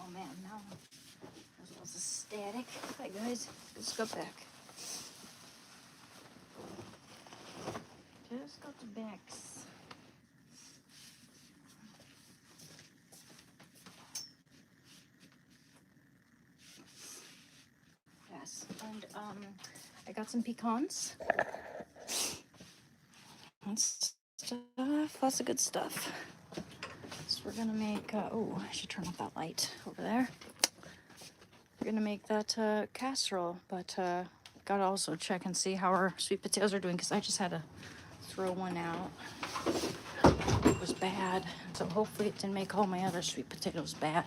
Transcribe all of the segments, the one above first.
Oh man, now there's lots of static. Hi guys, let's go back. Just got the backs. Yes, and I got some pecans. And stuff, lots of good stuff. So we're gonna make, oh, I should turn off that light over there. We're gonna make that casserole, but gotta also check and see how our sweet potatoes are doing because I just had to throw one out. It was bad, so hopefully it didn't make all my other sweet potatoes bad.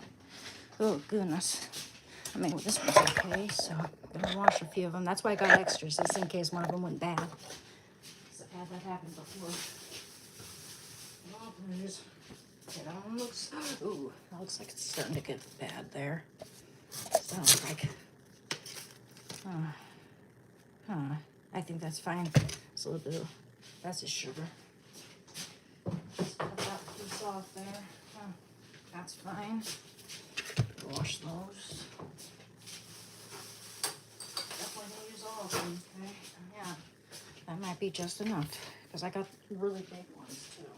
Oh goodness. I mean, well, this one's okay, so I'm gonna wash a few of them. That's why I got extras, just in case one of them went bad. So I've had that happen before. Oh, please. It looks, ooh, that looks like it's starting to get bad there. Sounds like, I think that's fine. It's a little bit of, that's just sugar. Just cut that piece off there. That's fine. Wash those. Definitely gonna use all of them, okay? Yeah, that might be just enough because I got really big ones too.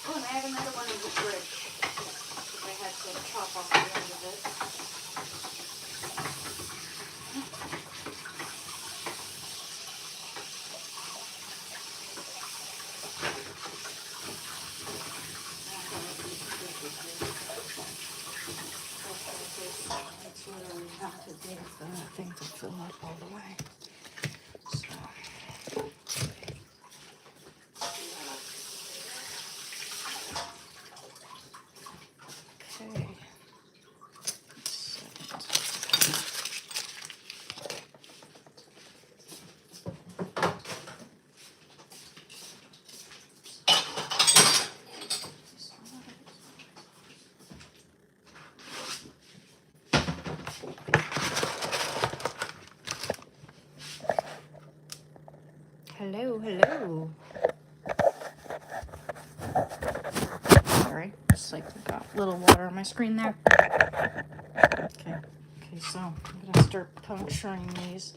Oh, and I have another one in the fridge. I had to chop off the end of it. It's literally not too big for that thing to fill up all the way. So. Okay. Hello, hello. Sorry, just like got a little water on my screen there. Okay, so I'm gonna start puncturing these.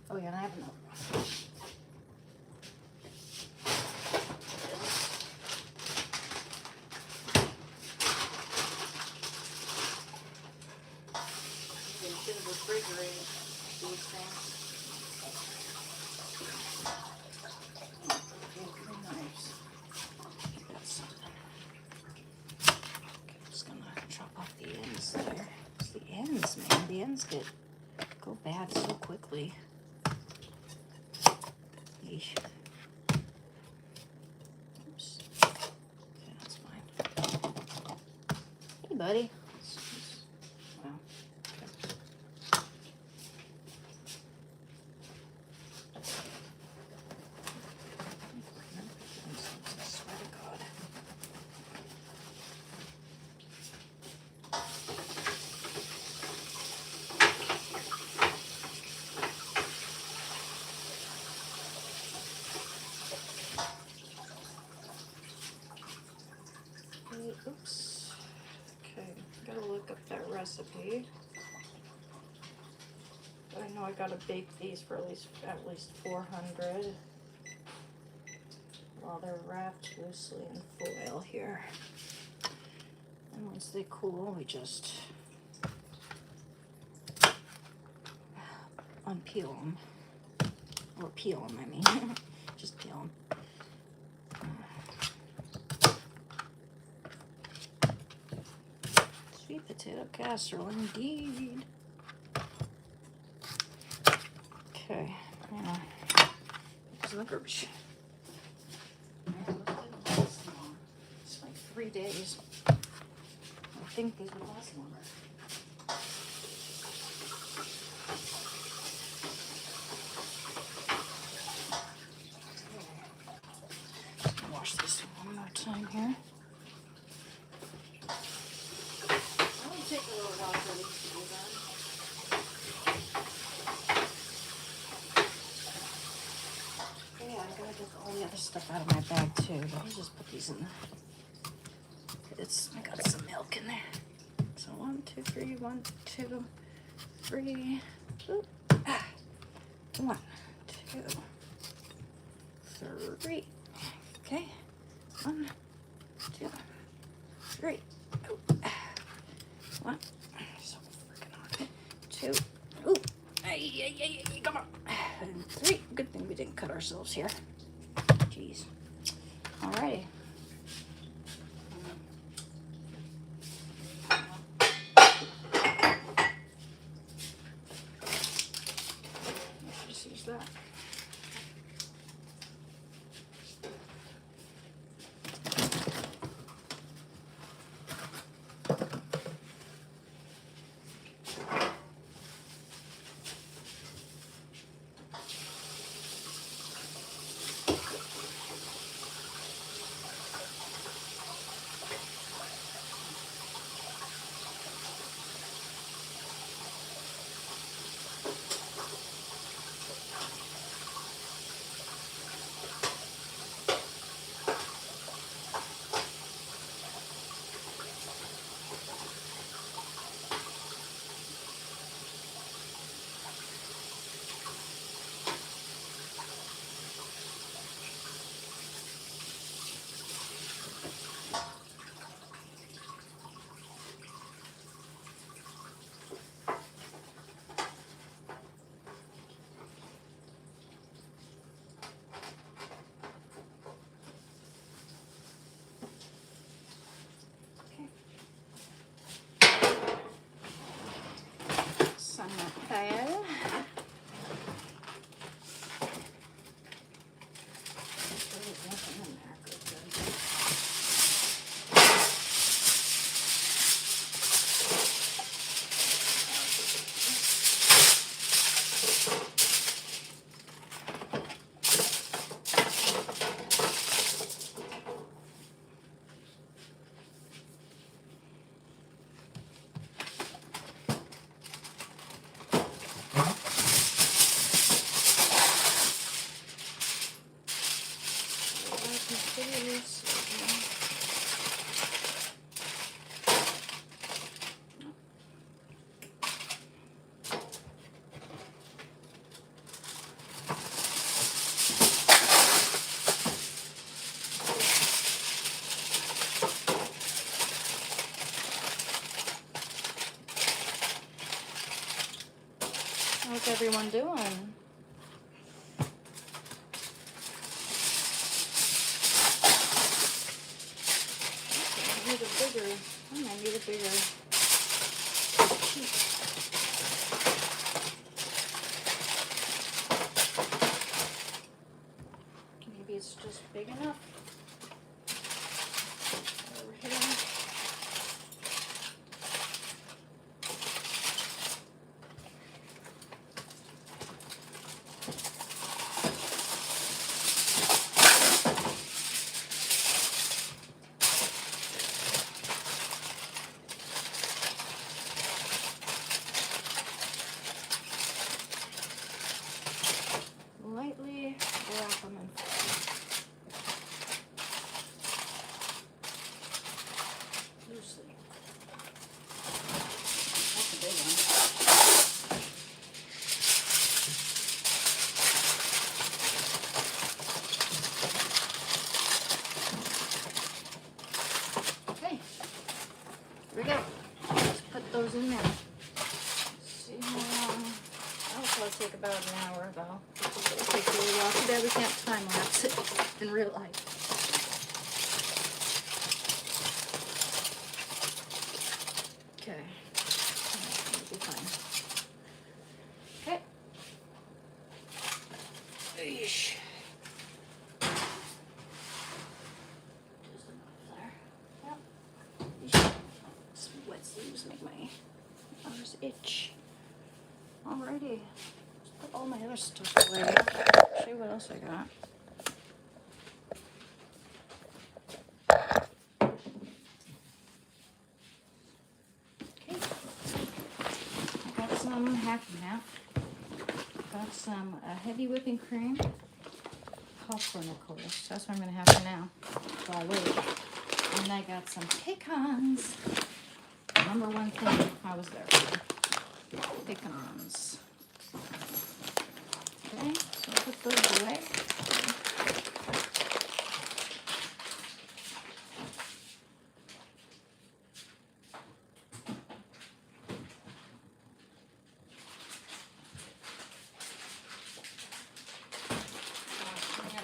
Oh yeah, and I have another one. You should refrigerate these things. There. It's the ends, man. The ends go bad so quickly. Yeesh. Oops. Okay, that's fine. Hey, buddy. Wow. Okay. I swear to God. Oops. Okay, gotta look up that recipe. But I know I gotta bake these for at least 400 while they're wrapped loosely in foil here. And once they cool, we just unpeel them. Or peel them, I mean. Just peel them. Sweet potato casserole, indeed. Okay, now, here's the garbage. It's like 3 days. I think these would last longer. Okay. Wash this one more time here. It'll take a little while for these to be done. Yeah, I gotta get all the other stuff out of my bag too, but I'll just put these in. I got some milk in there. So 1, 2, 3, 1, 2, 3. Oop. 1, 2, 3. Okay. 1, 2, 3. Oop. 1. So freaking hard. 2. Ooh. Ay, come on. And 3. Good thing we didn't cut ourselves here. Jeez. Alrighty. Just use that. Pile. How's everyone doing? I need a bigger. I might need a bigger sheet. Maybe it's just big enough. Over here. Lightly wrap them in loosely. That's a big one. Okay, here we go. Let's put those in there. See how long. That'll probably take about an hour though. It'll take a little while. Too bad we can't time lapse it in real life. Okay. That'll be fine. Okay. Eesh. Just enough there. Yep. Eesh. Some wet sleeves make my arms itch. Alrighty. Let's put all my other stuff away. See what else I got. Okay. I got some half and half. Got some heavy whipping cream. popcorn, of course. That's what I'm gonna have for now. While I wait. And I got some pecans. Number one thing I was there for. Pecans. Okay, so I'll put those away.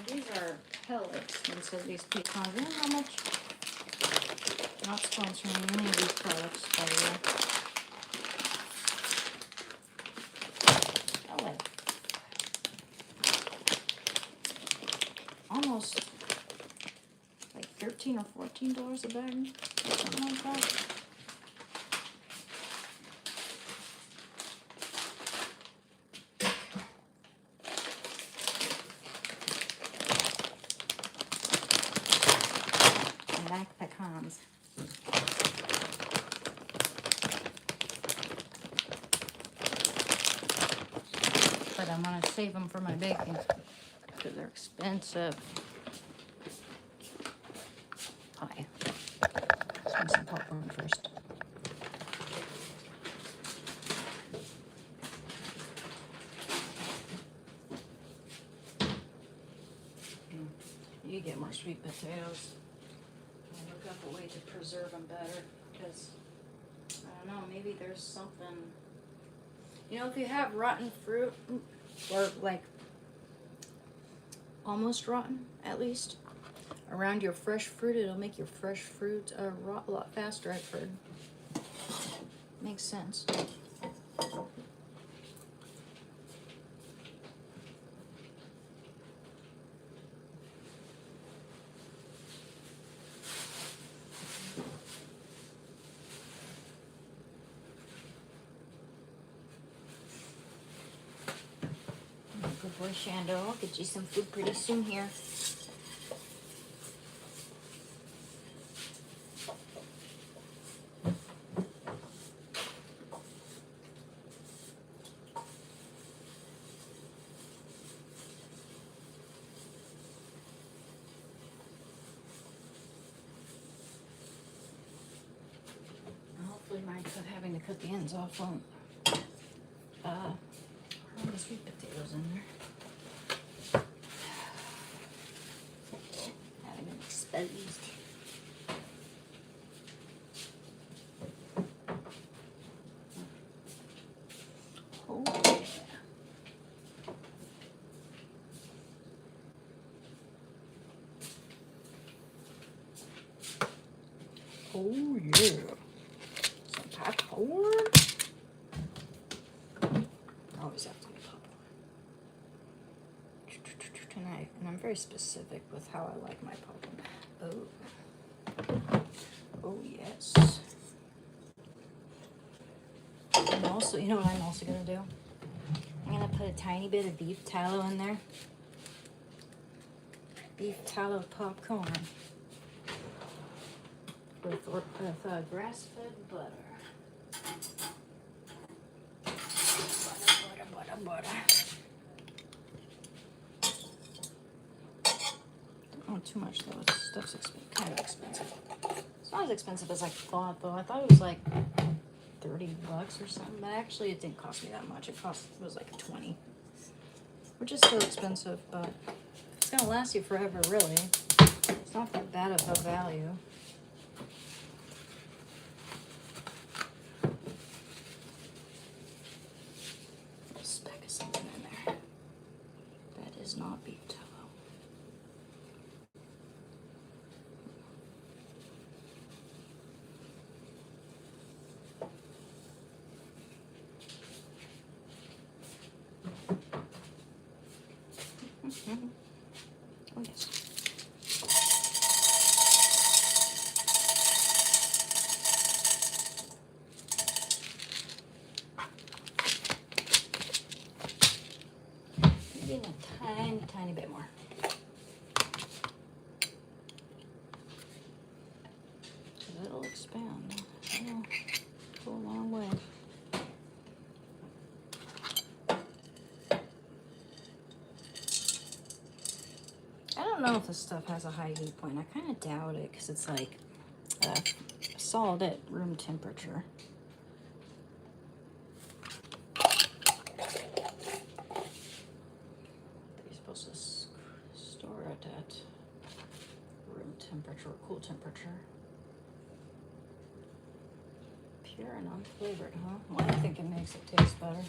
These are pellets instead of these pecans. You know how much? Not sponsoring any of these products, by the way. Pellet. Almost like $13 or $14 a bag, something like that. Black pecans. But I'm gonna save them for my baking because they're expensive. Hi. Let's make some popcorn first. You get more sweet potatoes. I'll look up a way to preserve them better because I don't know, maybe there's something. You know, if you have rotten fruit, or like almost rotten at least, around your fresh fruit, it'll make your fresh fruit rot a lot faster, I've heard. Makes sense. Good boy, Shando. I'll get you some food pretty soon here. Hopefully my having to cut the ends off won't harm the sweet potatoes in there. Having them exposed. Oh yeah. Oh yeah. Some popcorn. Always have to get popcorn. Tonight, and I'm very specific with how I like my popcorn. Oh. Oh yes. And also, you know what I'm also gonna do? I'm gonna put a tiny bit of beef tallow in there. Beef tallow popcorn with grass-fed butter. Butter. Don't want too much though. This stuff's kind of expensive. It's not as expensive as I thought though. I thought it was like $30 or something, but actually it didn't cost me that much. It was like 20, which is still expensive, but it's gonna last you forever, really. It's not that bad of a value. A speck of something in there. That is not beef tallow. Oh yes. Maybe a tiny bit more. It'll expand. It'll go a long way. don't know if this stuff has a high heat point. I kind of doubt it because it's like solid at room temperature. You're supposed to store it at room temperature or cool temperature. Pure and unflavored, huh? Well, I think it makes it taste better.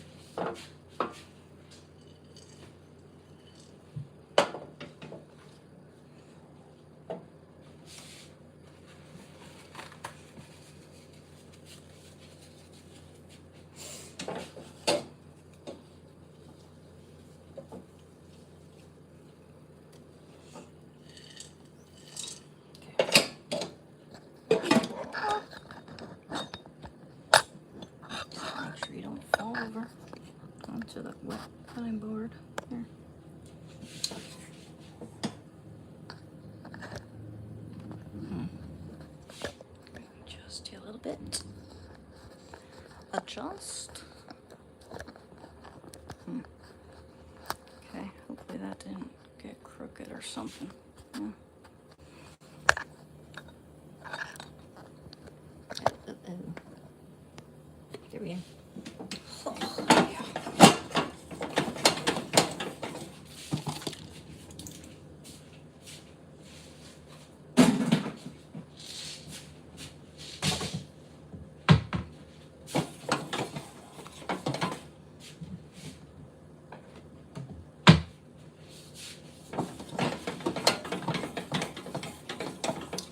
Make sure you don't fall over onto the wet cutting board. Here. Just a little bit. Adjust. Okay, hopefully that didn't get crooked or something. Yeah. There we go. Oh, yeah.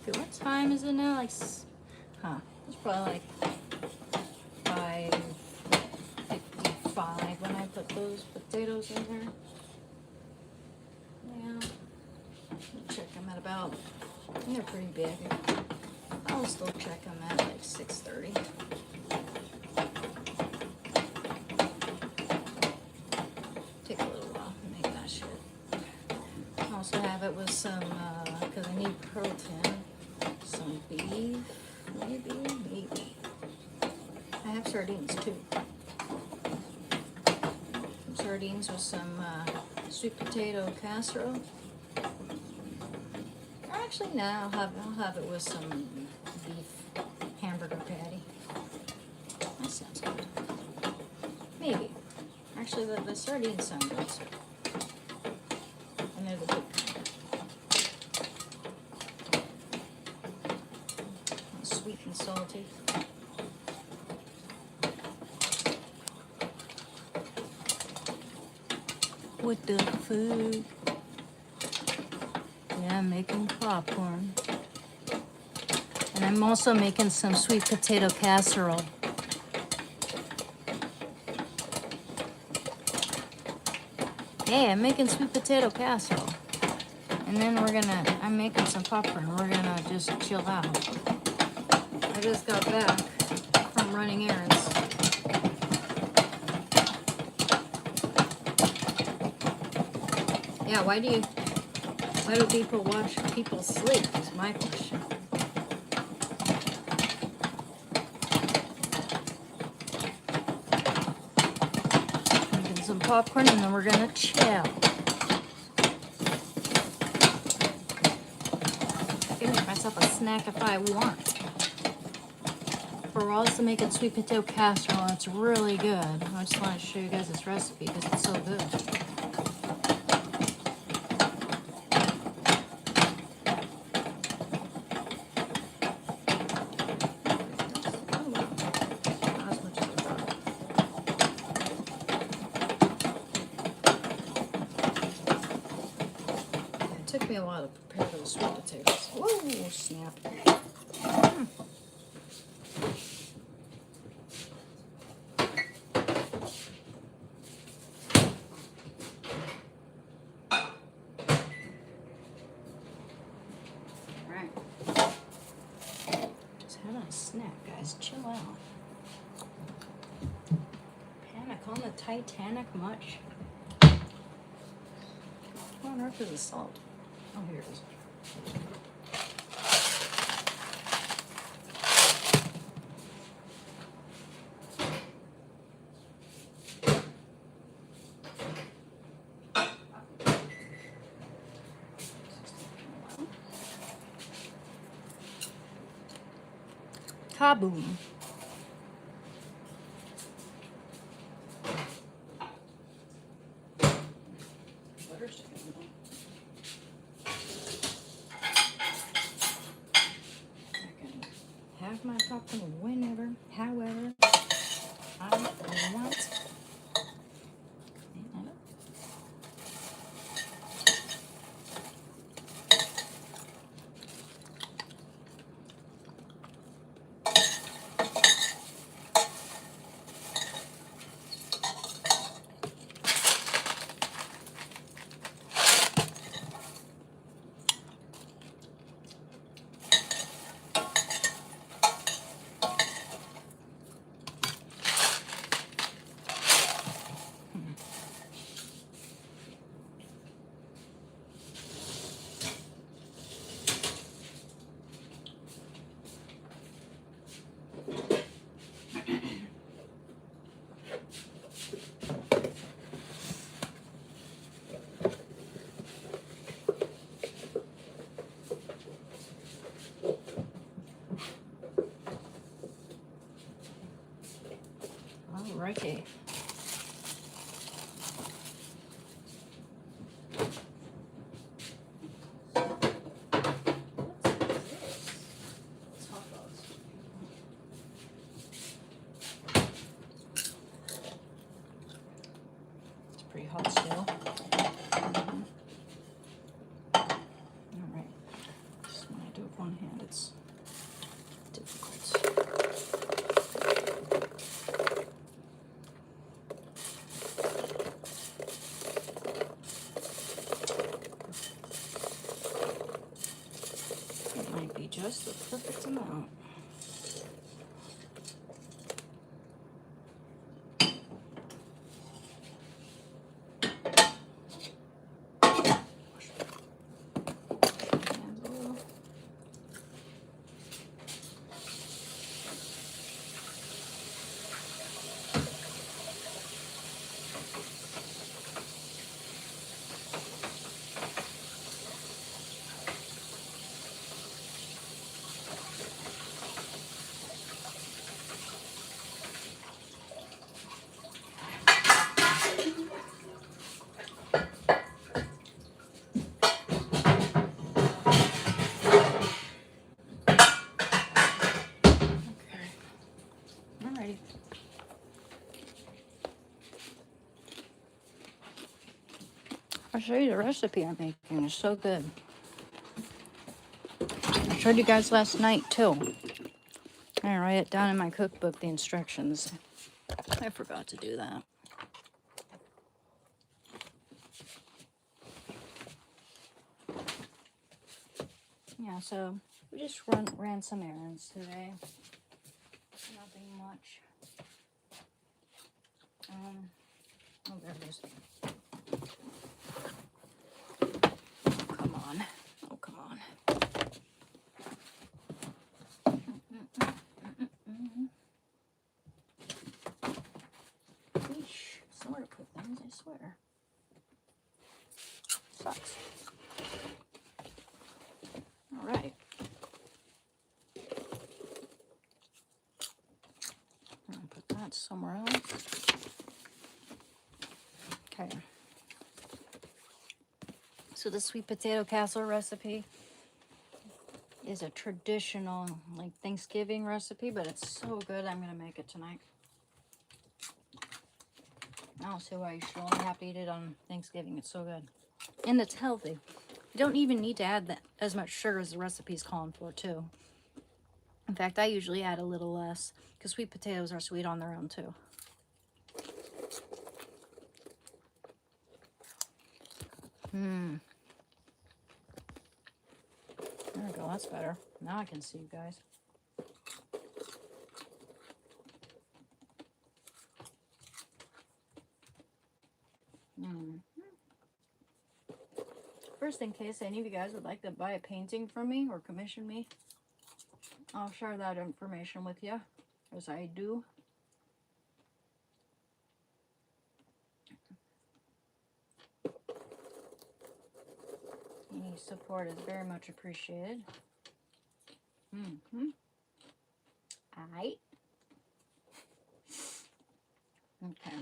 Okay, what time is it now? Like, it's probably like 5:55 when I put those potatoes in there. Yeah, check them at about, and they're pretty big. I'll still check them at like 6:30. Take a little while to make that shit. I also have it with some, because I need protein, some beef, maybe. I have sardines too. Some sardines with some sweet potato casserole. Or actually, no, I'll have it with some beef hamburger patty. That sounds good. Maybe. Actually, the sardines sound good. And they're the big kind. Sweet and salty. With the food. Yeah, I'm making popcorn. And I'm also making some sweet potato casserole. Hey, I'm making sweet potato casserole. And then I'm making some popcorn. We're gonna just chill out. I just got back from running errands. Yeah, why do people watch people sleep is my question. Making some popcorn and then we're gonna chill. Give myself a snack if I want. We're also making sweet potato casserole. It's really good. I just want to show you guys this recipe because it's so good. It took me a while to prepare those sweet potatoes. Whoa, snap. Snack, guys, chill out. Panic on the Titanic much? What on earth is the salt? Oh, here it is. Kaboom. Have my popcorn whenever, however I want. Alrighty. It's pretty hot still. Alright. So when I do it with one hand, it's difficult. It might be just the perfect amount. Alrighty. I'll show you the recipe I'm making. It's so good. I showed you guys last night too. I write it down in my cookbook, the instructions. I forgot to do that. Yeah, so we just ran some errands today. Nothing much. Oh, there it is. Oh, come on. Oh, come on. Eesh, somewhere to put things, I swear. Sucks. All right. I'm gonna put that somewhere else. Okay. So the sweet potato casserole recipe is a traditional, like, Thanksgiving recipe, but it's so good. I'm gonna make it tonight. I don't see why you should only have to eat it on Thanksgiving. It's so good, and it's healthy. You don't even need to add that as much sugar as the recipe's calling for, too. In fact, I usually add a little less because sweet potatoes are sweet on their own, too. There we go. That's better. Now I can see you guys. First, in case any of you guys would like to buy a painting from me or commission me, I'll share that information with you, as I do. Any support is very much appreciated. Right? Okay.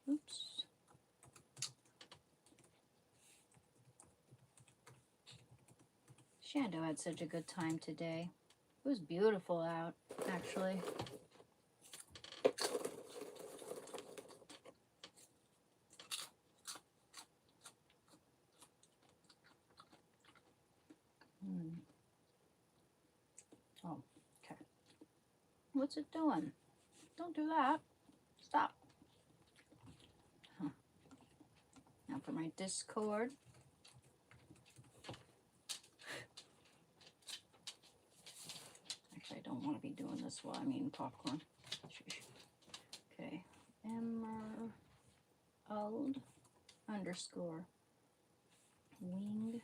Oops. Shando had such a good time today. It was beautiful out, actually. Oh, okay. What's it doing? Don't do that. Stop. Huh. Now for my Discord. Actually, I don't want to be doing this while I'm eating popcorn. Okay. Emerald underscore winged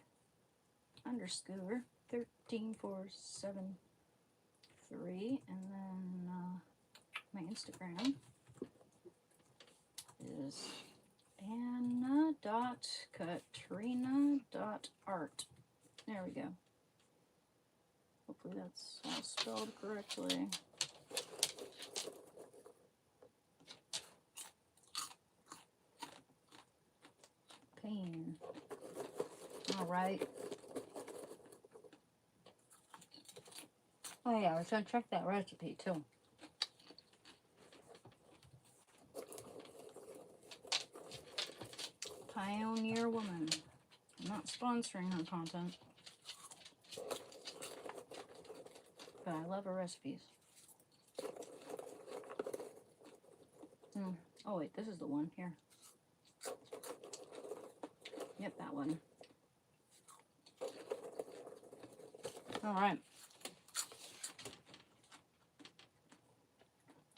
underscore 13473, and then my Instagram is anna.katrina.art. There we go. Hopefully that's all spelled correctly. Pain. All right. Oh yeah, I was gonna check that recipe too. Pioneer Woman. I'm not sponsoring her content, but I love her recipes. Oh wait, this is the one here. Yep, that one. All right.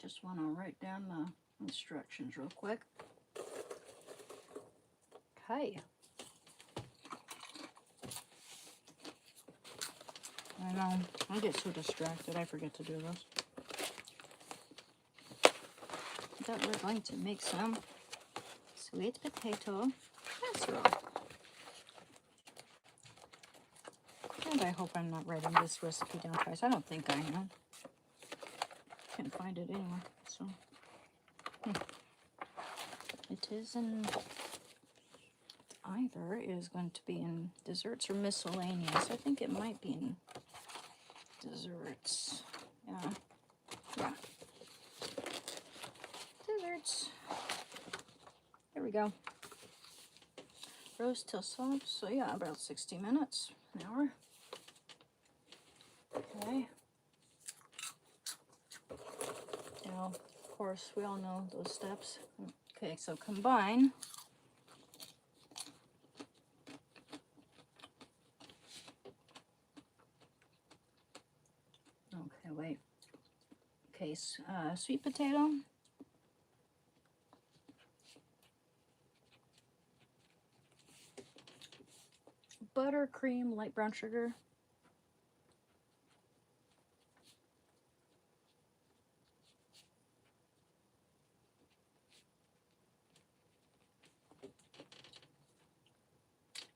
Just want to write down the instructions real quick. Okay. I know, I get so distracted, I forget to do this. But we're going to make some sweet potato casserole. And I hope I'm not writing this recipe down twice. I don't think I am. Can't find it anywhere, so. It is in, either is going to be in desserts or miscellaneous. I think it might be in desserts. Yeah. Yeah. Desserts. There we go. Roast till soft. So yeah, about 60 minutes, an hour. Okay. Now, of course, we all know those steps. Okay, so combine. Okay, wait. Okay, sweet potato. Butter, cream, light brown sugar.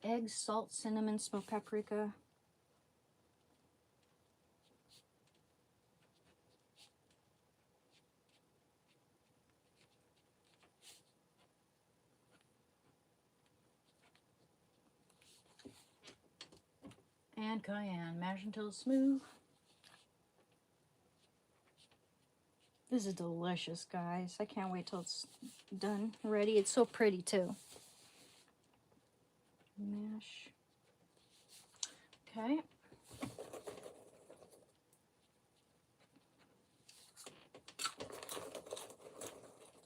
Eggs, salt, cinnamon, smoked paprika. And cayenne. Mash until smooth. This is delicious, guys. I can't wait till it's done, ready. It's so pretty, too. Mash. Okay.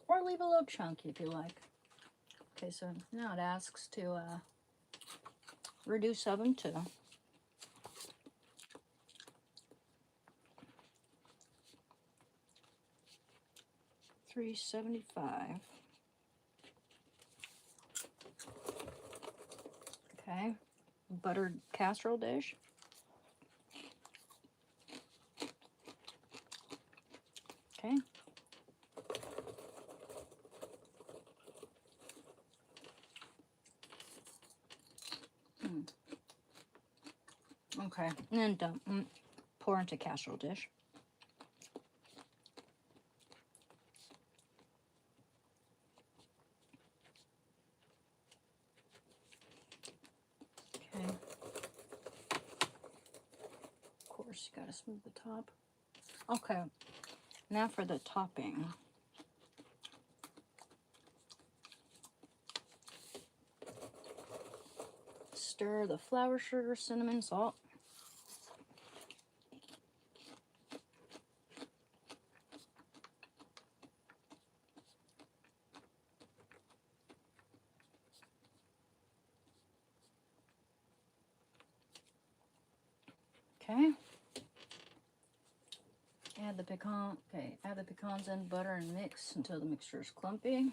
Or leave a little chunky if you like. Okay, so now it asks to reduce oven to 375. Okay, buttered casserole dish. Okay, and then dump, pour into casserole dish. Okay. Of course, you gotta smooth the top. Okay, now for the topping. Stir the flour, sugar, cinnamon, salt. Okay. Add the pecan. Okay, add the pecans in, butter, and mix until the mixture is clumpy.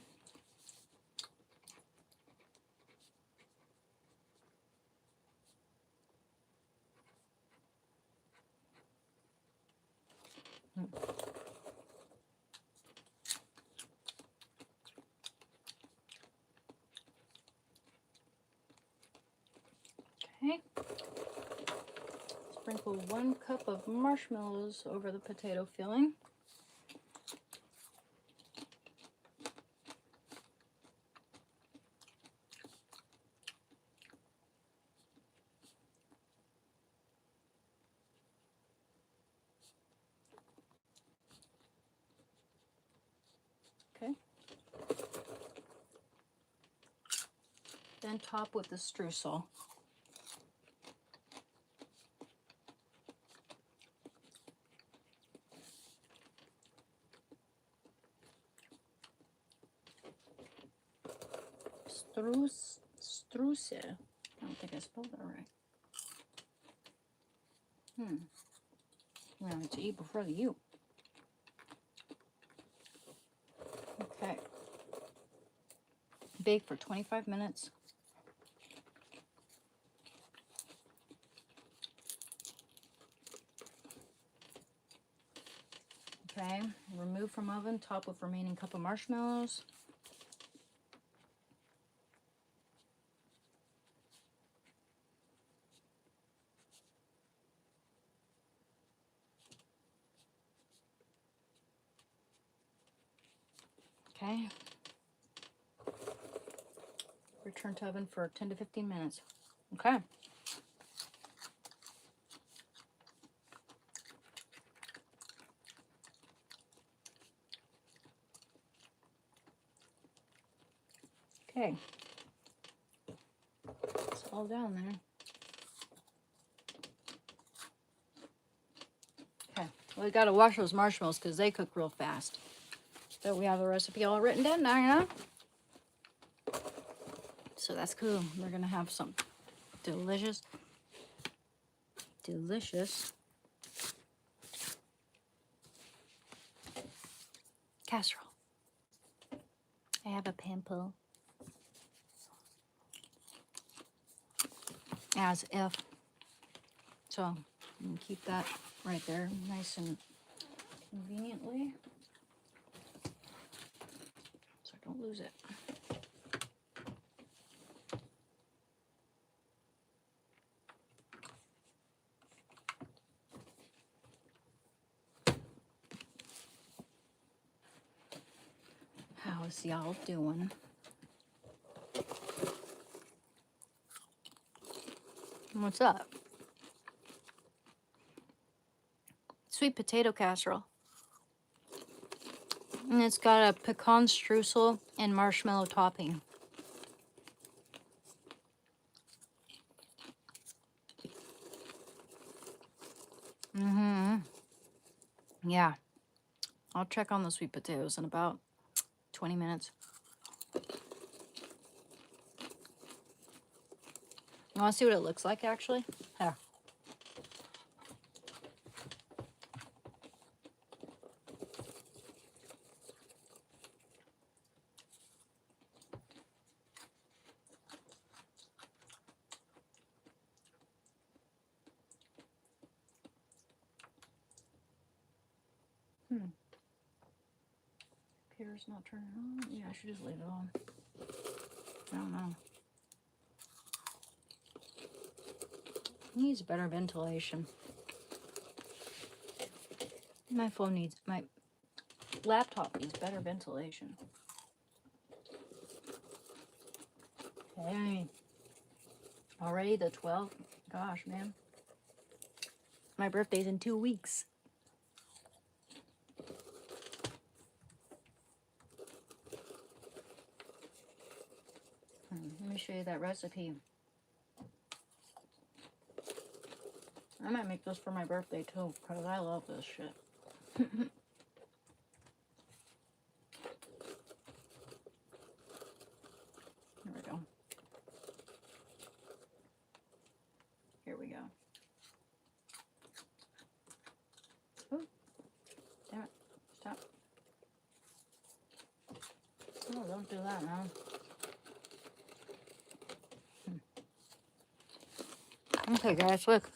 Okay. Sprinkle 1 cup of marshmallows over the potato filling. Okay. Then top with the streusel. Streusel. I don't think I spelled that right. Now to E before the U. Okay. Bake for 25 minutes. Okay, remove from oven, top with remaining cup of marshmallows. Okay. Return to oven for 10 to 15 minutes. Okay. Okay. It's all down there. Okay. Well, we gotta wash those marshmallows because they cook real fast. So we have the recipe all written down now, you know? So that's cool. We're gonna have some delicious casserole. I have a pimple. As if. So I'm gonna keep that right there nice and conveniently. So I don't lose it. How's y'all doing? What's up? Sweet potato casserole. And it's got a pecan streusel and marshmallow topping. Yeah. I'll check on the sweet potatoes in about 20 minutes. You want to see what it looks like, actually? Here. Computer's not turning on. Yeah, I should just leave it on. I don't know. Needs better ventilation. My phone needs, my laptop needs better ventilation. Hey, already the 12th? Gosh, man. My birthday's in 2 weeks. Let me show you that recipe. I might make this for my birthday too, because I love this shit. Here we go. Here we go. Ooh, damn it. Stop. Oh, don't do that now. Okay, guys, look.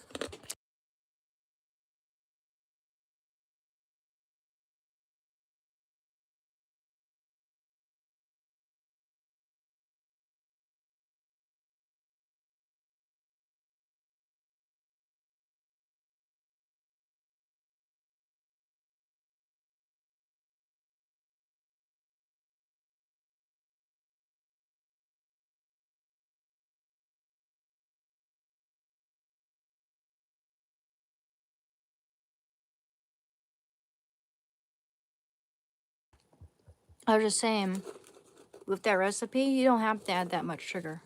I was just saying, with that recipe, you don't have to add that much sugar.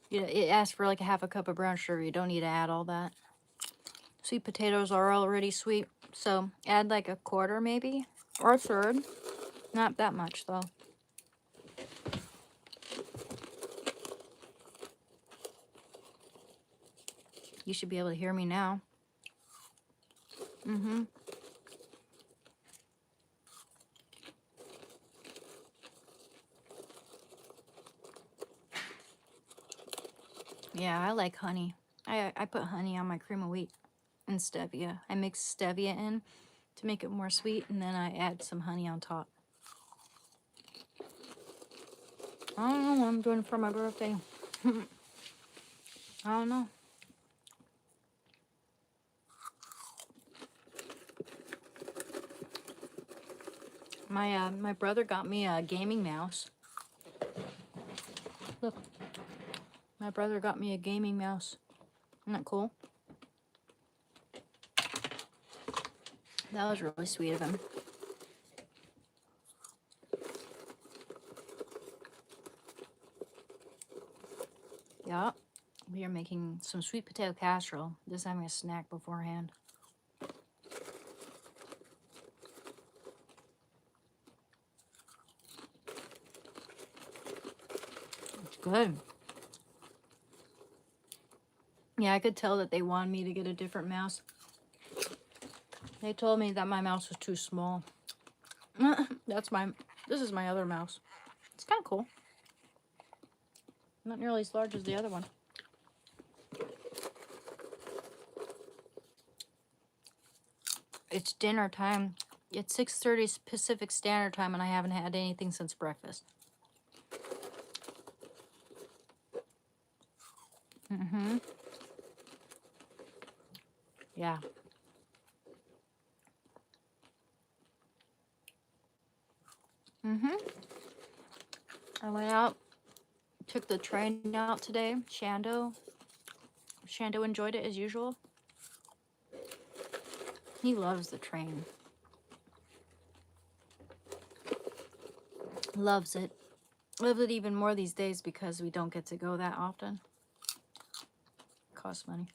It asks for like a half a cup of brown sugar. You don't need to add all that. Sweet potatoes are already sweet, so add like a quarter maybe, or a third. Not that much though. You should be able to hear me now. Yeah, I like honey. I put honey on my cream of wheat and stevia. I mix stevia in to make it more sweet, and then I add some honey on top. I don't know what I'm doing for my birthday. I don't know. My brother got me a gaming mouse. Look, my brother got me a gaming mouse. Isn't that cool? That was really sweet of him. Yeah, we are making some sweet potato casserole. Just having a snack beforehand. It's good. Yeah, I could tell that they wanted me to get a different mouse. They told me that my mouse was too small. This is my other mouse. It's kind of cool. Not nearly as large as the other one. It's dinner time. It's 6:30 Pacific Standard Time, and I haven't had anything since breakfast. Yeah. I went out, took the train out today. Shando enjoyed it as usual. He loves the train. Loves it. Loves it even more these days because we don't get to go that often. Costs money.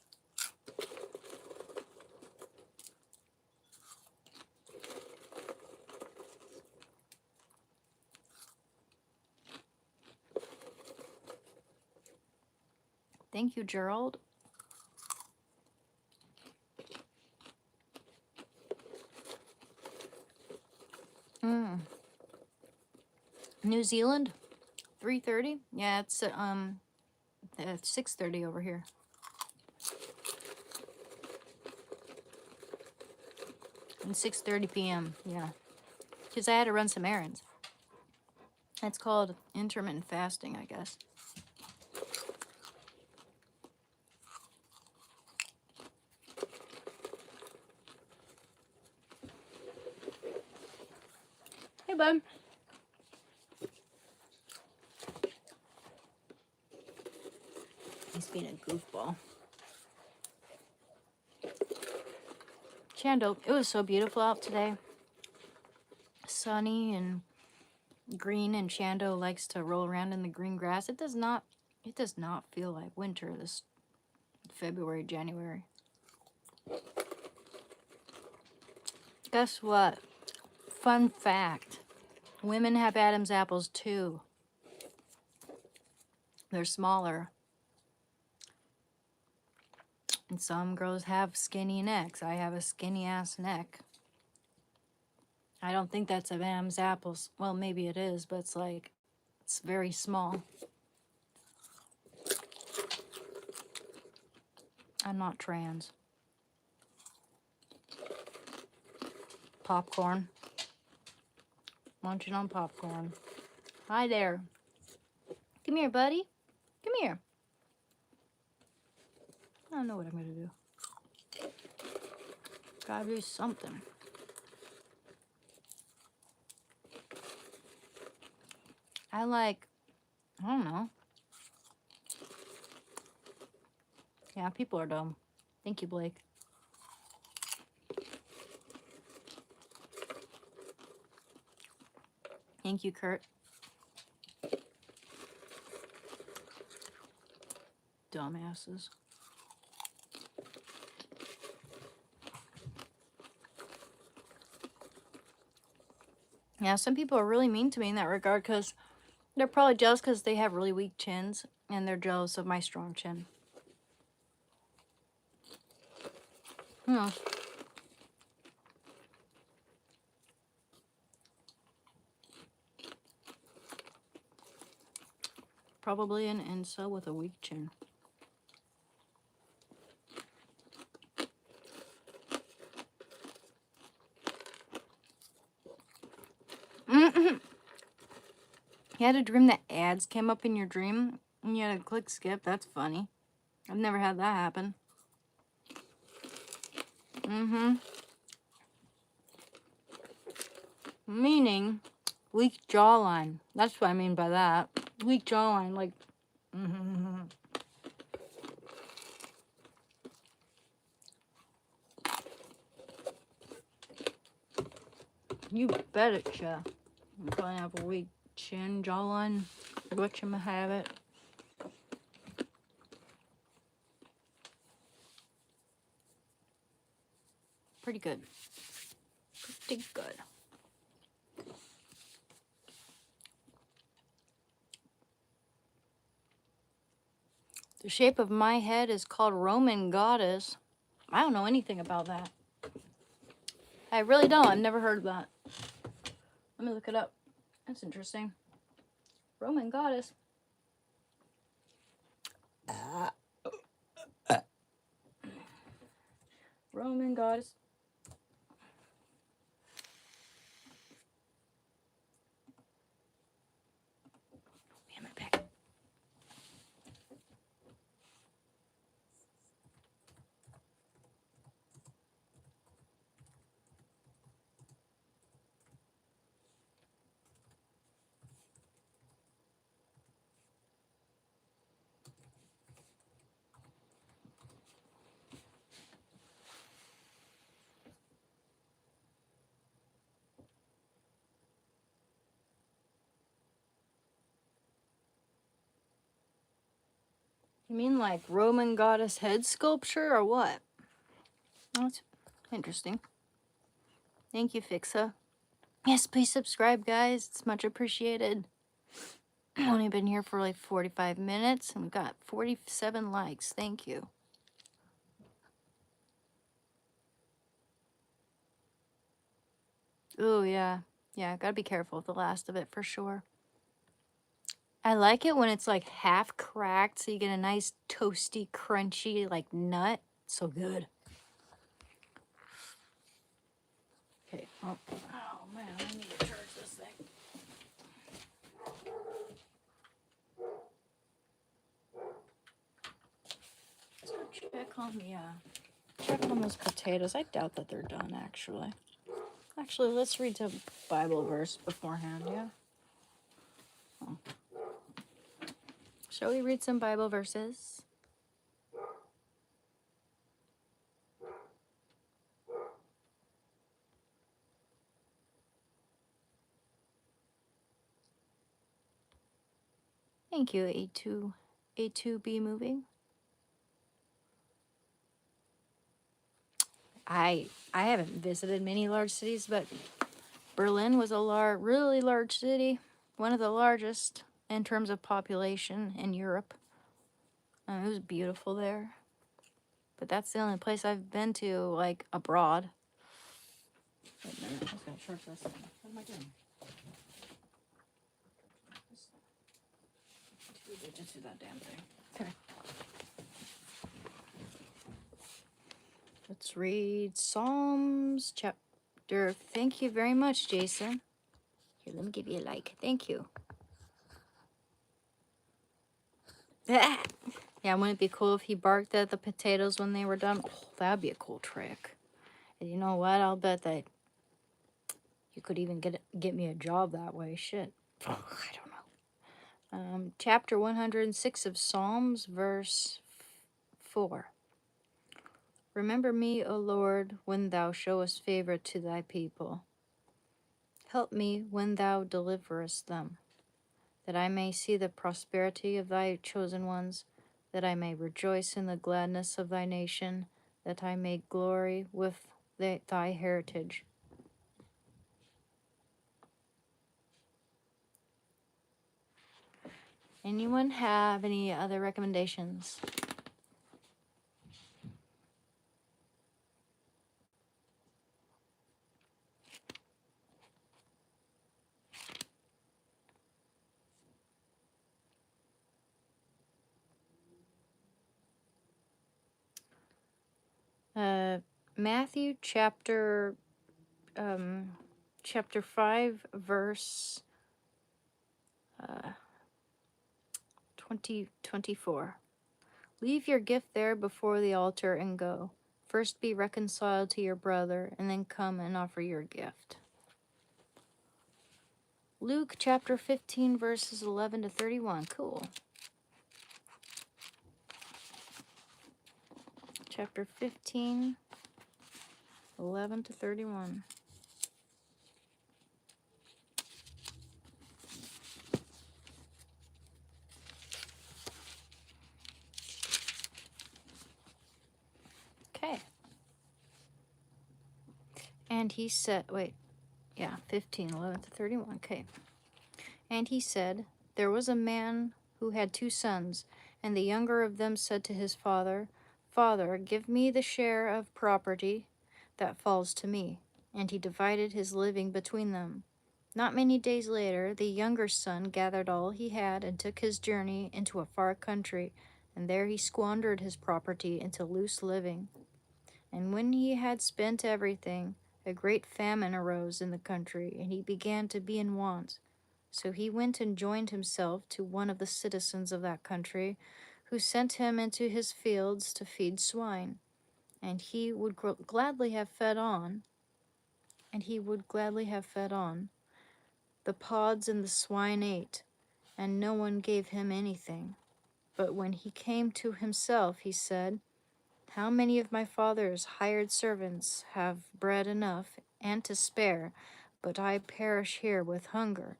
Thank you, Gerald. New Zealand, 3:30. Yeah, it's 6:30 over here. And 6:30 p.m. Yeah, because I had to run some errands. It's called intermittent fasting, I guess. Hey, bud. He's being a goofball. Chando, it was so beautiful out today. Sunny and green, and Chando likes to roll around in the green grass. It does not feel like winter this February, January. Guess what? Fun fact. Women have Adam's apples too. They're smaller. And some girls have skinny necks. I have a skinny ass neck. I don't think that's of Adam's apples. Well, maybe it is, but it's like, it's very small. I'm not trans. Popcorn. Munching on popcorn. Hi there. Come here, buddy. Come here. I don't know what I'm gonna do. Gotta do something. I don't know. Yeah, people are dumb. Thank you, Blake. Thank you, Kurt. Dumbasses. Yeah, some people are really mean to me in that regard because they're probably jealous because they have really weak chins and they're jealous of my strong chin. Who knows? Probably an incel with a weak chin. You had a dream that ads came up in your dream and you had to click skip. That's funny. I've never had that happen. Meaning weak jawline. That's what I mean by that. Weak jawline, like. You bet it, yeah. You probably have a weak chin, jawline, whatchamahave. Pretty good. Pretty good. The shape of my head is called Roman goddess. I don't know anything about that. I really don't. I've never heard of that. Let me look it up. That's interesting. Roman goddess. Roman goddess. Damn it, back. You mean like Roman goddess head sculpture or what? That's interesting. Thank you, Fixa. Yes, please subscribe, guys. It's much appreciated. I've only been here for like 45 minutes and we've got 47 likes. Thank you. Oh, yeah. Yeah, gotta be careful with the last of it for sure. I like it when it's like half cracked so you get a nice toasty, crunchy, like nut. So good. Okay. Oh man, I need to charge this thing. So check on the check on those potatoes. I doubt that they're done actually. Actually, let's read the Bible verse beforehand, yeah? Oh. Shall we read some Bible verses? Thank you, A2B moving. I haven't visited many large cities, but Berlin was a really large city, one of the largest in terms of population in Europe. It was beautiful there, but that's the only place I've been to, like, abroad. Wait a minute, I was gonna charge this. What am I doing? Just do that damn thing. Okay. Let's read Psalms chapter. Thank you very much, Jason. Here, let me give you a like. Thank you. Yeah, wouldn't it be cool if he barked at the potatoes when they were done? Oh, that'd be a cool trick. And you know what? I'll bet that you could even get me a job that way. Shit. Oh, I don't know. Chapter 106 of Psalms, verse 4. Remember me, O Lord, when thou showest favor to thy people. Help me when thou deliverest them, that I may see the prosperity of thy chosen ones, that I may rejoice in the gladness of thy nation, that I may glory with thy heritage. Anyone have any other recommendations? Matthew chapter 5, verse 24. Leave your gift there before the altar and go. First be reconciled to your brother, and then come and offer your gift. Luke chapter 15, verses 11 to 31. Cool. Chapter 15, 11 to 31. Okay. And he said, 15, 11 to 31. Okay. And he said, there was a man who had 2 sons, and the younger of them said to his father, Father, give me the share of property that falls to me. And he divided his living between them. Not many days later, the younger son gathered all he had and took his journey into a far country, and there he squandered his property into loose living. And when he had spent everything, a great famine arose in the country, and he began to be in want. So he went and joined himself to one of the citizens of that country, who sent him into his fields to feed swine. And he would gladly have fed on. The pods and the swine ate, and no one gave him anything. But when he came to himself, he said, how many of my father's hired servants have bread enough and to spare, but I perish here with hunger?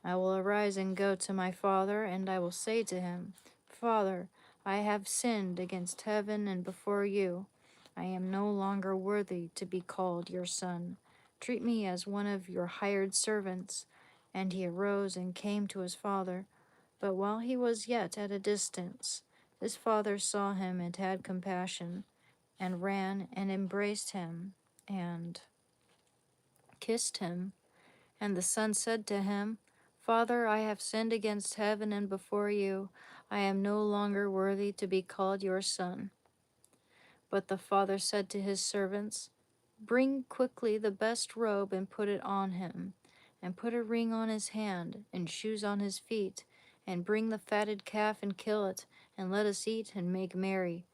I will arise and go to my father, and I will say to him, Father, I have sinned against heaven and before you. I am no longer worthy to be called your son. Treat me as one of your hired servants. And he arose and came to his father. But while he was yet at a distance, his father saw him and had compassion, and ran and embraced him and kissed him. And the son said to him, Father, I have sinned against heaven and before you. I am no longer worthy to be called your son. But the father said to his servants, bring quickly the best robe and put it on him, and put a ring on his hand and shoes on his feet, and bring the fatted calf and kill it, and let us eat and make merry.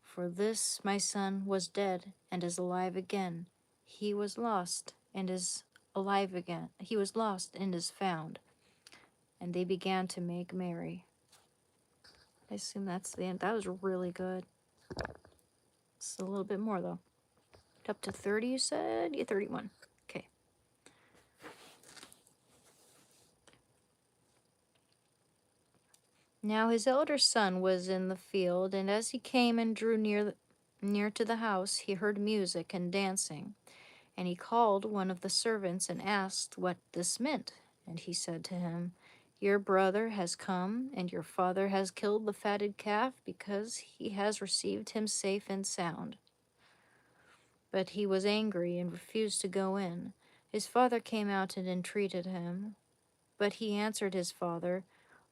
For this my son was dead and is alive again. He was lost and is alive again. He was lost and is found. And they began to make merry. I assume that's the end. That was really good. It's a little bit more, though. Up to 30, you said? Yeah, 31. Okay. Now his elder son was in the field, and as he came and drew near to the house, he heard music and dancing. And he called one of the servants and asked what this meant. And he said to him, "Your brother has come, and your father has killed the fatted calf, because he has received him safe and sound." But he was angry and refused to go in. His father came out and entreated him. But he answered his father,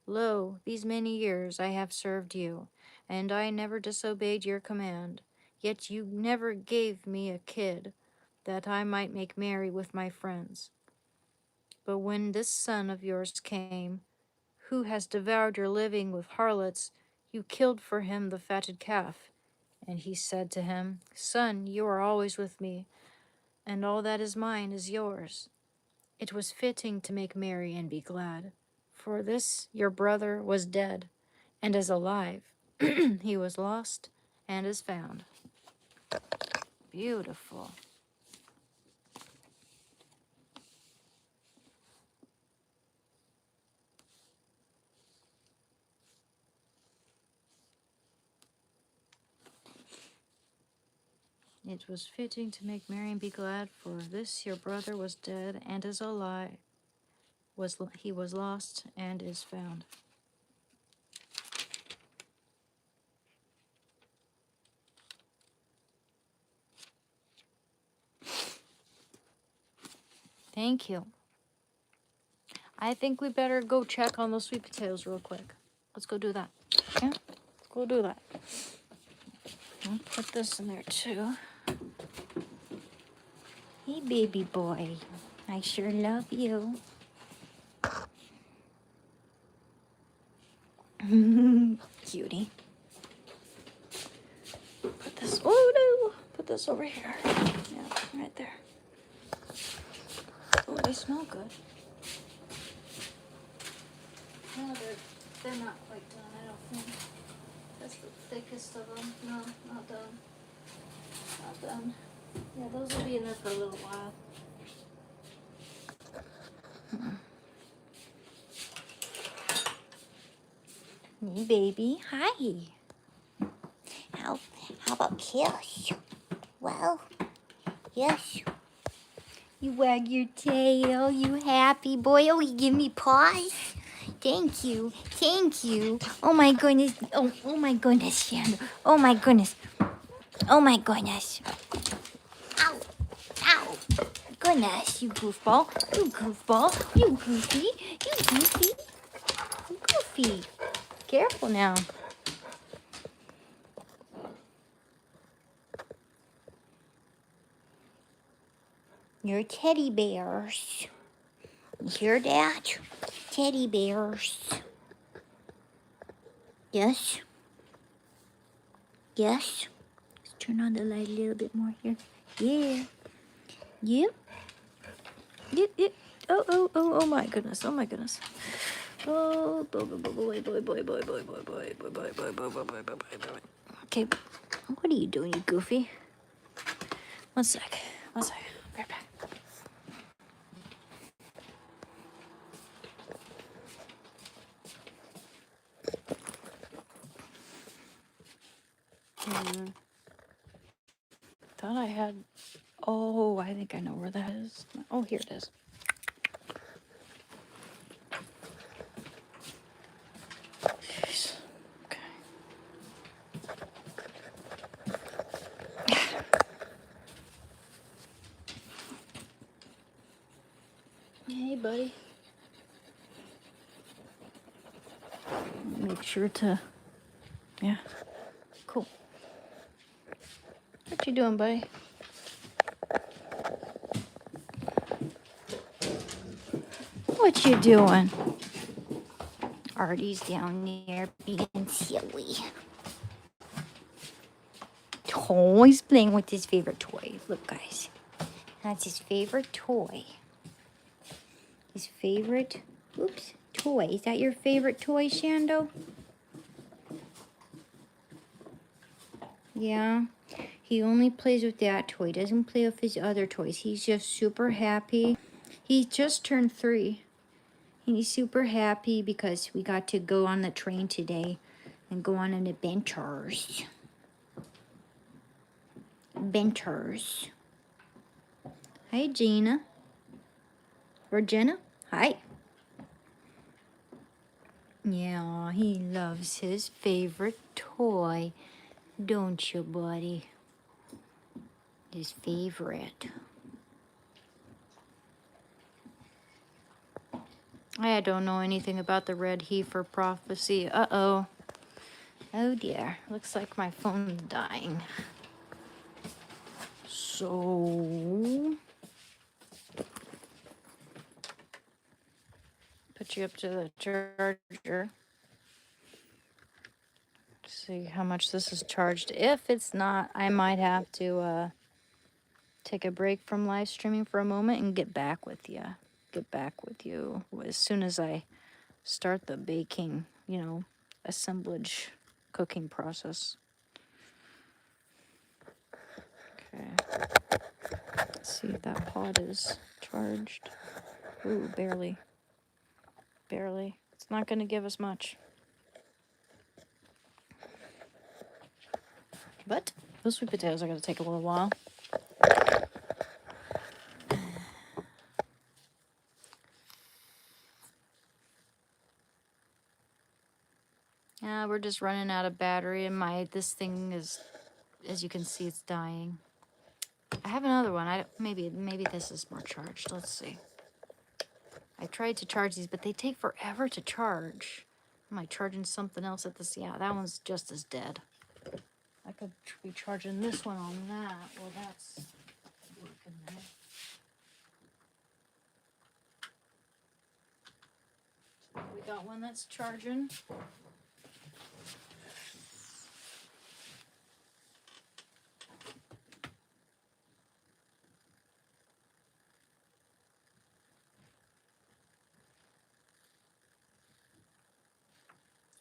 "Lo, these many years I have served you, and I never disobeyed your command. Yet you never gave me a kid, that I might make merry with my friends. But when this son of yours came, who has devoured your living with harlots, you killed for him the fatted calf." And he said to him, "Son, you are always with me, and all that is mine is yours. It was fitting to make merry and be glad. For this your brother was dead, and is alive. He was lost, and is found." Beautiful. It was fitting to make merry and be glad, for this your brother was dead, and is alive. He was lost, and is found. Thank you. I think we better go check on those sweet potatoes real quick. Let's go do that. Yeah, let's go do that. I'll put this in there too. Hey, baby boy. I sure love you. Cutie. Put this, oh no, put this over here. Yeah, right there. Oh, they smell good. No, they're not quite done, I don't think. That's the thickest of them. No, not done. Not done. Yeah, those will be in there for a little while. Hey, baby. Hi. How about kiss? Well, yes. You wag your tail, you happy boy. Oh, you give me paws. Thank you. Thank you. Oh my goodness. Oh my goodness, Sandra. Oh my goodness. Oh my goodness. Ow. Ow. Goodness, you goofball. You goofball. You goofy. You goofy. You goofy. Careful now. You're teddy bears. You hear that? Teddy bears. Yes? Yes? Let's turn on the light a little bit more here. Yeah. Yep. Yep. Oh my goodness. Oh my goodness. Oh, boy. Okay, what are you doing, you goofy? One sec. Be right back. Thought I had. Oh, I think I know where that is. Oh, here it is. Jeez. Okay. Hey, buddy. Make sure to. Yeah. Cool. What you doing, buddy? What you doing? Artie's down there being silly. Oh, he's playing with his favorite toy. Look, guys. That's his favorite toy. His favorite, oops, toy. Is that your favorite toy, Shando? Yeah. He only plays with that toy. Doesn't play with his other toys. He's just super happy. He just turned 3. He's super happy because we got to go on the train today and go on an adventures. Adventures. Hi, Gina. Or Jenna. Hi. Yeah, he loves his favorite toy, don't you, buddy? His favorite. I don't know anything about the red heifer prophecy. Uh-oh. Oh dear. Looks like my phone's dying. So... put you up to the charger. See how much this is charged. If it's not, I might have to take a break from live streaming for a moment and get back with you. Get back with you as soon as I start the baking, assemblage cooking process. Okay. Let's see if that pot is charged. Ooh, barely. Barely. It's not going to give us much. But those sweet potatoes are going to take a little while. Yeah, we're just running out of battery, and this thing is, as you can see, it's dying. I have another one. Maybe this is more charged. Let's see. I tried to charge these, but they take forever to charge. Am I charging something else at this? Yeah, that one's just as dead. I could be charging this one on that. Well, that's working there. We got one that's charging.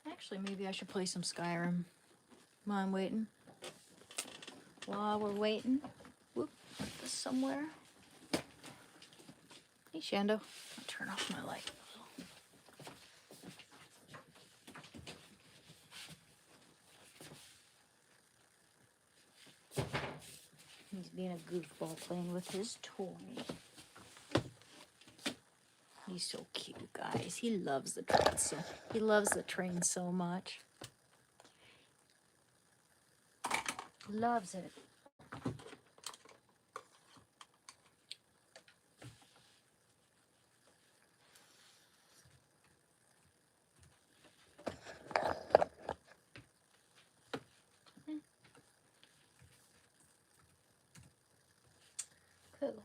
Actually, maybe I should play some Skyrim while I'm waiting. While we're waiting. Whoop, put this somewhere. Hey, Shando. I'll turn off my light. He's being a goofball playing with his toy. He's so cute, guys. He loves the train so much. Loves it. Cool.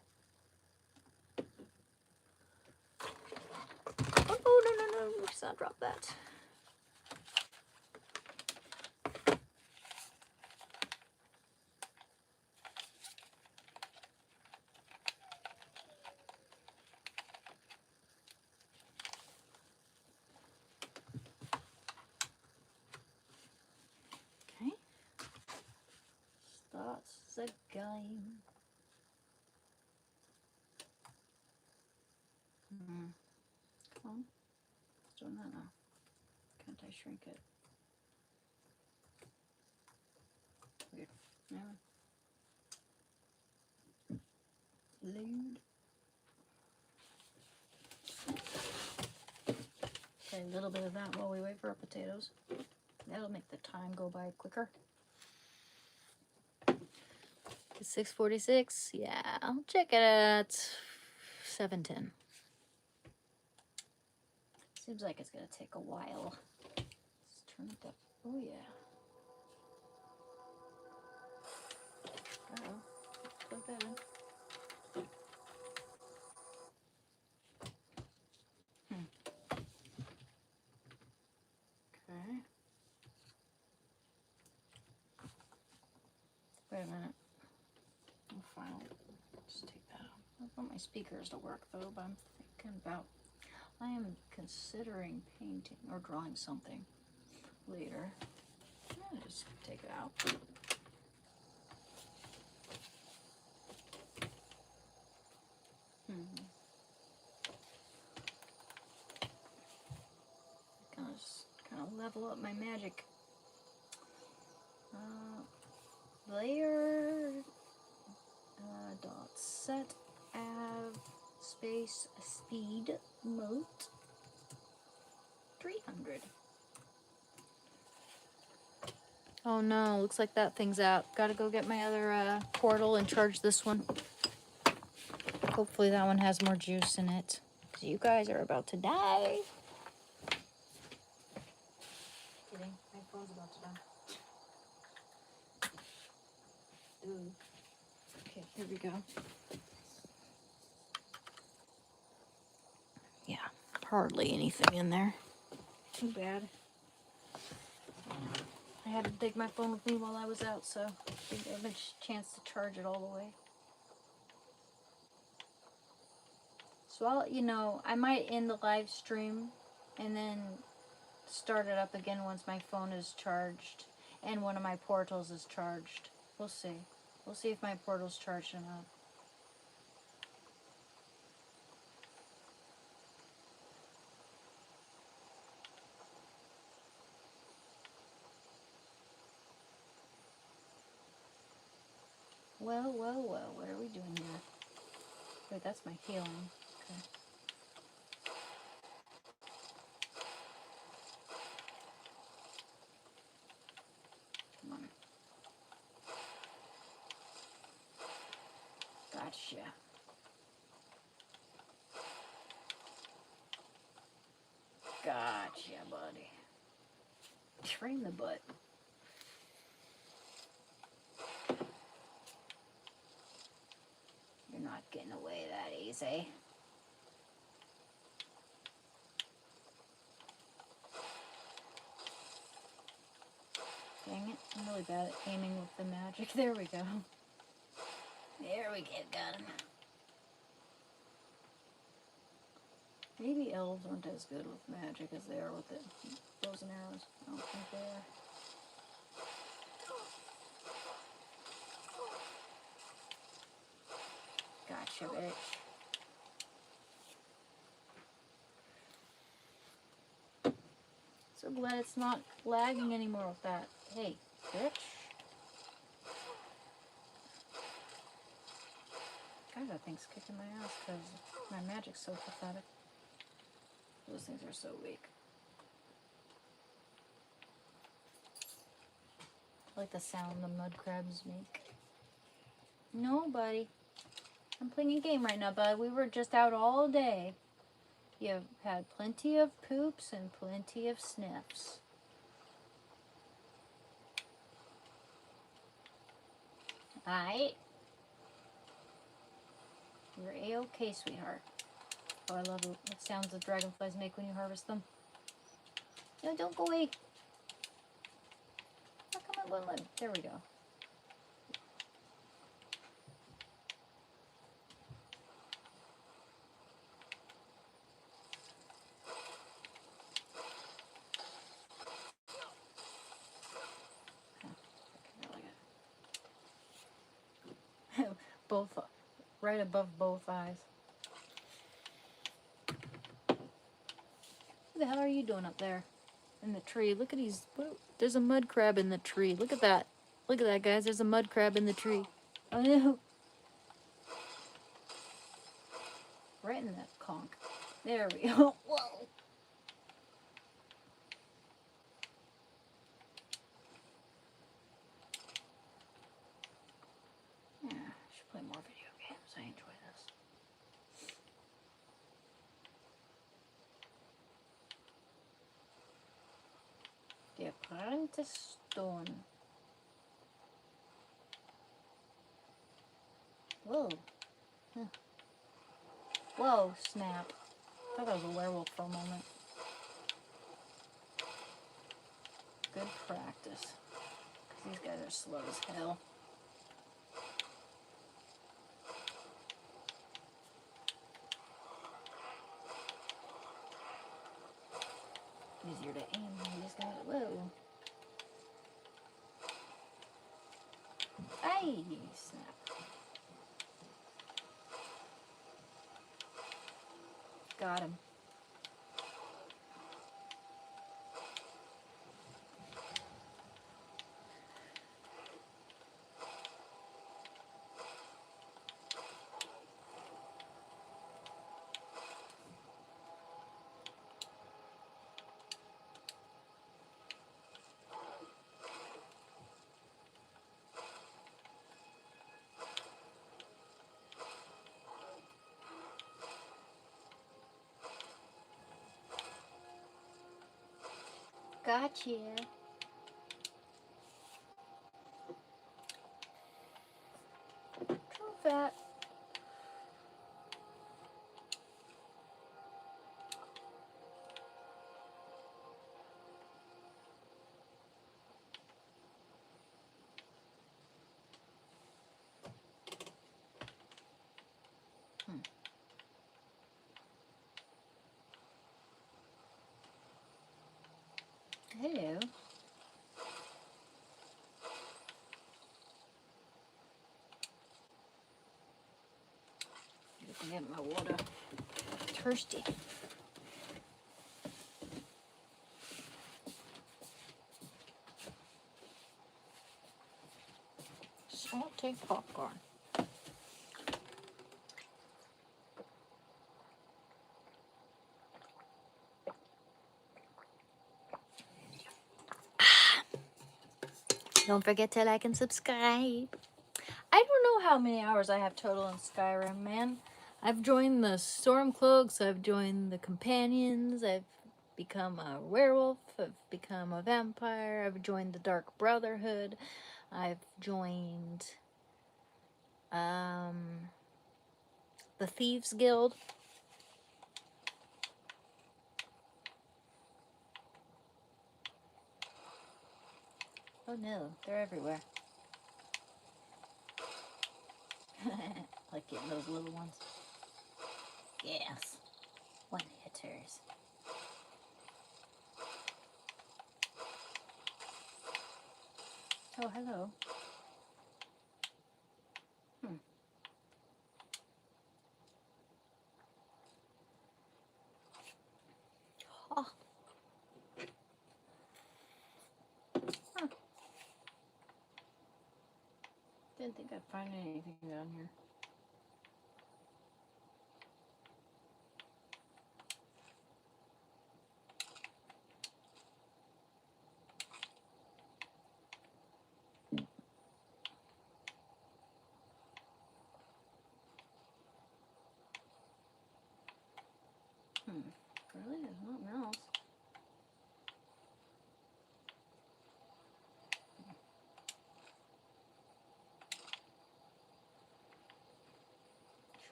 Oh, no. Let's not drop that. Okay. Starts the game. Come on. It's doing that now. Can't I shrink it? Weird. Yeah. Load. Okay, a little bit of that while we wait for our potatoes. That'll make the time go by quicker. It's 6:46. Yeah, I'll check it at 7:10. Seems like it's gonna take a while. Let's turn it up. Oh yeah. Uh-oh. Plug that in. Okay. Wait a minute. Just take that want my speakers to work though, but I'm thinking about, I am considering painting or drawing something later. I'll just take it out. Kind of level up my magic. Layer dot set av space speed mote 300. Oh no, looks like that thing's out. Gotta go get my other portal and charge this one. Hopefully that one has more juice in it. Because you guys are about to die. Kidding, my phone's about to die. Ooh. Okay, here we go. Yeah, hardly anything in there. Too bad. I had to take my phone with me while I was out, so I didn't have a chance to charge it all the way. So I'll, you know, I might end the live stream and then start it up again once my phone is charged and one of my portals is charged. We'll see. We'll see if my portal's charged enough. Well, well, well, what are we doing here? Wait, that's my healing. Okay. Come on. Gotcha. Gotcha, buddy. Train the butt. You're not getting away that easy. Dang it, I'm really bad at aiming with the magic. There we go. There we go, got him. Maybe elves aren't as good with magic as they are with the bows and arrows. I don't think they are. Gotcha, bitch. So glad it's not lagging anymore with that. Hey, bitch. God, that thing's kicking my ass because my magic's so pathetic. Those things are so weak. I like the sound the mud crabs make. No, buddy. I'm playing a game right now, bud. We were just out all day. You've had plenty of poops and plenty of sniffs. Alright? You're A-okay, sweetheart. Oh, I love the sounds the dragonflies make when you harvest them. No, don't go away. How come I won't let him? There we go. Both, right above both eyes. What the hell are you doing up there in the tree? Look at these. There's a mud crab in the tree. Look at that. Look at that, guys. There's a mud crab in the tree. Oh no. Right in that conch. There we go. Whoa. Yeah, I should play more video games. I enjoy this. The Apprentice Stone. Whoa. Huh. Whoa, snap. I thought that was a werewolf for a moment. Good practice. Because these guys are slow as hell. Got him. Gotcha. True fat. Hello. Looking at my water. Thirsty. Salty popcorn. Don't forget to like and subscribe. I don't know how many hours I have total in Skyrim, man. I've joined the Stormcloaks, I've joined the Companions, I've become a werewolf, I've become a vampire, I've joined the Dark Brotherhood, I've joined the Thieves Guild. Oh no, they're everywhere. Like getting those little ones. Yes. One hitters. Oh, hello. Oh. Huh. Didn't think I'd find anything down here. Really? There's nothing else.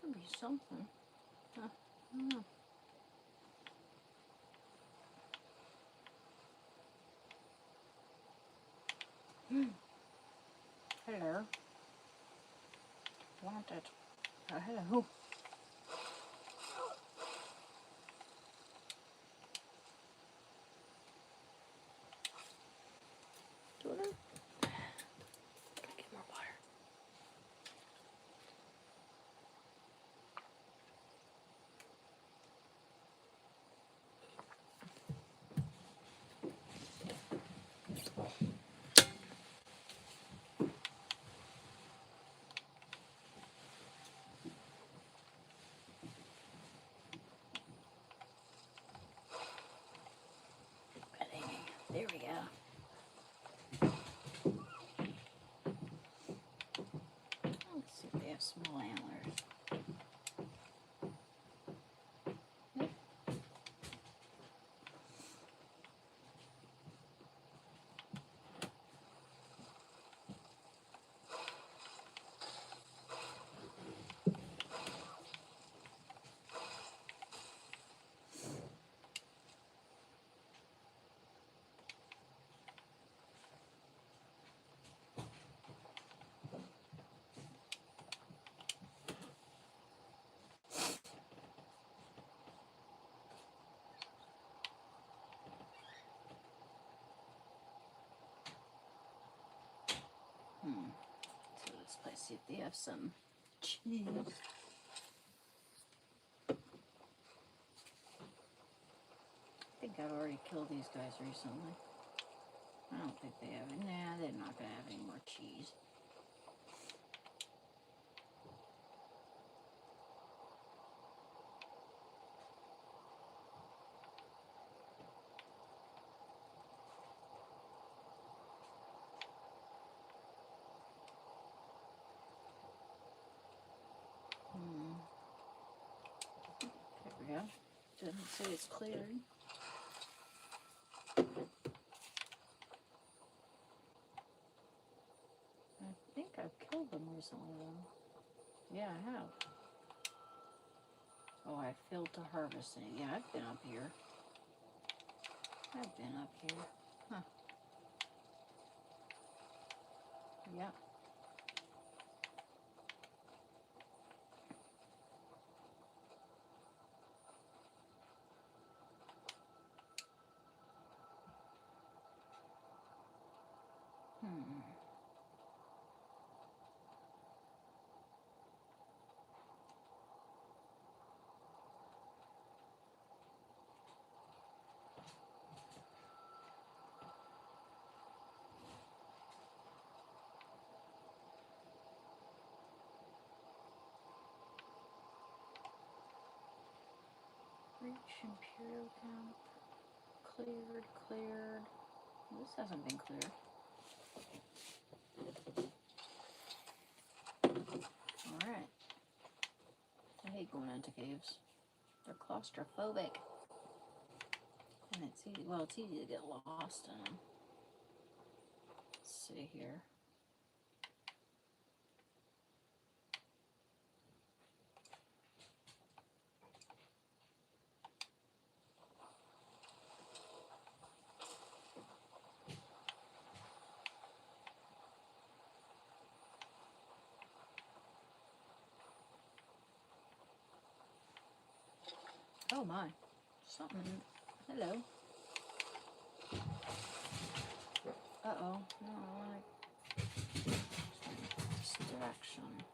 Should be something. I don't know. Hello. Want it. Hello. Do it. Get more water. There we go. Let's see if they have small antlers. Nope. So this place, see if they have some cheese. I've already killed these guys recently. I don't think they have. Nah, they're not gonna have any more cheese. There we go. Doesn't say it's cleared. I think I've killed them recently though. Yeah, I have. Oh, I failed to harvest it. Yeah, I've been up here. I've been up here. Huh. Yep. Reach Imperial Camp. Cleared, cleared. This hasn't been cleared. Alright. I hate going into caves. They're claustrophobic. And it's easy, well, it's easy to get lost in them. Let's see here. Oh my. Something. Hello. Uh-oh. No, I want distraction.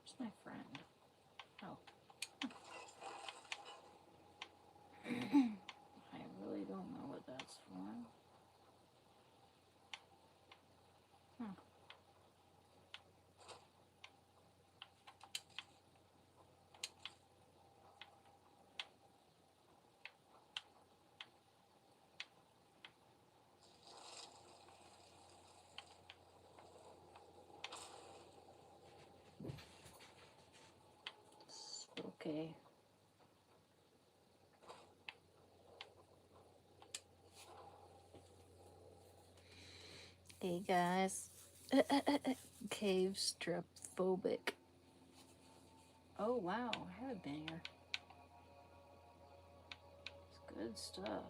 Where's my friend? Oh. I really don't know what that's for. Huh. Okay. Hey guys. Cave strep phobic. Oh wow, I haven't been here. It's good stuff.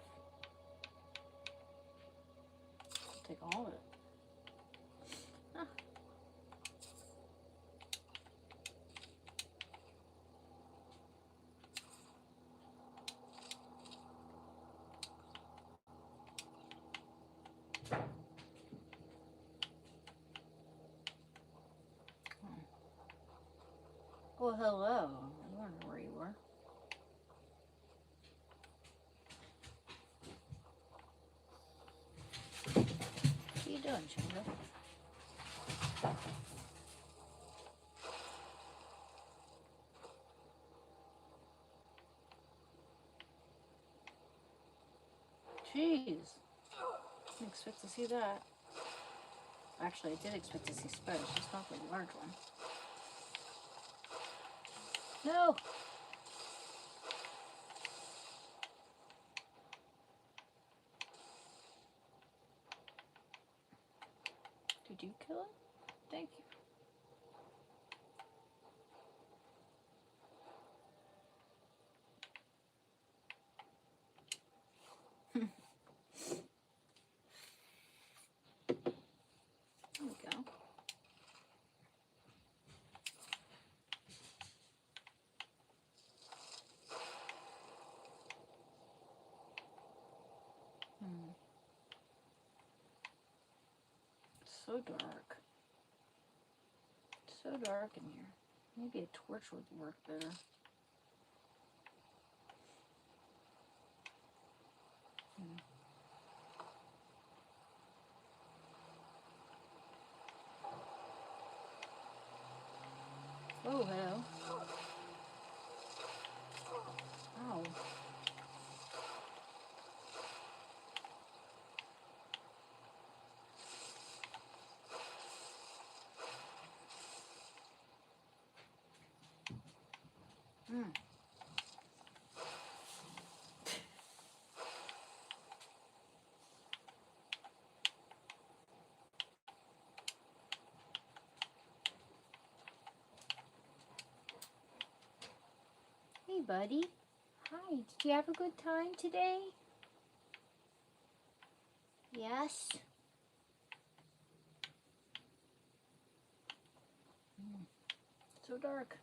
I'll take all of it. Huh. Well, hello. I wonder where you were. What are you doing, Chandra? Jeez. Didn't expect to see that. Actually, I did expect to see spiders, just not the large one. No! Did you kill it? Thank you. There we go. so dark. So dark in here. Maybe a torch would work better. Oh, hello. Ow. Hey, buddy. Hi, did you have a good time today? Yes. So dark.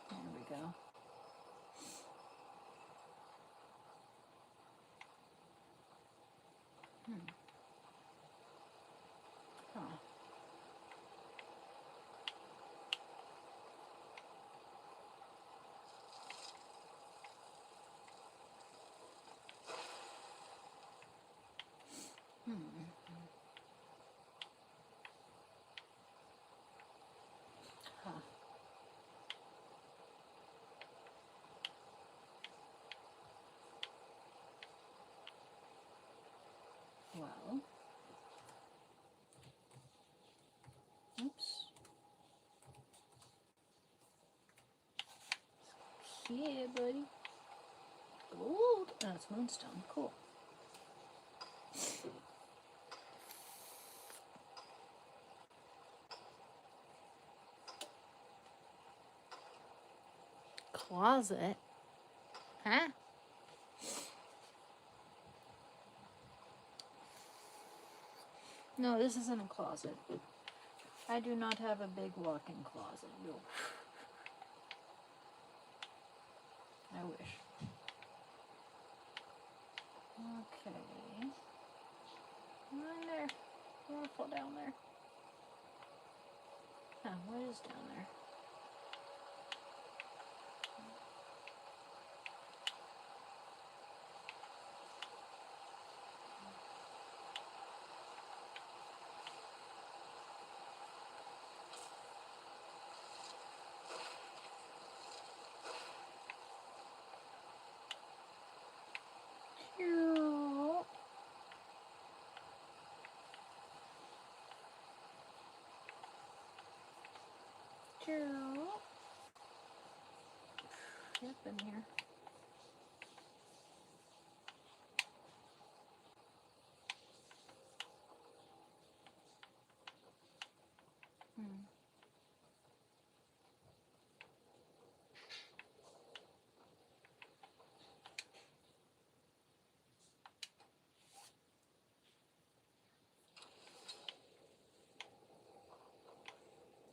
There we go. Huh. Huh. Well. Oops. Yeah, buddy. Gold. Oh, it's moonstone. Cool. Closet? Huh? No, this isn't a closet. I do not have a big walk-in closet. No. I wish. Okay. Come on there. I want to fall down there. Huh, what is down there? Here. Here. Yep, in here.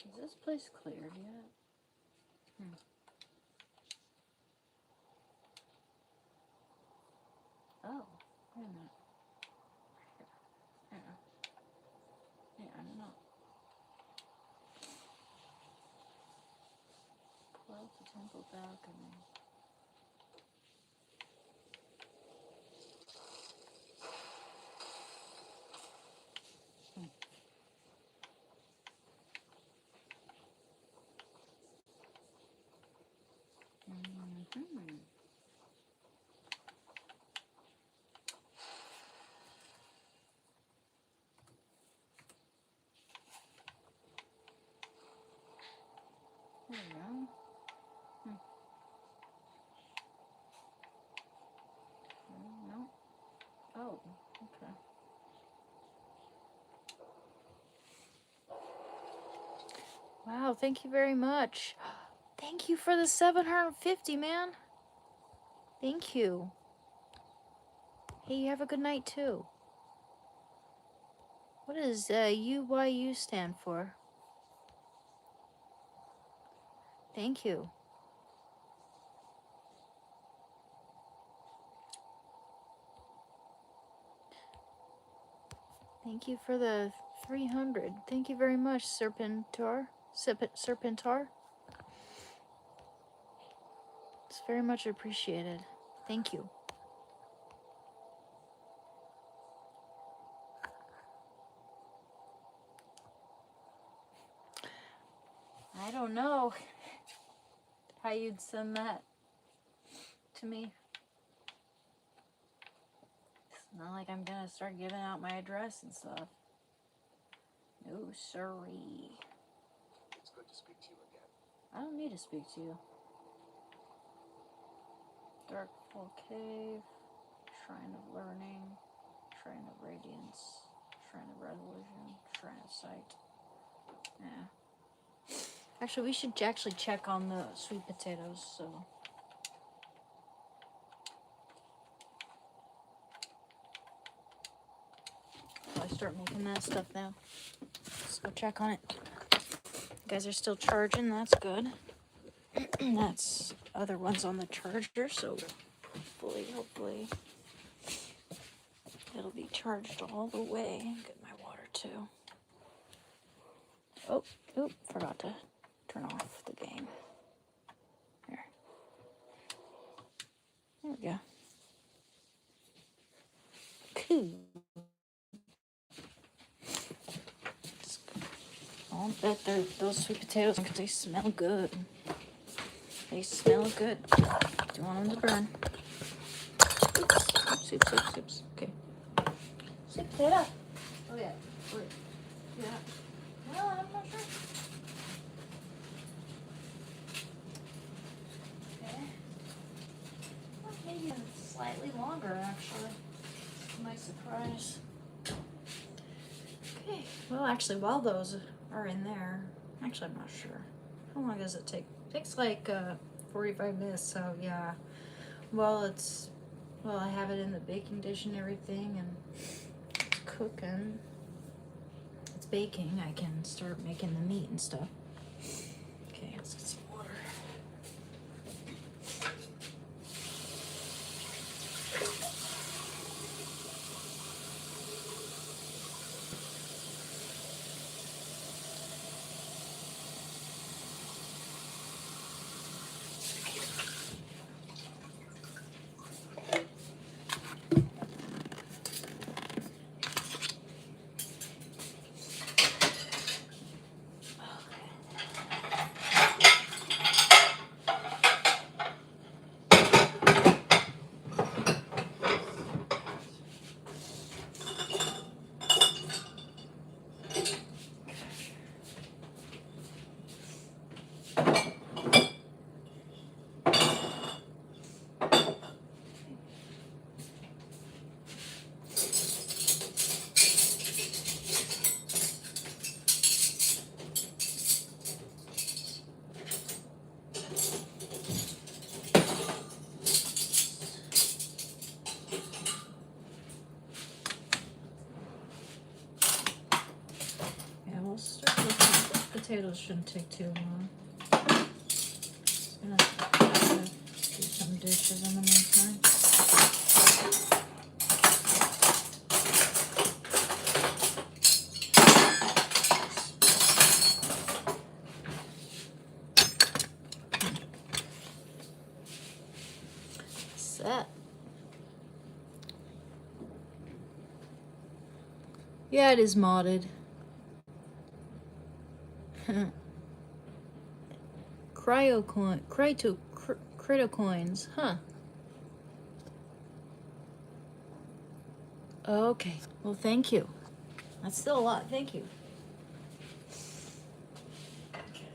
Is this place cleared yet? Oh, wait a minute. Yeah. Yeah, I don't know. Pull out the temple balcony. Mm-hmm. There we go. No. Oh, okay. Wow, thank you very much. Thank you for the 750, man. Thank you. Hey, you have a good night too. What does UYU stand for? Thank you. Thank you for the 300. Thank you very much, Serpentor. Serpentor. It's very much appreciated. Thank you. I don't know how you'd send that to me. It's not like I'm gonna start giving out my address and stuff. No, sorry. It's good to speak to you again. I don't need to speak to you. Dark Fall Cave, Shrine of Learning, Shrine of Radiance, Shrine of Resolution, Shrine of Sight. Yeah. Actually, we should actually check on the sweet potatoes, so. I start making that stuff now. Let's go check on it. You guys are still charging, that's good. That's other ones on the charger, so hopefully it'll be charged all the way. Get my water too. Oh, forgot to turn off the game. There we go. Cool. I'll bet those sweet potatoes, because they smell good. They smell good. Don't want them to burn. Oops. Okay. Sweet potato. Oh yeah. Wait. Yeah. No, I'm not sure. Okay. Well, maybe slightly longer, actually. To my surprise. Okay. Well, actually, while those are in there, actually, I'm not sure. How long does it take? It takes like 45 minutes, so yeah. Well, I have it in the baking dish and everything, and it's cooking. It's baking. I can start making the meat and stuff. Okay, let's get some water. Yeah, we'll start with the potatoes. Shouldn't take too long. Just gonna do some dishes in the meantime. Set. Yeah, it is modded. Critocoins, huh? Okay. Well, thank you. That's still a lot. Thank you. Okay.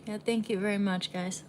Yeah, thank you very much, guys.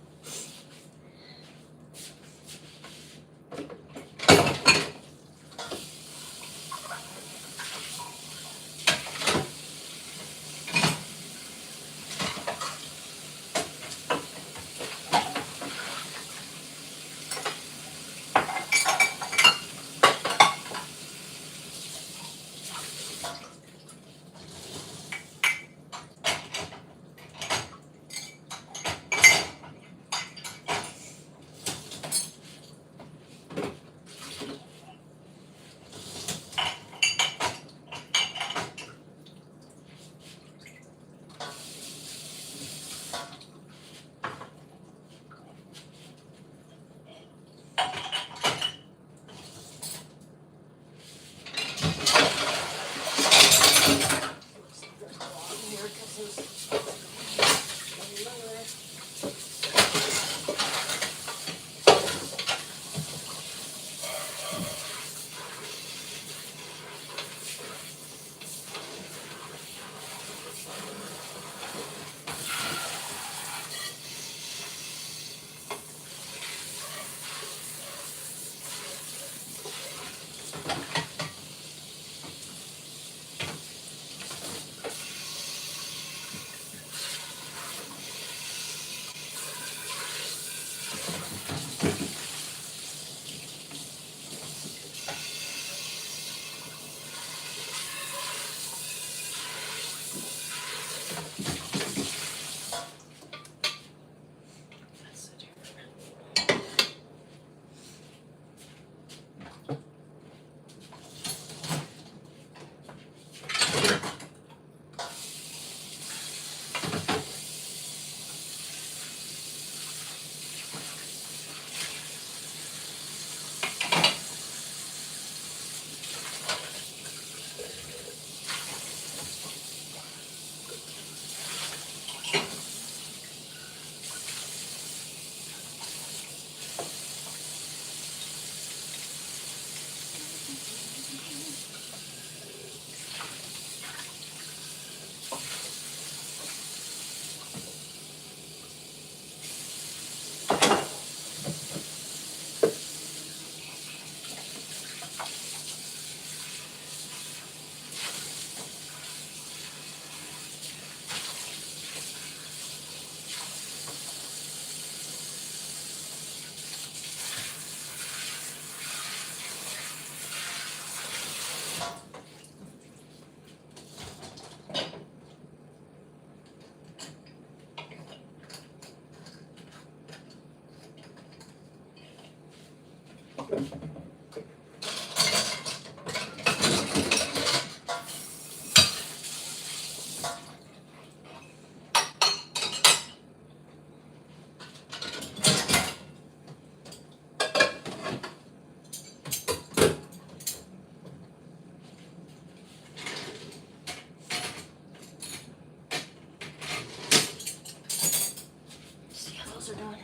See how those are done.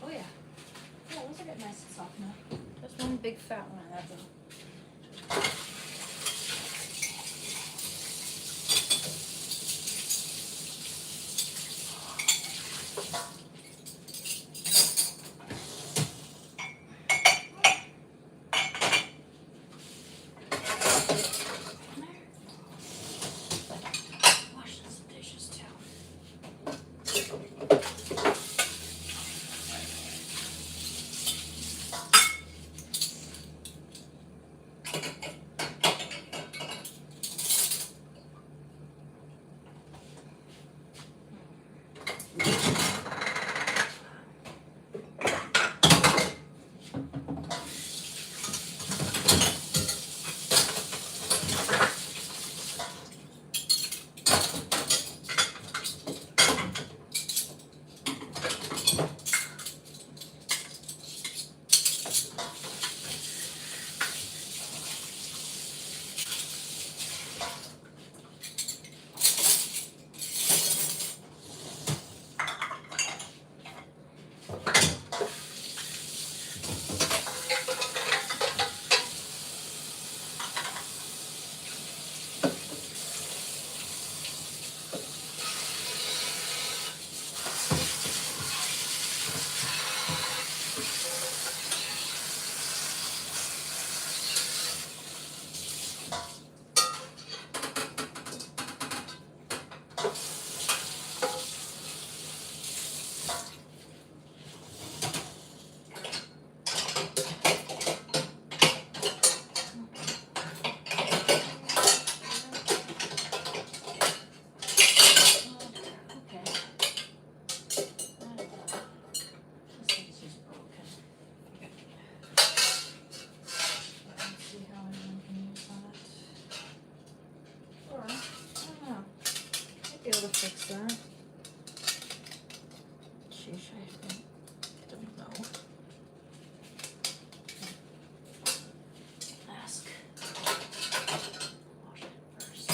Oh yeah. Yeah, those are getting nice and soft now. Just one big fat one, that's all. Wash some dishes too. Be able to fix that. Sheesh, I don't know. Ask. Wash it first.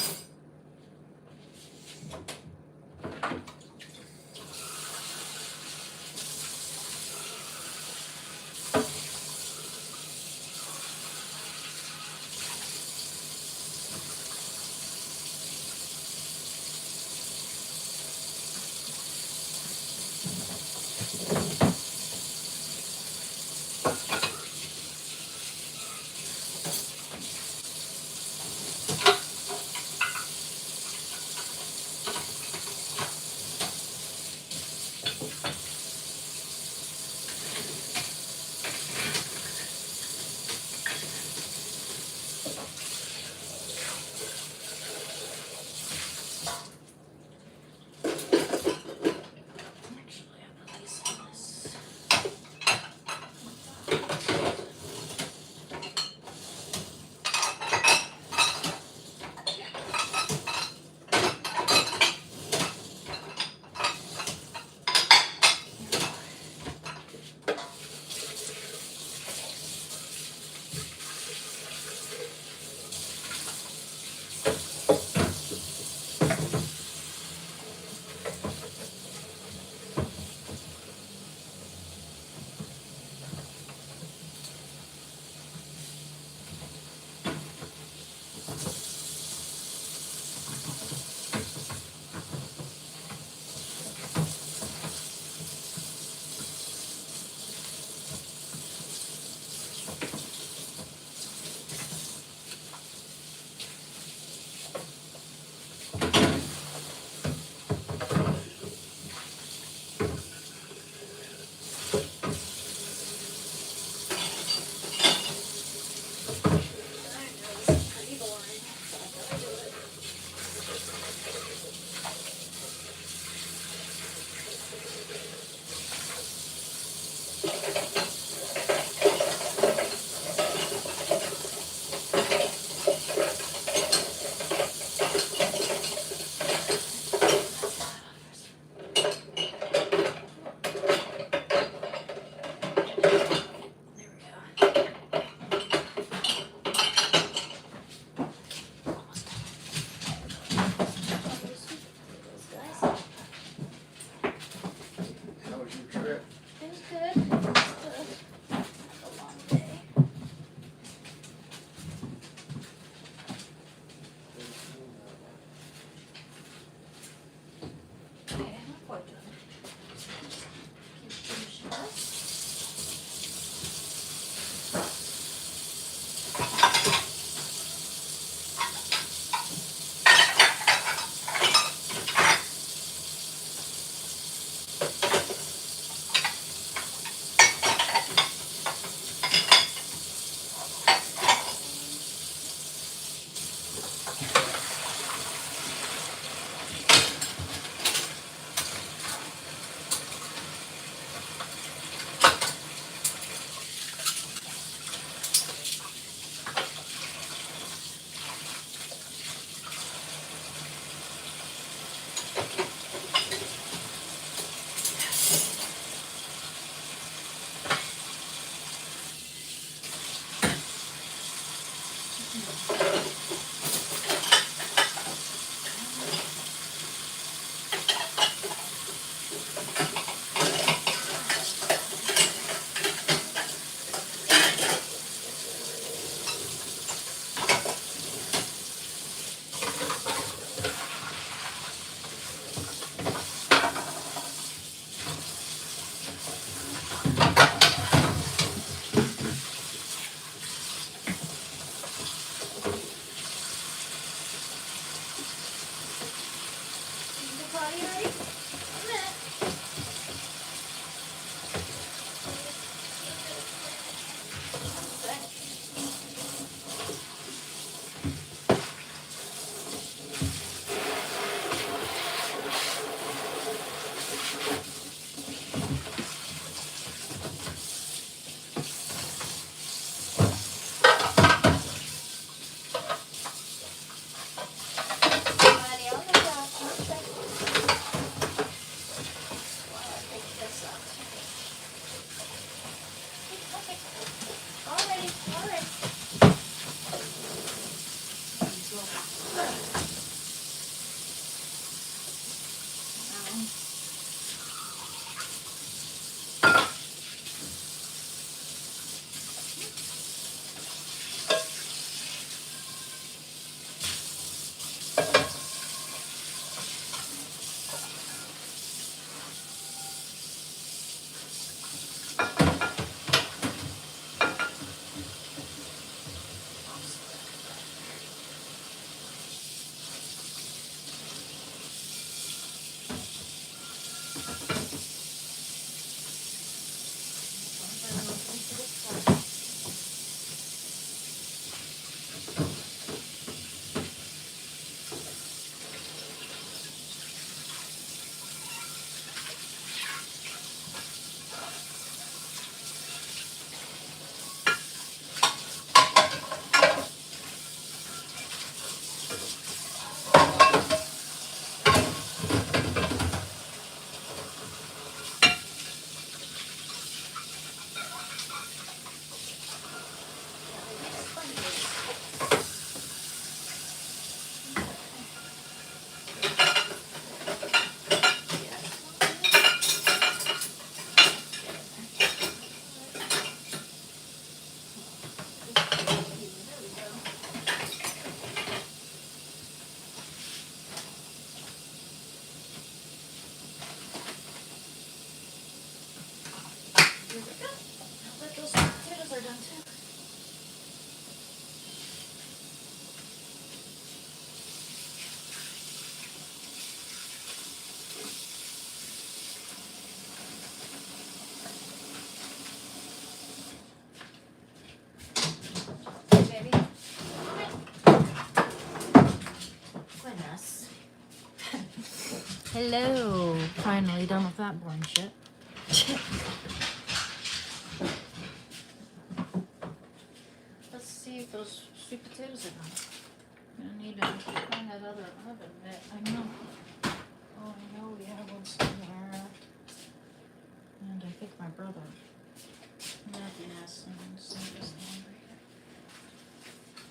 Hello. Finally done with that boring shit. Let's see if those sweet potatoes are done. I'm gonna need to find that other oven mitt. I know. Oh, I know we have one somewhere. And I think my brother. Matthew has some this laundry.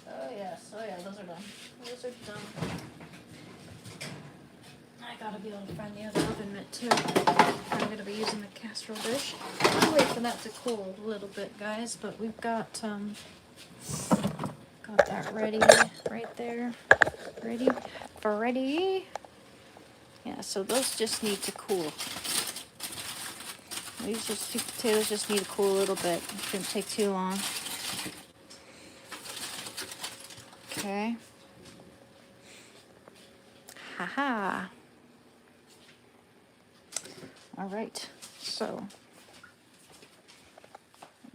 Oh yes, those are done. Those are done. I gotta be able to find the other oven mitt too. I'm gonna be using the casserole dish. I'll wait for that to cool a little bit, guys, but we've got that ready right there. Ready. Yeah, so those just need to cool. These sweet potatoes just need to cool a little bit. It shouldn't take too long. Okay. Haha. All right. So,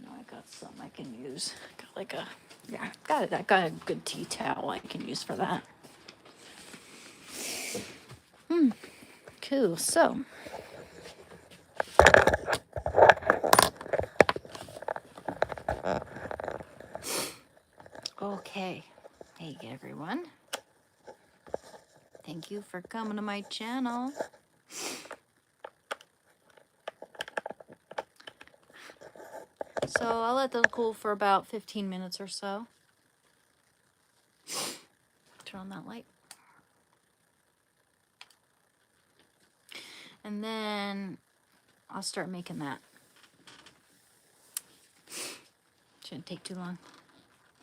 now I got something I can use. Got like a, yeah, got it. I got a good tea towel I can use for that. Cool. So. Okay. Hey everyone. Thank you for coming to my channel. So I'll let those cool for about 15 minutes or so. Turn on that light. And then I'll start making that. Shouldn't take too long.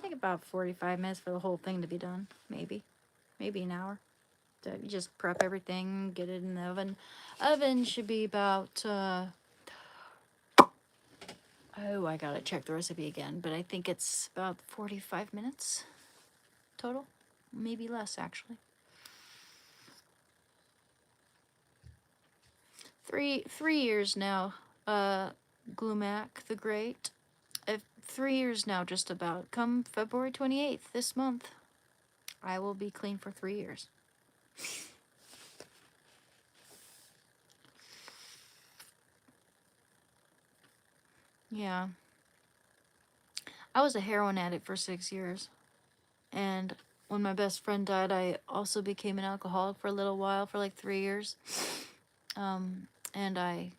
Take about 45 minutes for the whole thing to be done. Maybe an hour. So you just prep everything, get it in the oven. Oven should be about, oh, I gotta check the recipe again, but I think it's about 45 minutes total. Maybe less, actually. Three years now, Glumac the Great. 3 years now, just about. Come February 28th, this month, I will be clean for 3 years. Yeah. I was a heroin addict for 6 years. And when my best friend died, I also became an alcoholic for a little while, for like 3 years. And I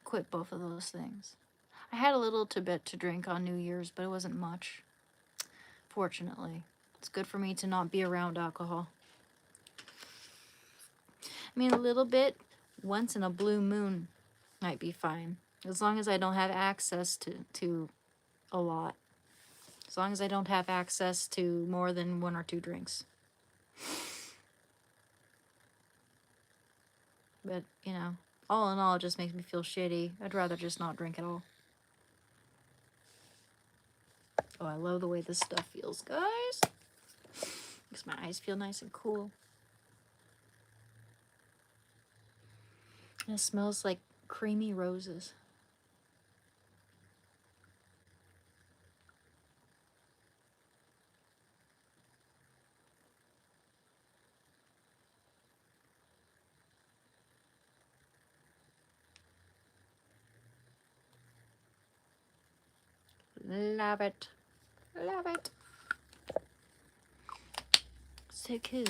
quit both of those things. I had a little bit to drink on New Year's, but it wasn't much. Fortunately. It's good for me to not be around alcohol. I mean, a little bit once in a blue moon might be fine. As long as I don't have access to a lot. As long as I don't have access to more than 1 or 2 drinks. But, you know, all in all, it just makes me feel shitty. I'd rather just not drink at all. Oh, I love the way this stuff feels, guys. Makes my eyes feel nice and cool. And it smells like creamy roses. Love it. Love it. So cool.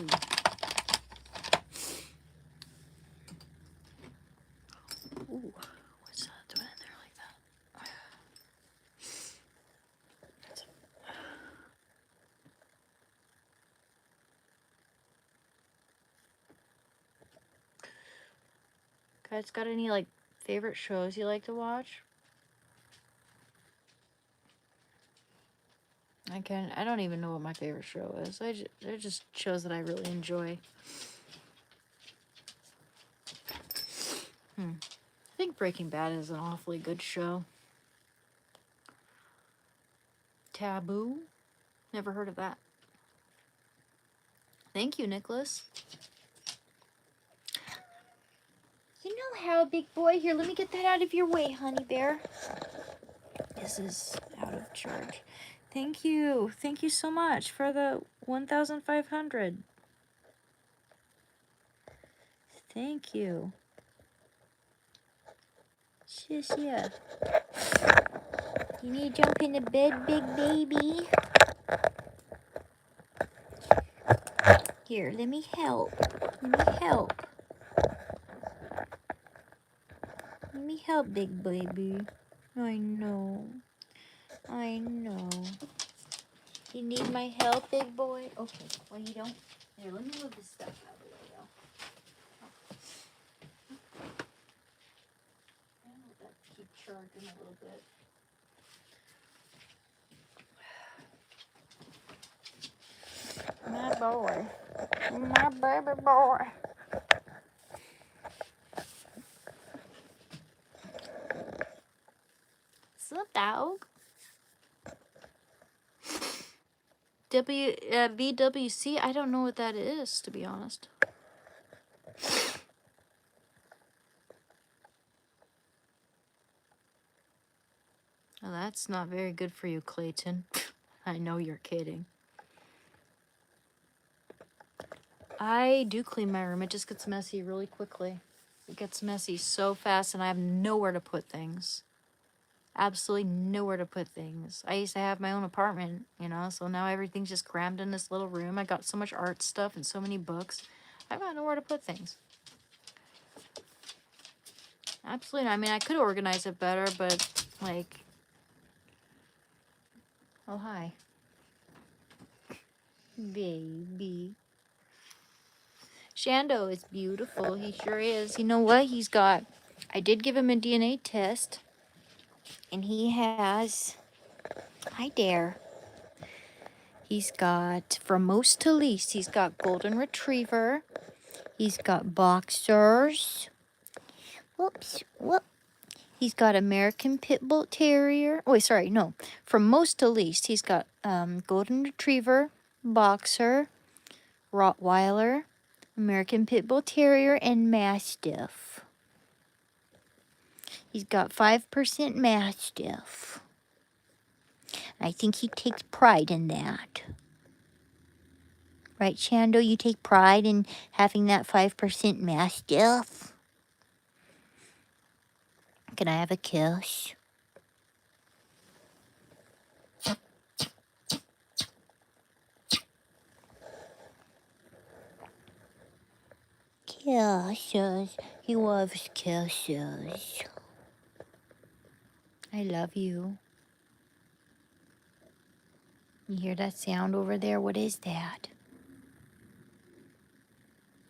Ooh, what's that doing in there like that? Guys, got any like favorite shows you like to watch? I don't even know what my favorite show is. They're just shows that I really enjoy. I think Breaking Bad is an awfully good show. Taboo? Never heard of that. Thank you, Nicholas. You know how, big boy? Here, let me get that out of your way, honey bear. This is out of charge. Thank you. Thank you so much for the 1,500. Thank you. Shush, yeah. You need to jump in the bed, big baby? Here, let me help. Let me help. Let me help, big baby. I know. I know. You need my help, big boy? Okay, well, you don't. Here, let me move this stuff out of the way, though. I'll let that keep charging a little bit. My boy. My baby boy. What's up, dog? VWC? I don't know what that is, to be honest. Well, that's not very good for you, Clayton. I know you're kidding. I do clean my room. It just gets messy really quickly. It gets messy so fast, and I have nowhere to put things. Absolutely nowhere to put things. I used to have my own apartment, you know, so now everything's just crammed in this little room. I got so much art stuff and so many books. I've got nowhere to put things. Absolutely not. I mean, I could organize it better, but, like... Oh, hi. Baby. Shando is beautiful. He sure is. You know what? He's got... I did give him a DNA test. And he has... Hi, Dare. He's got, from most to least, he's got Golden Retriever. He's got Boxers. Whoops. Whoop. He's got American Pit Bull Terrier. Oh, wait, sorry, no. From most to least, he's got Golden Retriever, Boxer, Rottweiler, American Pit Bull Terrier, and Mastiff. He's got 5% Mastiff. I think he takes pride in that. Right, Shando? You take pride in having that 5% Mastiff? Can I have a kiss? Kisses. He loves kisses. I love you. You hear that sound over there? What is that?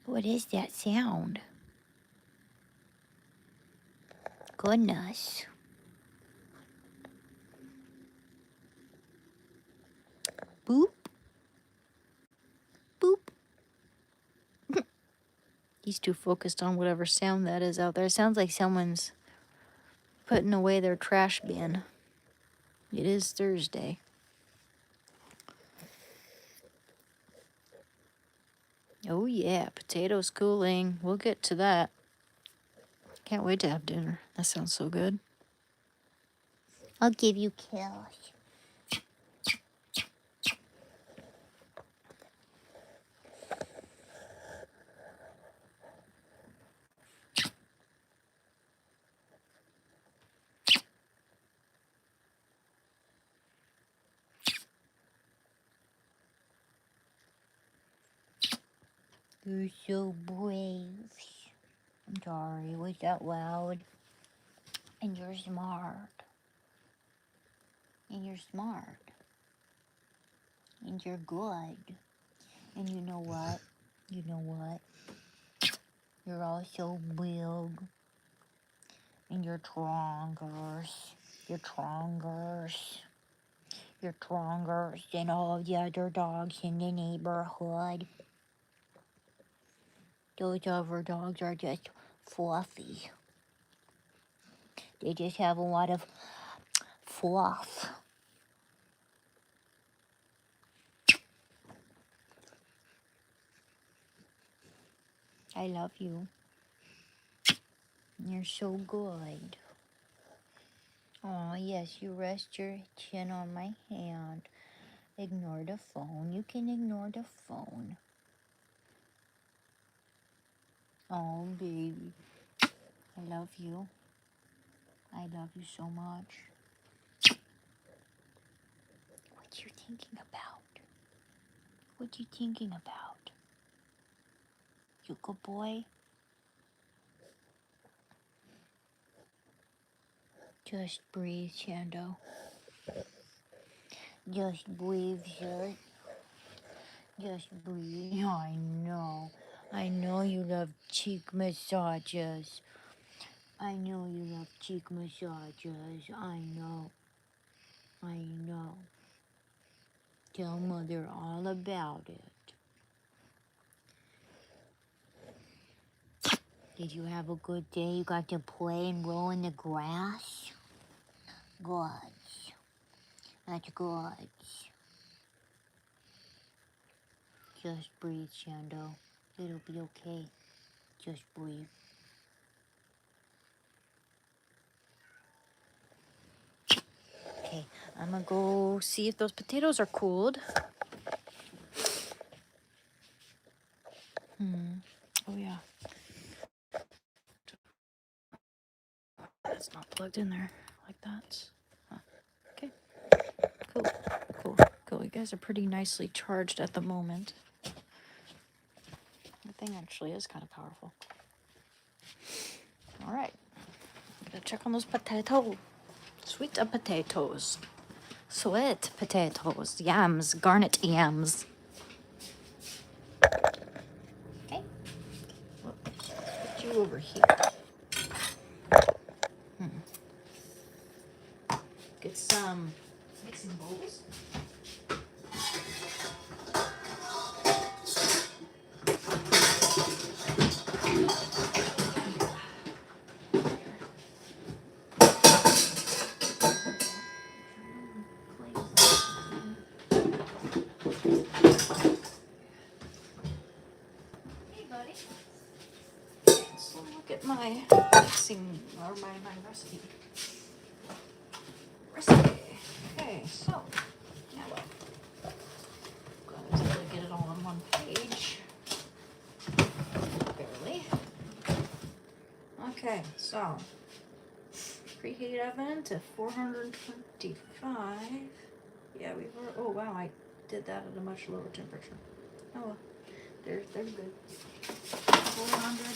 What is that sound? Goodness. Boop. Boop. He's too focused on whatever sound that is out there. It sounds like someone's putting away their trash bin. It is Thursday. Oh yeah, potatoes cooling. We'll get to that. Can't wait to have dinner. That sounds so good. I'll give you kills. You're so brave. I'm sorry, was that loud? And you're smart. And you're smart. And you're good. And you know what? You know what? You're also big. And you're trongers. You're trongers. You're trongers than all the other dogs in the neighborhood. Those other dogs are just fluffy. They just have a lot of fluff. I love you. You're so good. Oh, yes, you rest your chin on my hand. Ignore the phone. You can ignore the phone. Oh, baby. I love you. I love you so much. What you thinking about? What you thinking about? You good boy? Just breathe, Shando. Just breathe, sir. Just breathe. I know. I know you love cheek massages. I know you love cheek massages. I know. I know. Tell Mother all about it. Did you have a good day? You got to play and roll in the grass? Good. That's good. Just breathe, Shando. It'll be okay. Just breathe. Okay, I'm gonna go see if those potatoes are cooled. Oh yeah, it's not plugged in there like that. Huh. Okay, cool, cool, cool. You guys are pretty nicely charged at the moment. The thing actually is kind of powerful. All right, gotta check on those potatoes. Sweet potatoes. Sweet potatoes. Yams. Garnet yams. Okay. Put you over here. Get some mixing bowls. Hey, buddy. Let's look at my mixing or my recipe. Okay, so now what? Gotta get it all on one page. Barely. Okay, so preheat oven to 425. Yeah, we were. Oh wow, I did that at a much lower temperature. Oh well, they're good. 400,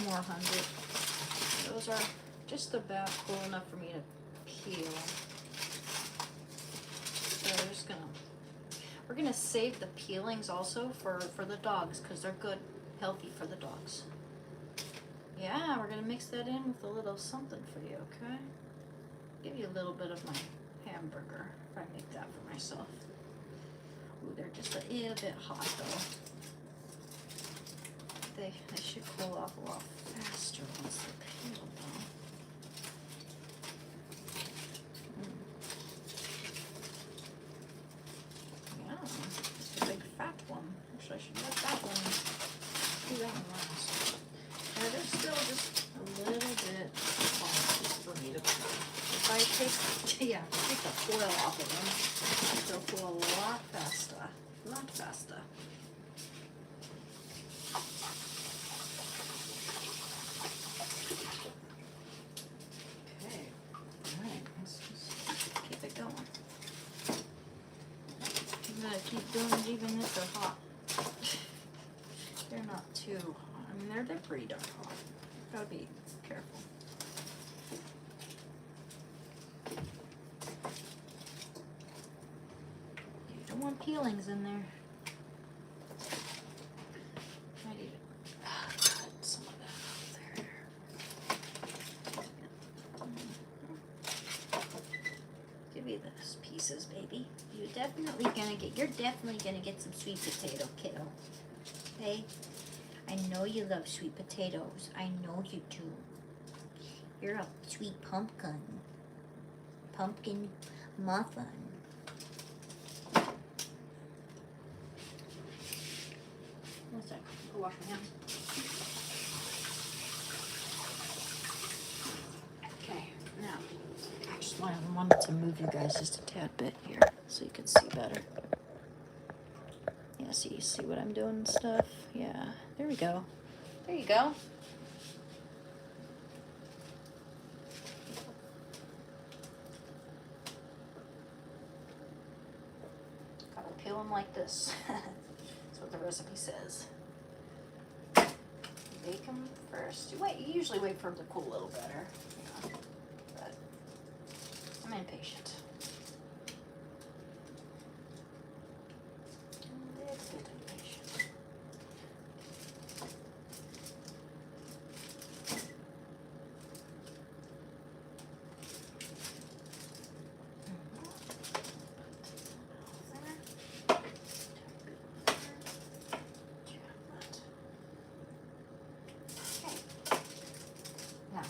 400. Those are just about cool enough for me to peel. So we're gonna save the peelings also for the dogs because they're good, healthy for the dogs. Yeah, we're gonna mix that in with a little something for you, okay? Give you a little bit of my hamburger if I make that for myself. Ooh, they're just a little bit hot though. They should cool off a lot faster once they're peeled though. Yeah, it's a big fat one. Actually, I should let that one do that one last. Yeah, they're still just a little bit hot for me to cook. If I take the foil off of them, they'll cool a lot faster. A lot faster. Okay. Alright, let's just keep it going. You gotta keep doing it even if they're hot. They're not too hot. I mean, they're pretty darn hot. Gotta be careful. You don't want peelings in there. I need to cut some of that out there. Give me those pieces, baby. You're definitely gonna get some sweet potato, kiddo. Okay? I know you love sweet potatoes. I know you do. You're a sweet pumpkin muffin. One sec. I'll wash my hands. Okay, now I just wanted to move you guys just a tad bit here so you can see better. Yeah, see what I'm doing and stuff? Yeah, there we go. There you go. Gotta peel them like this. That's what the recipe says. Bake them first. You usually wait for them to cool a little better. You know, but I'm impatient. I'm a bit impatient. Now,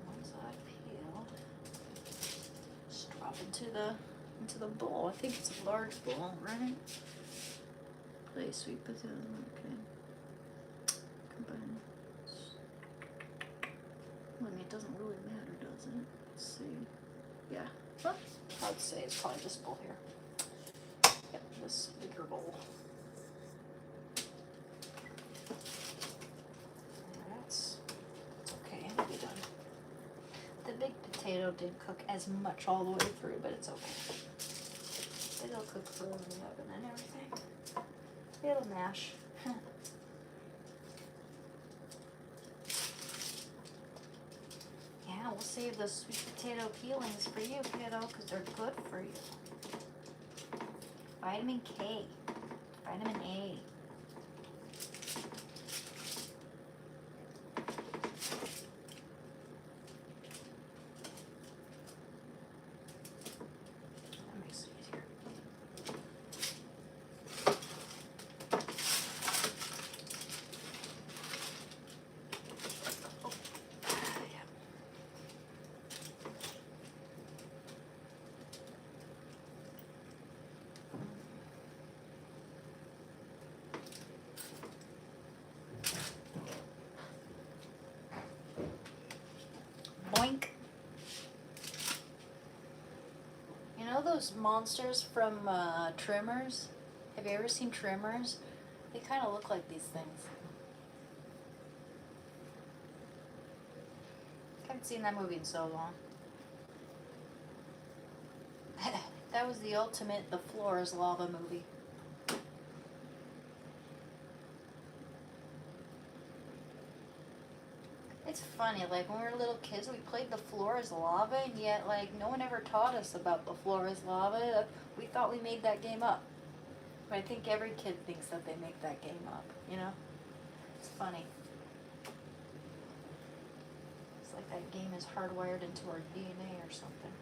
once I've peeled, just drop into the bowl. I think it's a large bowl, right? Place sweet potato. Okay. Combine. Well, I mean, it doesn't really matter, does it? Let's see. Yeah. Well, I would say it's probably this bowl here. Yep, this bigger bowl. That's okay. It'll be done. The big potato didn't cook as much all the way through, but it's okay. It'll cook through in the oven and everything. It'll mash. Yeah, we'll save the sweet potato peelings for you, kiddo, because they're good for you. Vitamin K. Vitamin A. That makes it easier. Oh, yeah. Boink. You know those monsters from Tremors? Have you ever seen Tremors? They kind of look like these things. Haven't seen that movie in so long. That was the ultimate The Floor is Lava movie. It's funny, like when we were little kids, we played The Floor is Lava, and yet, like, no one ever taught us about The Floor is Lava. We thought we made that game up. But I think every kid thinks that they make that game up, you know? It's funny. It's like that game is hardwired into our DNA or something.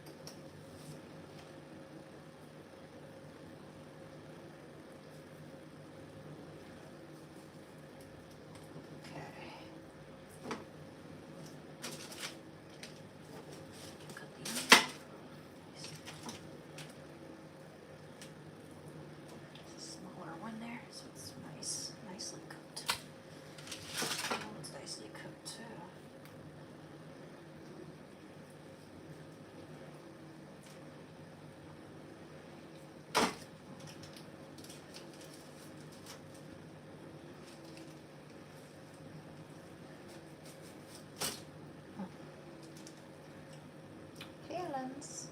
Feelings.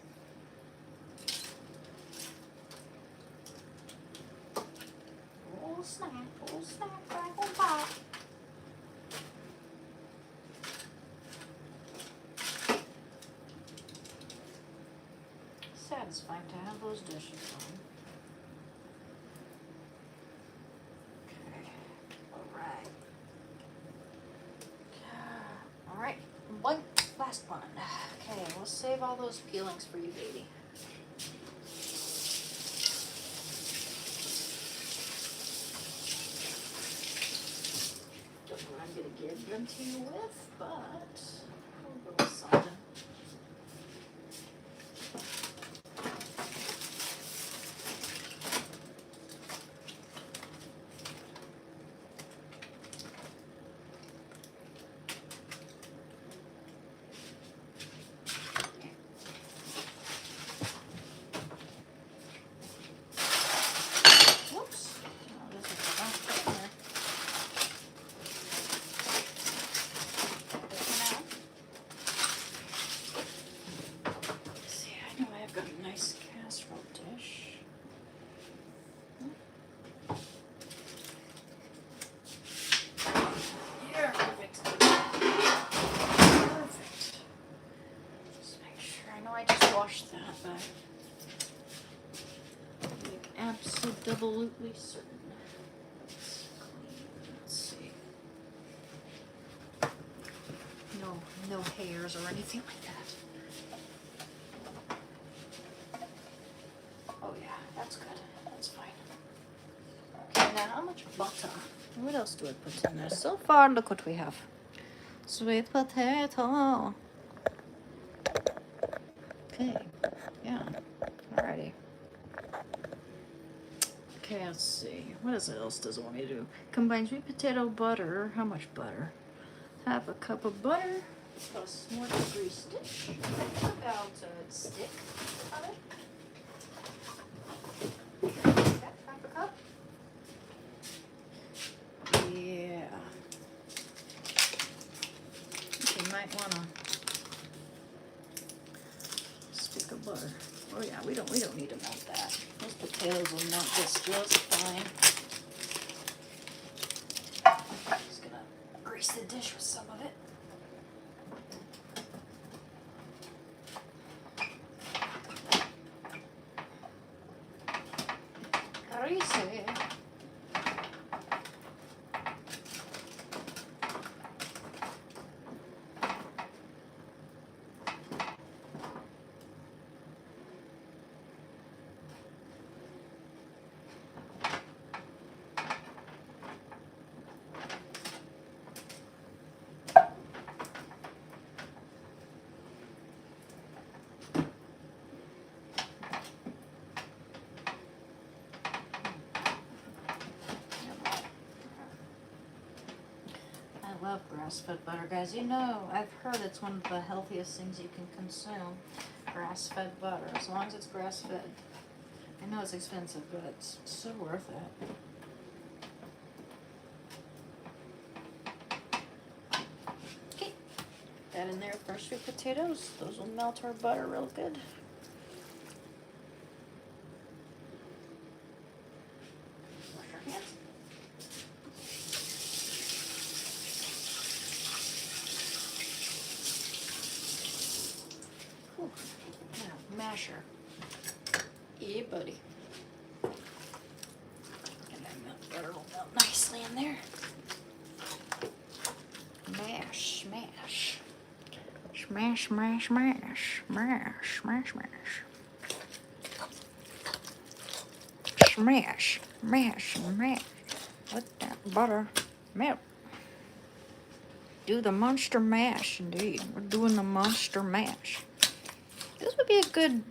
Oh snap, crackle pop. Satisfying to have those dishes on. Okay, alright. Alright, one last one. Okay, we'll save all those peelings for you, baby. Don't know what I'm gonna give them to you with, but a little something. Whoops. Oh, this is the last one there. absolutely certain. Let's see. No hairs or anything like that. Oh yeah, that's good. That's fine. Okay, now how much butter? What else do I put in there? So far, look what we have. Sweet potato. Okay, yeah, alrighty. Okay, let's see. What else does it want me to do? Combine sweet potato butter. How much butter? Half a cup of butter plus more grease stick. About a stick of it. Half a cup. Yeah. You might wanna stick of butter. Oh yeah, we don't need to melt that. Those potatoes will melt this just fine. Just gonna grease the dish with some of it. Grease it. I love grass-fed butter, guys. You know, I've heard it's one of the healthiest things you can consume. Grass-fed butter, as long as it's grass-fed. I know it's expensive, but it's so worth it. Okay, that in there with our sweet potatoes. Those will melt our butter real good. Wash our hands. Cool. Now, masher. Yeah, buddy. And that butter will melt nicely in there. Mash, smash. Smash, smash, smash. Mash, smash, smash. Smash, mash, mash. Let that butter melt. Do the monster mash, indeed. We're doing the monster mash. This would be a good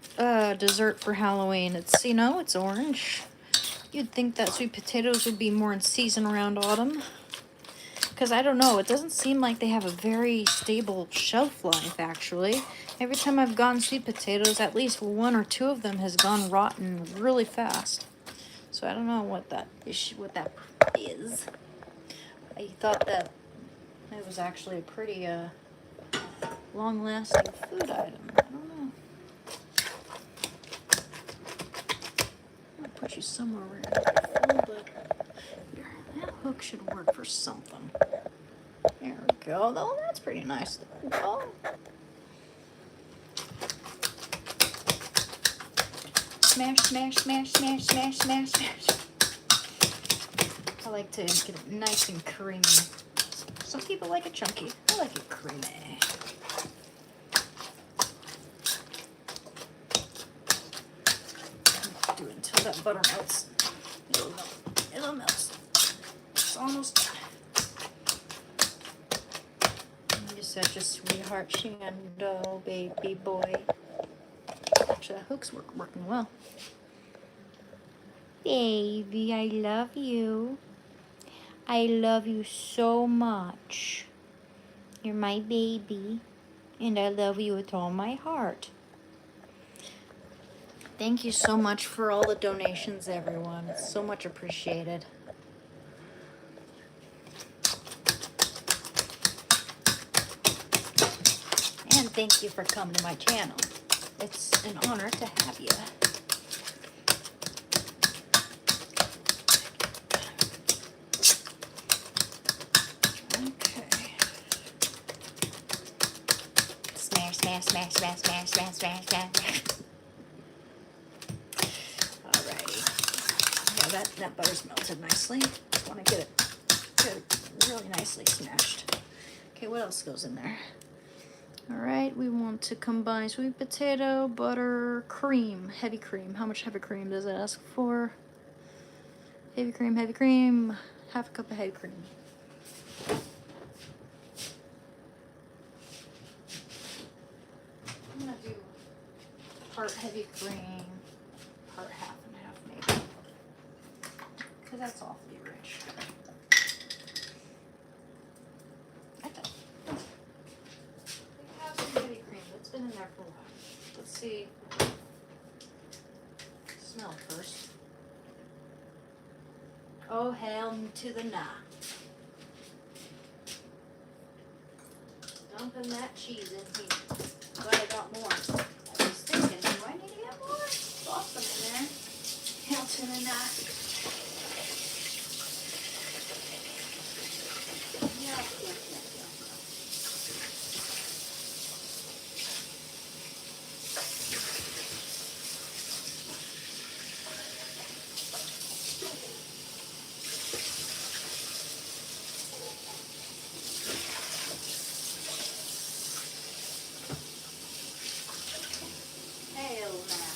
dessert for Halloween. It's, you know, it's orange. You'd think that sweet potatoes would be more in season around autumn. Because I don't know, it doesn't seem like they have a very stable shelf life, actually. Every time I've gotten sweet potatoes, at least one or two of them has gone rotten really fast. So I don't know what that is. I thought that it was actually a pretty long-lasting food item. I don't know. I'll put you somewhere where you're fold it. Here, that hook should work for something. There we go. Oh, that's pretty nice. Oh. Smash, smash, smash, smash, smash, smash, smash. I like to get it nice and creamy. Some people like it chunky. I like it creamy. Do it until that butter melts. It'll melt. It'll melt. It's almost done. You're such a sweetheart, Shando, baby boy. Actually, that hook's working well. Baby, I love you. I love you so much. You're my baby, and I love you with all my heart. Thank you so much for all the donations, everyone. It's so much appreciated. And thank you for coming to my channel. It's an honor to have you. Okay. Smash, smash, smash, smash, smash, smash, smash, smash. Alrighty. Yeah, that that butter's melted nicely. Want to get it really nicely smashed. Okay, what else goes in there? All right, we want to combine sweet potato, butter, cream, heavy cream. How much heavy cream does it ask for? Heavy cream, half a cup of heavy cream. I'm gonna do part heavy cream, part half and half maybe, because that's awfully rich. I thought we have some heavy cream that's been in there for a while. Let's see. Smell first. Oh, hell to the nah. Dumping that cheese in here. But I got more. I was thinking, do I need to get more? Toss them in there. Hell to the nah. Yeah. Hell nah.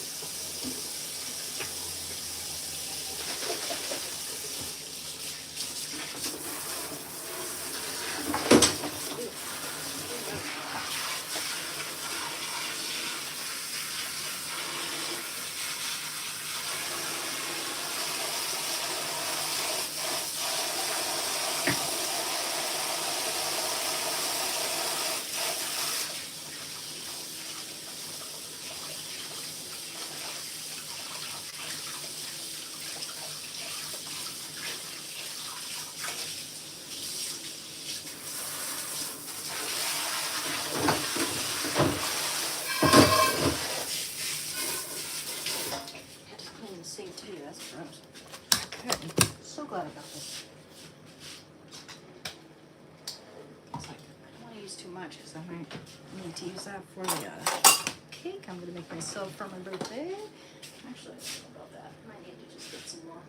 Had to clean the sink too, that's gross. Good. So glad about this. It's like, I don't want to use too much because I might need to use that for the cake I'm going to make myself for my birthday. Actually, I don't know about that. I might need to just get some more.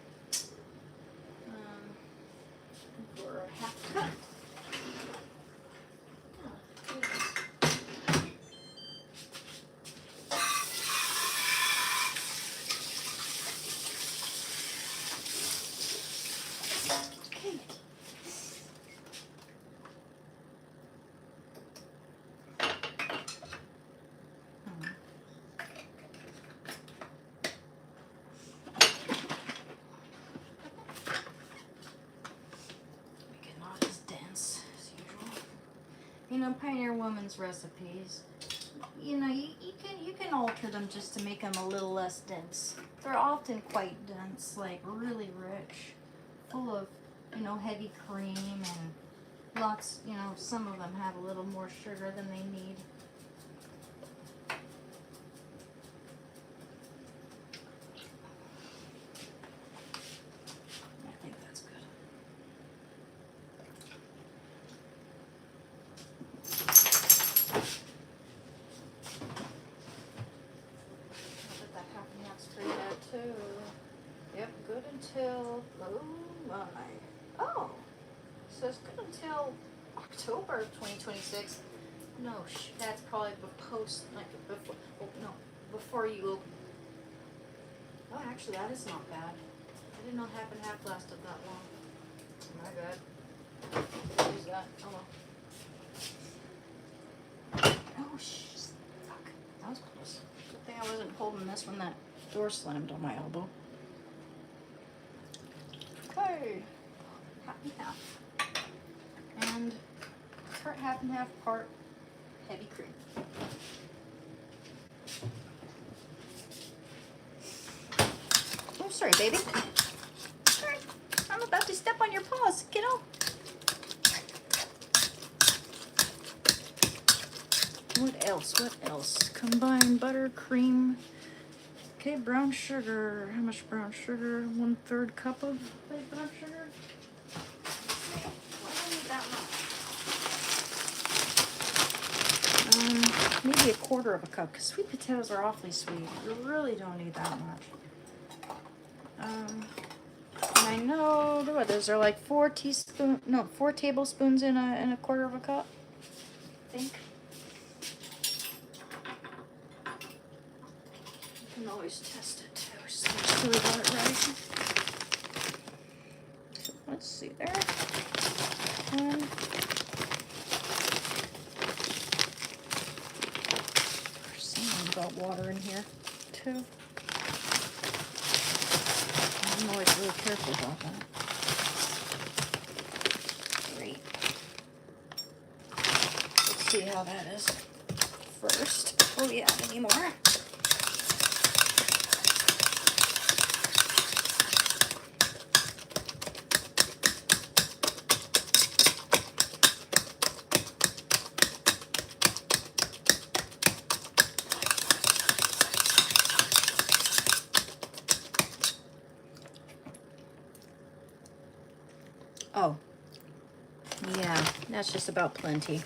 For a half cup. Oh, goodness. Okay. Make it not as dense as usual. You know, Pioneer Woman's recipes. You know, you can alter them just to make them a little less dense. They're often quite dense, like really rich, full of, you know, heavy cream and lots, you know, some of them have a little more sugar than they need. I think that's good. I'll put that half and half straight out too. Yep, good until, oh my. Oh, so it's good until October of 2026. No, that's probably post, like before, oh no, before you open. Oh, actually that is not bad. I didn't know half and half lasted that long. My bad. Use that, oh well. Oh, fuck, that was close. Good thing I wasn't holding this when that door slammed on my elbow. Okay, half and half. And part half and half, part heavy cream. Oh, sorry, baby. Sorry, I'm about to step on your paws, kiddo. What else? What else? Combine butter, cream. Okay, brown sugar. How much brown sugar? 1/3 cup of brown sugar. Why do I need that much? Maybe 1/4 of a cup, because sweet potatoes are awfully sweet. You really don't need that much. I know, what, those are like 4 tablespoons in a quarter of a cup, I think. You can always test it too, just make sure we got it right. So let's see there. One. There's something about water in here too. I'm always really careful about that. Great. Let's see how that is first before we add any more. Oh, yeah, that's just about plenty.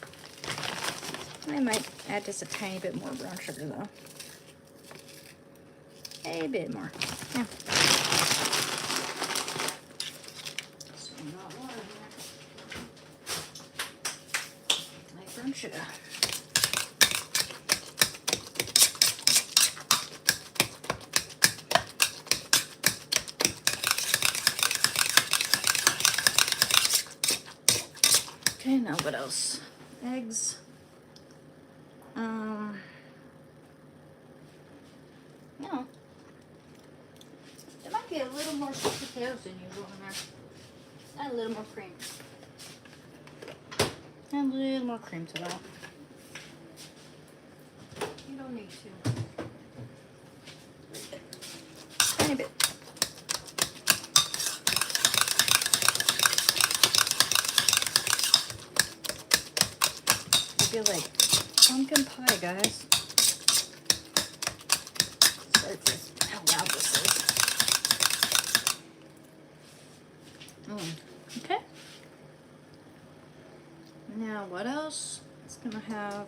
I might add just a tiny bit more brown sugar though. A bit more. Yeah. So not water in there. Like brown sugar. Okay, now what else? Eggs. No. There might be a little more sweet potatoes than usual in there. Add a little more cream. Add a little more cream to that. You don't need to. Tiny bit. I feel like pumpkin pie, guys. Sorry for how loud this is. Okay. Now what else? It's gonna have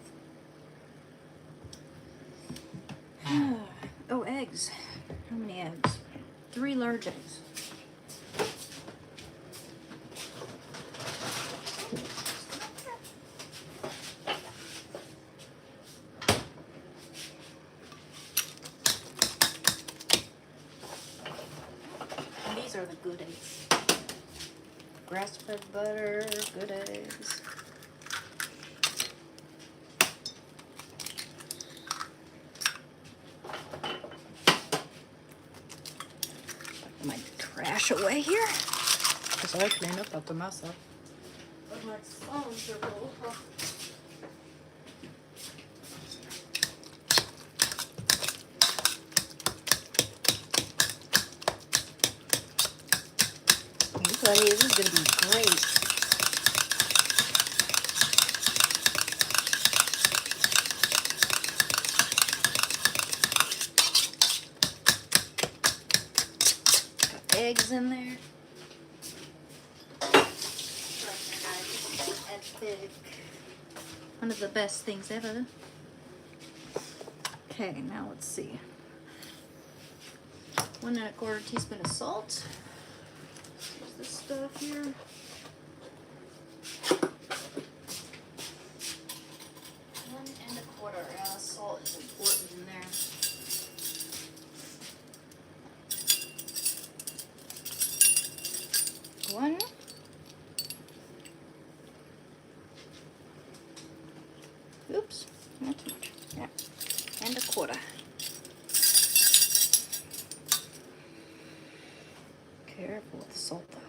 oh, eggs. How many eggs? 3 large eggs. These are the good eggs. Grass-fed butter, good eggs. Put my trash away here, because I clean up after myself. But my phones are full. Buddy, this is going to be great. Got eggs in there. Epic. One of the best things ever. Okay, now let's see. 1 1/4 teaspoon of salt. This stuff here. 1 1/4. Salt is important in there. One. Oops, not too much. Yeah, 1 1/4. Careful with the salt though.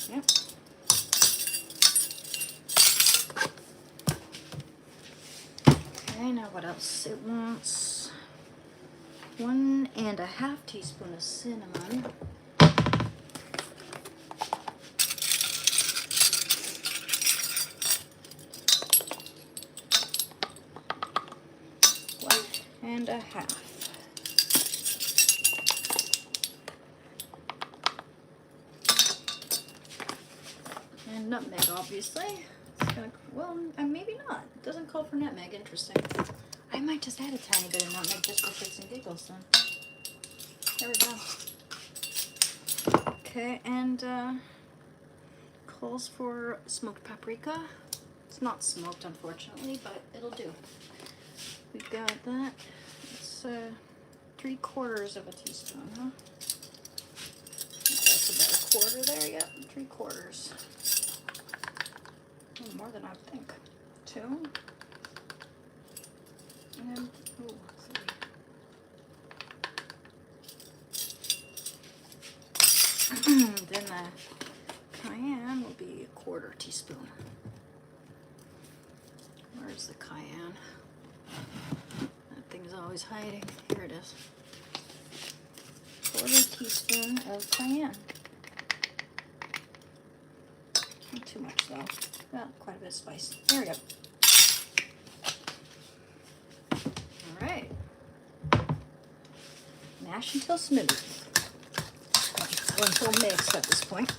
Yep. Okay, now what else? It wants 1 1/2 teaspoon of cinnamon. One and a half. And nutmeg, obviously. It's gonna, well, maybe not. It doesn't call for nutmeg. Interesting. I might just add a tiny bit of nutmeg just for shits and giggles then. There we go. Okay, and calls for smoked paprika. It's not smoked, unfortunately, but it'll do. We've got that. It's 3/4 of a teaspoon, huh? That's about a quarter there. Yep, 3/4. More than I would think. 2. And then, ooh, 3. Then the cayenne will be 1/4 teaspoon. Where's the cayenne? That thing's always hiding. Here it is. 1/4 teaspoon of cayenne. Not too much though. Well, quite a bit of spice. There we go. Alright. Mash until smooth. Or until mixed at this point.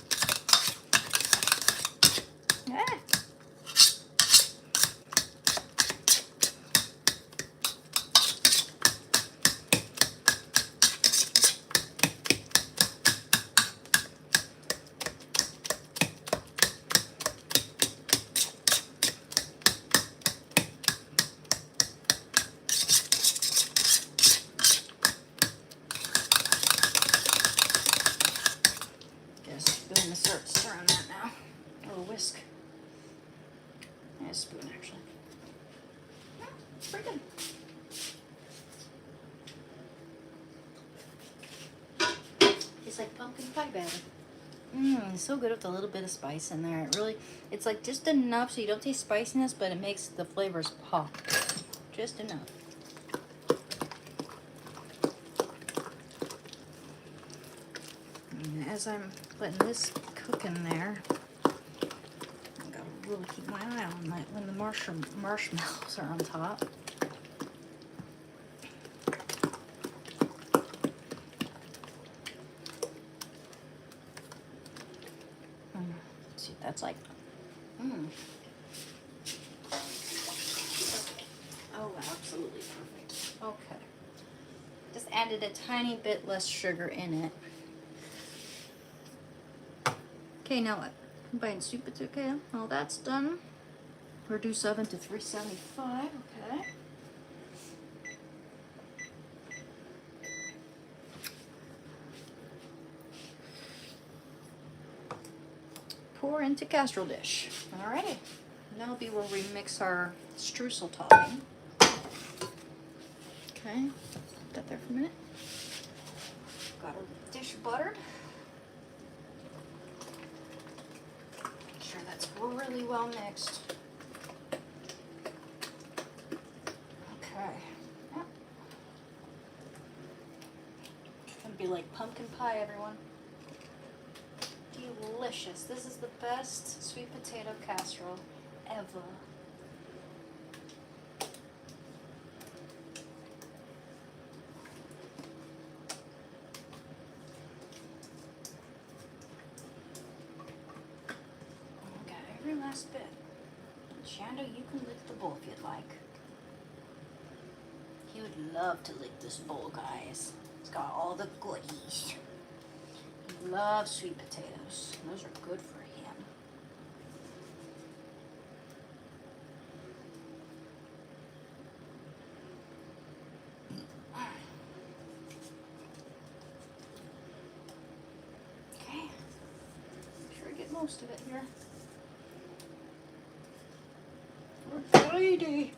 Ah. Spoon to start stirring that now. Or a whisk. Yeah, a spoon actually. Yeah, it's pretty good. It's like pumpkin pie batter. It's so good with a little bit of spice in there. It really, it's like just enough so you don't taste spiciness, but it makes the flavors pop. Just enough. And as I'm letting this cook in there, I gotta really keep my eye on that when the marshmallows are on top. Let's see what that's like. Oh, absolutely perfect. Okay. Just added a tiny bit less sugar in it. Okay, now what? Combined sweet potato. Okay, all that's done. Reduce oven to 375. Okay. Pour into casserole dish. Alrighty. That'll be where we mix our streusel topping. Okay. Put that there for a minute. Got our dish buttered. Make sure that's really well mixed. Okay. Yep. It's gonna be like pumpkin pie, everyone. Delicious. This is the best sweet potato casserole ever. Okay, every last bit. Shanda, you can lick the bowl if you'd like. He would love to lick this bowl, guys. It's got all the goodies. He loves sweet potatoes. Those are good for him. Okay. Make sure I get most of it here. We're greedy.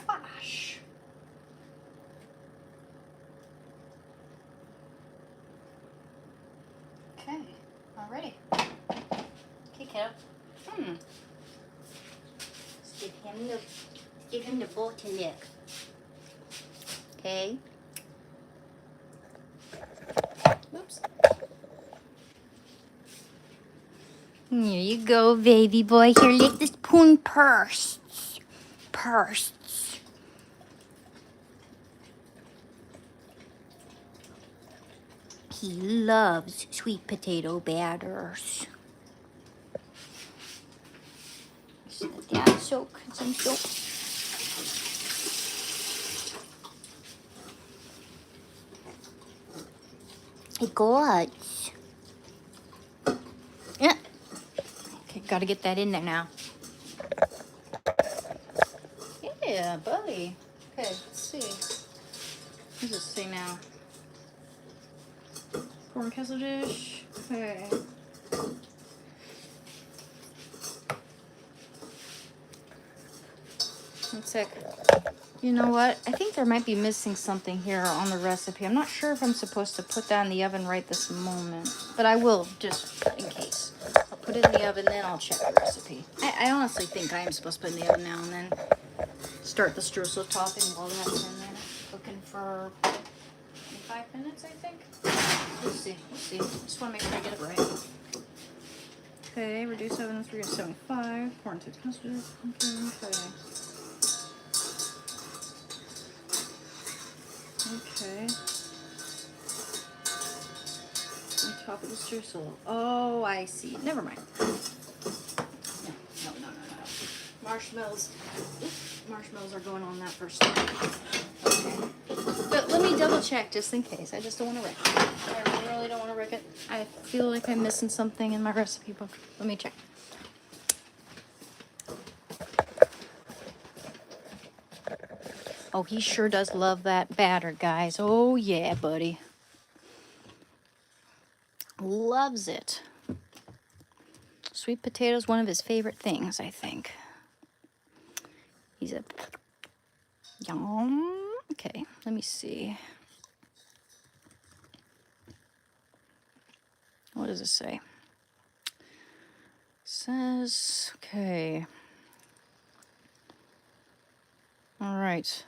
Gosh. Okay, already. Okay, kiddo. Give him the bowl to lick. Okay. Oops. Here you go, baby boy. Here, lick the spoon first. First. he loves sweet potato batters. Let that soak in some soap. It goes. Yeah. Okay, gotta get that in there now. Yeah, buddy. Okay, let's see. Let's just see now. Corn casserole dish. Okay. 1 sec. You know what? I think there might be missing something here on the recipe. I'm not sure if I'm supposed to put that in the oven right this moment, but I will just in case. I'll put it in the oven, then I'll check the recipe. I honestly think I am supposed to put it in the oven now and then start the streusel topping while that's in there. Cooking for 25 minutes, I think. Let's see. Let's see. Just want to make sure I get it right. Okay, reduce oven to 375. Corn to custard. Okay. Okay. On top of the streusel. Oh, I see. Never mind. No. Marshmallows. Marshmallows are going on that first. Okay. But let me double check just in case. I just don't want to wreck it. I really don't want to wreck it. I feel like I'm missing something in my recipe book. Let me check. Oh, he sure does love that batter, guys. Oh, yeah, buddy. Loves it. Sweet potatoes, one of his favorite things, I think. He's a... Yum. Okay, let me see. What does it say? Says, okay. All right.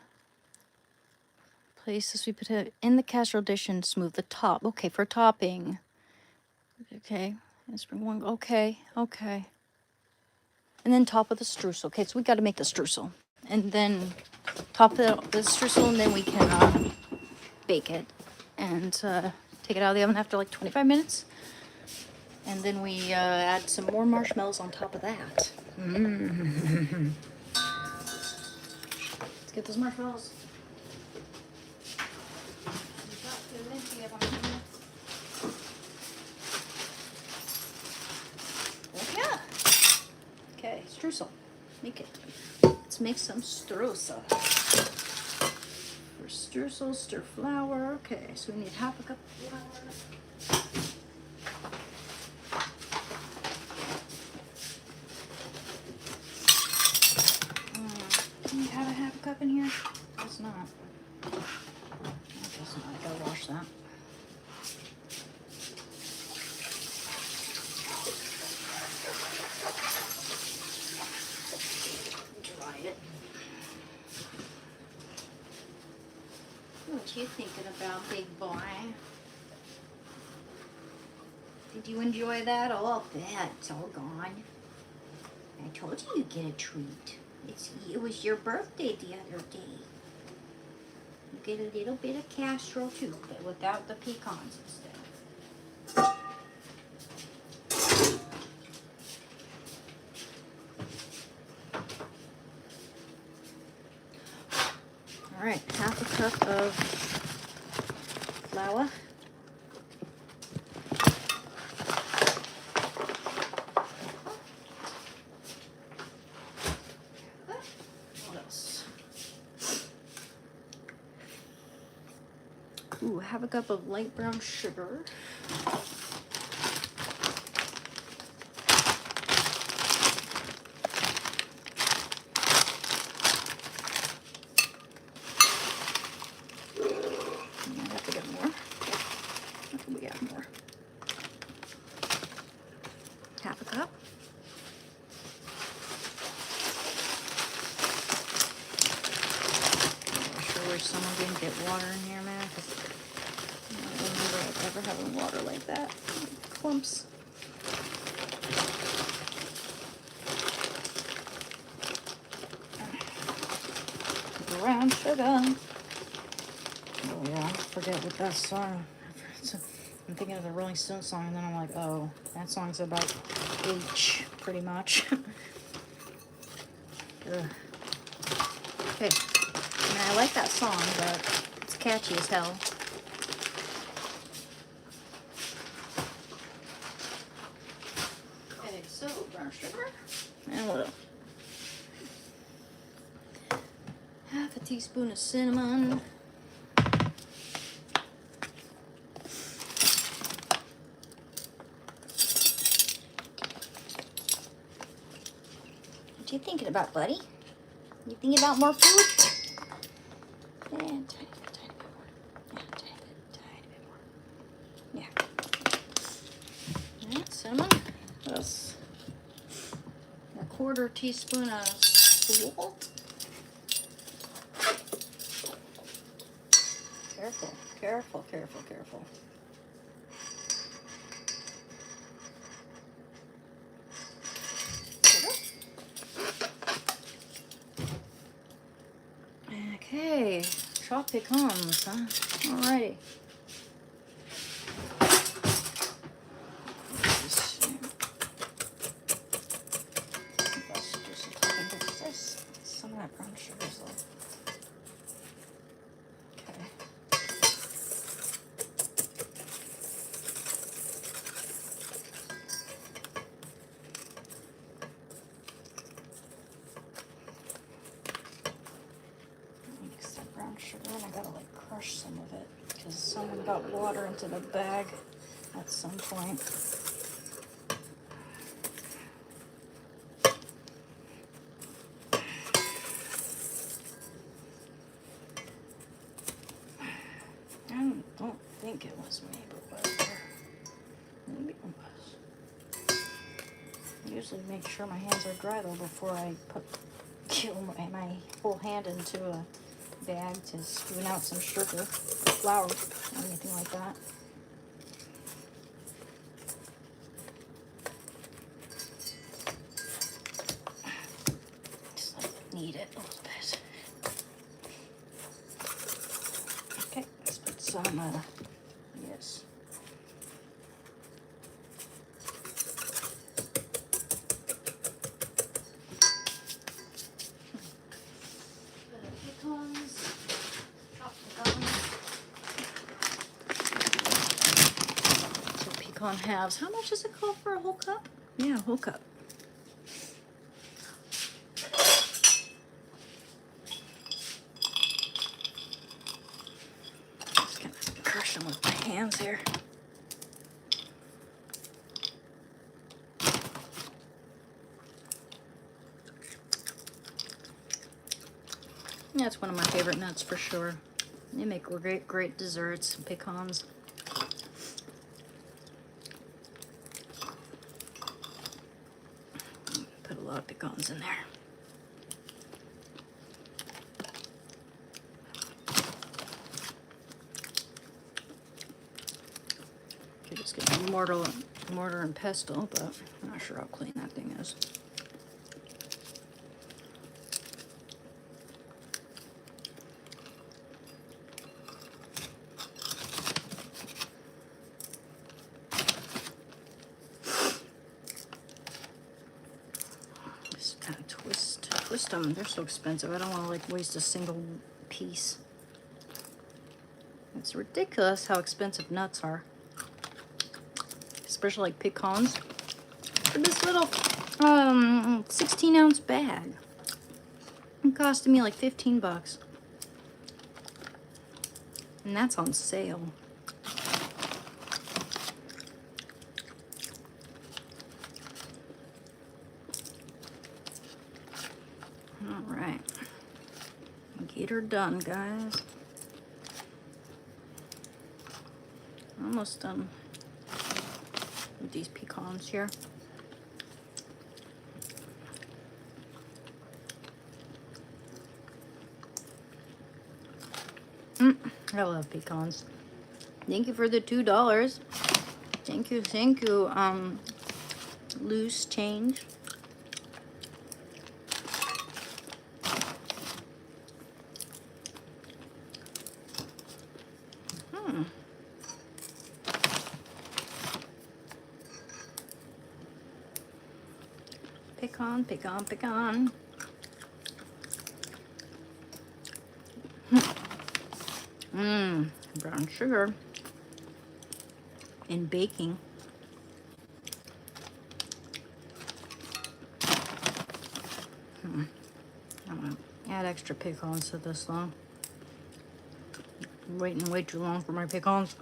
Place the sweet potato in the casserole dish and smooth the top. Okay, for topping. Okay, and spring one. Okay. And then top of the streusel. Okay, so we got to make the streusel. And then top the streusel, and then we can bake it. And take it out of the oven after like 25 minutes. And then we add some more marshmallows on top of that. Let's get those marshmallows. Yeah. Okay, streusel. Make it. Let's make some streusel. For streusel, stir flour. Okay, so we need half a cup of flour. Can you have a half a cup in here? It's not. I guess not. I gotta wash that. Dry it. What you thinking about, big boy? Did you enjoy that? Oh, I'll bet. It's all gone. I told you you'd get a treat. It was your birthday the other day. You get a little bit of casserole too, but without the pecans instead. All right, half a cup of flour. Ooh, half a cup of light brown sugar. I have to get more. I think we got more. Half a cup. I'm sure wish someone didn't get water in here, man. I don't remember ever having water like that. Clumps. Brown sugar. Oh yeah, I forget what that's. I'm I'm thinking of the Rolling Stones song, and then I'm like, oh, that song's about H, pretty much. Ugh. Okay. I mean, I like that song, but it's catchy as hell. Okay, so brown sugar. And a little. Half a teaspoon of cinnamon. What you thinking about, buddy? You thinking about more food? Yeah, tiny bit more. Yeah, tiny bit more. Yeah. Yeah, cinnamon. That's A quarter teaspoon of salt. careful, careful, careful, careful. Okay, chopped pecans, huh? Alrighty. Let's do some topping because there's some of that brown sugar. So. Okay. Mix that brown sugar, and I gotta like crush some of it because someone got water into the bag at some point. I don't think it was me, but whatever. Maybe it was. I usually make sure my hands are dry though before I put my whole hand into a bag to spoon out some sugar, flour, or anything like that. Just like knead it a little bit. Okay, let's put some, yes. Pecans. Chopped pecans. So pecan halves. How much does it cost for a whole cup? Yeah, whole cup. Just gonna crush them with my hands here. That's one of my favorite nuts for sure. They make great desserts, pecans. Put a lot of pecans in there. Could just get some mortar and pestle, but I'm not sure how clean that thing is. Just kind of twist them. They're so expensive. I don't want to like waste a single piece. It's ridiculous how expensive nuts are. Especially like pecans. For this little 16-ounce bag. It costed me like 15 bucks. And that's on sale. Alright. Get her done, guys. Almost done with these pecans here. I love pecans. Thank you for the $2. Thank you, loose change. pecan, pecan, pecan. Brown sugar in baking. I'm gonna add extra pecans to this though. Waiting way too long for my pecans.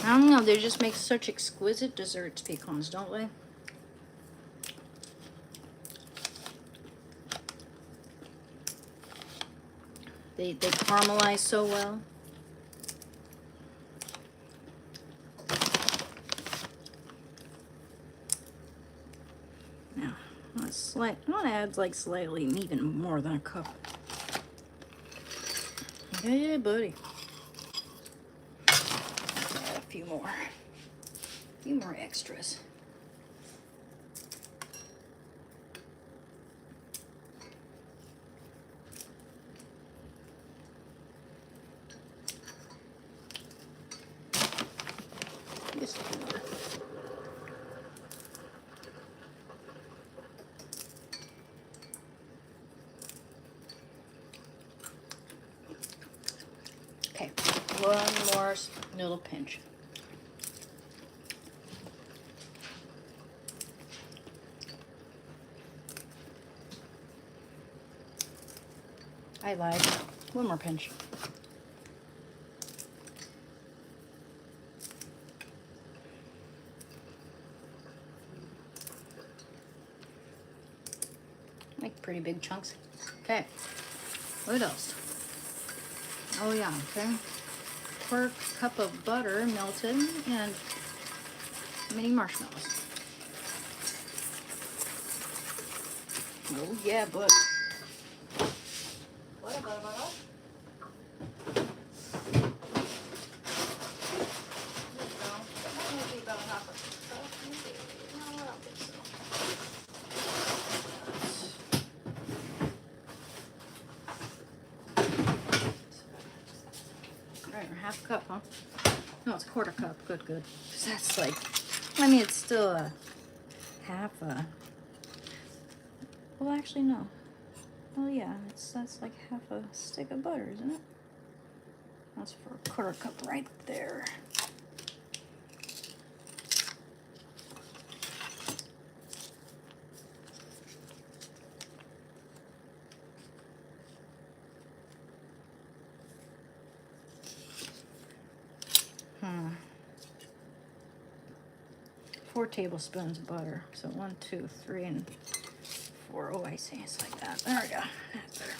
I don't know, they just make such exquisite desserts, pecans, don't they? They caramelize so well. Now, I want to add like slightly, even more than a cup. Yeah, buddy. Add a few more extras. Just a few more. Okay, one more little pinch. I lied. One more pinch. Like pretty big chunks. Okay. What else? Oh yeah, okay. 1/4 cup of butter melted and mini marshmallows. Oh yeah, but half a cup, huh? No, it's 1/4 cup. Good, good. 'Cause that's like, I mean, it's still a half a. Well, actually, no. Well, yeah, that's like half a stick of butter, isn't it? That's for a 1/4 cup right there. Hmm. 4 tablespoons of butter. So 1, 2, 3, and 4. Oh, I see. It's like that. There we go. That's better.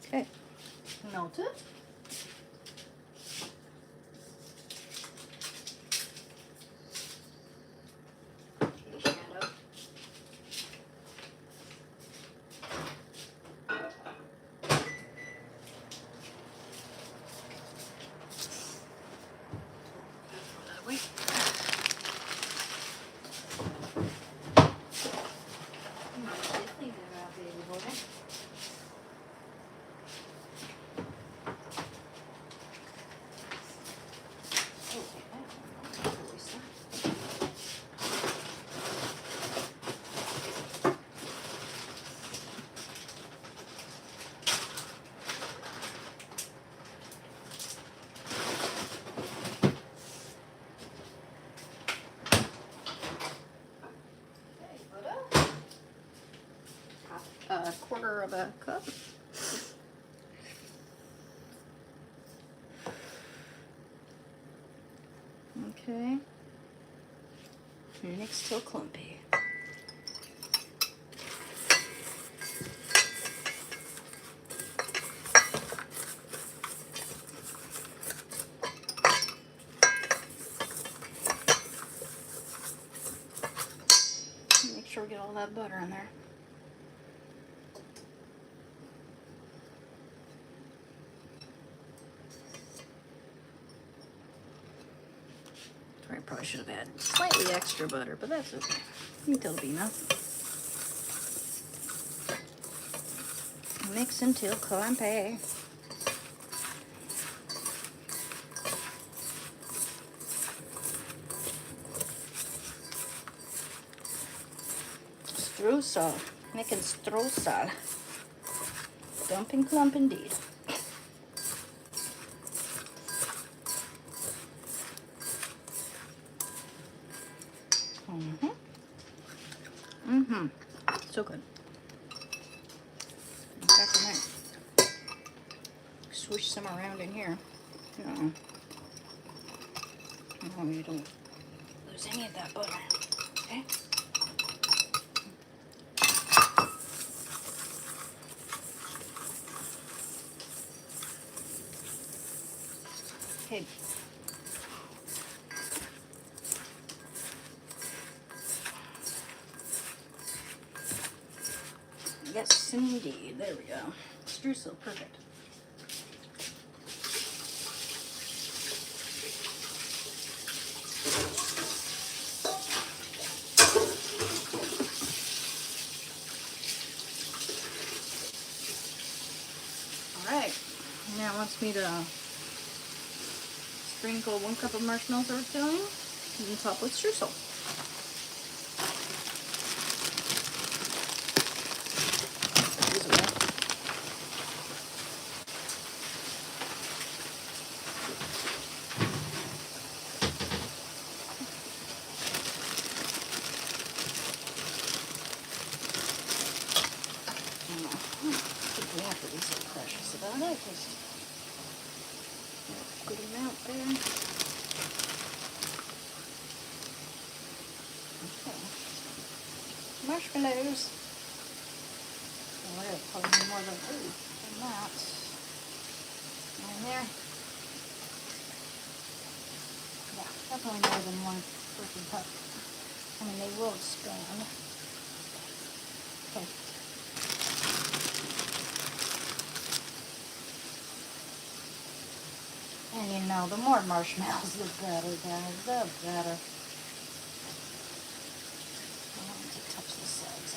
Okay. Melt it. A 1/4 of a cup. Okay. Mix till clumpy. Make sure we get all that butter in there. I probably should have had slightly extra butter, but that's okay. I think that'll be enough. Mix until clumpy. streusel. Making streusel. Dumping clump indeed. So good. In fact, I might swish some around in here. No. No, you don't lose any of that butter. Okay. Okay. Yes, indeed. There we go. Streusel, perfect. Alright. Now it wants me to sprinkle 1 cup of marshmallows over filling and top with streusel. We have to be so precious about it. Just good amount there. Okay. Marshmallows. Oh, there's probably more than that. And there. Yeah, definitely more than 1 freaking cup. I mean, they will expand. Okay. And you know, the more marshmallows, the better, guys. The better. I want to touch the sides.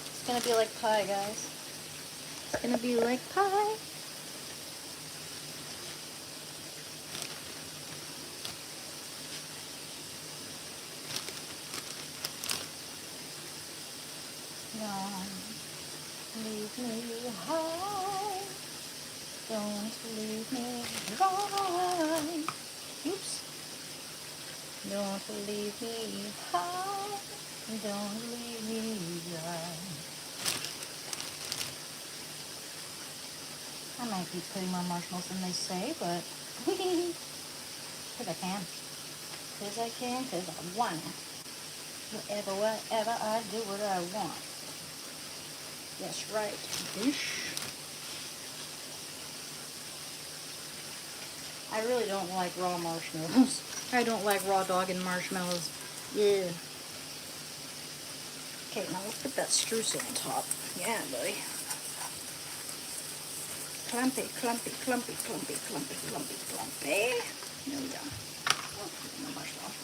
It's gonna be like pie, guys. It's gonna be like pie. Don't leave me high. Don't leave me dry. Oops. Don't leave me high. Don't leave me dry. I might be putting more marshmallows than they say, but because I can. Because I can, because I want it. Whatever I do what I want. That's right, dish. I really don't like raw marshmallows. I don't like raw dog and marshmallows. Yeah. Okay, now let's put that streusel on top. Yeah, buddy. Clumpy, clumpy, clumpy, clumpy, clumpy, clumpy, clumpy. There we go. Oh, no marshmallow.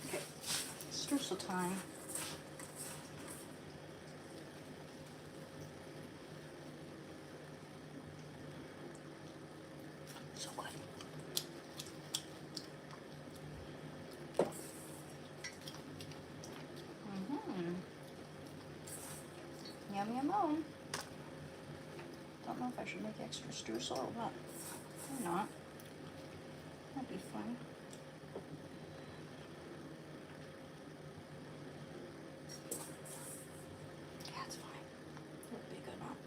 Okay, streusel time. So good. Yum, yum, yum. Don't know if I should make extra streusel or what. Or not. That'd be fun. Yeah, it's fine. It'll be good enough.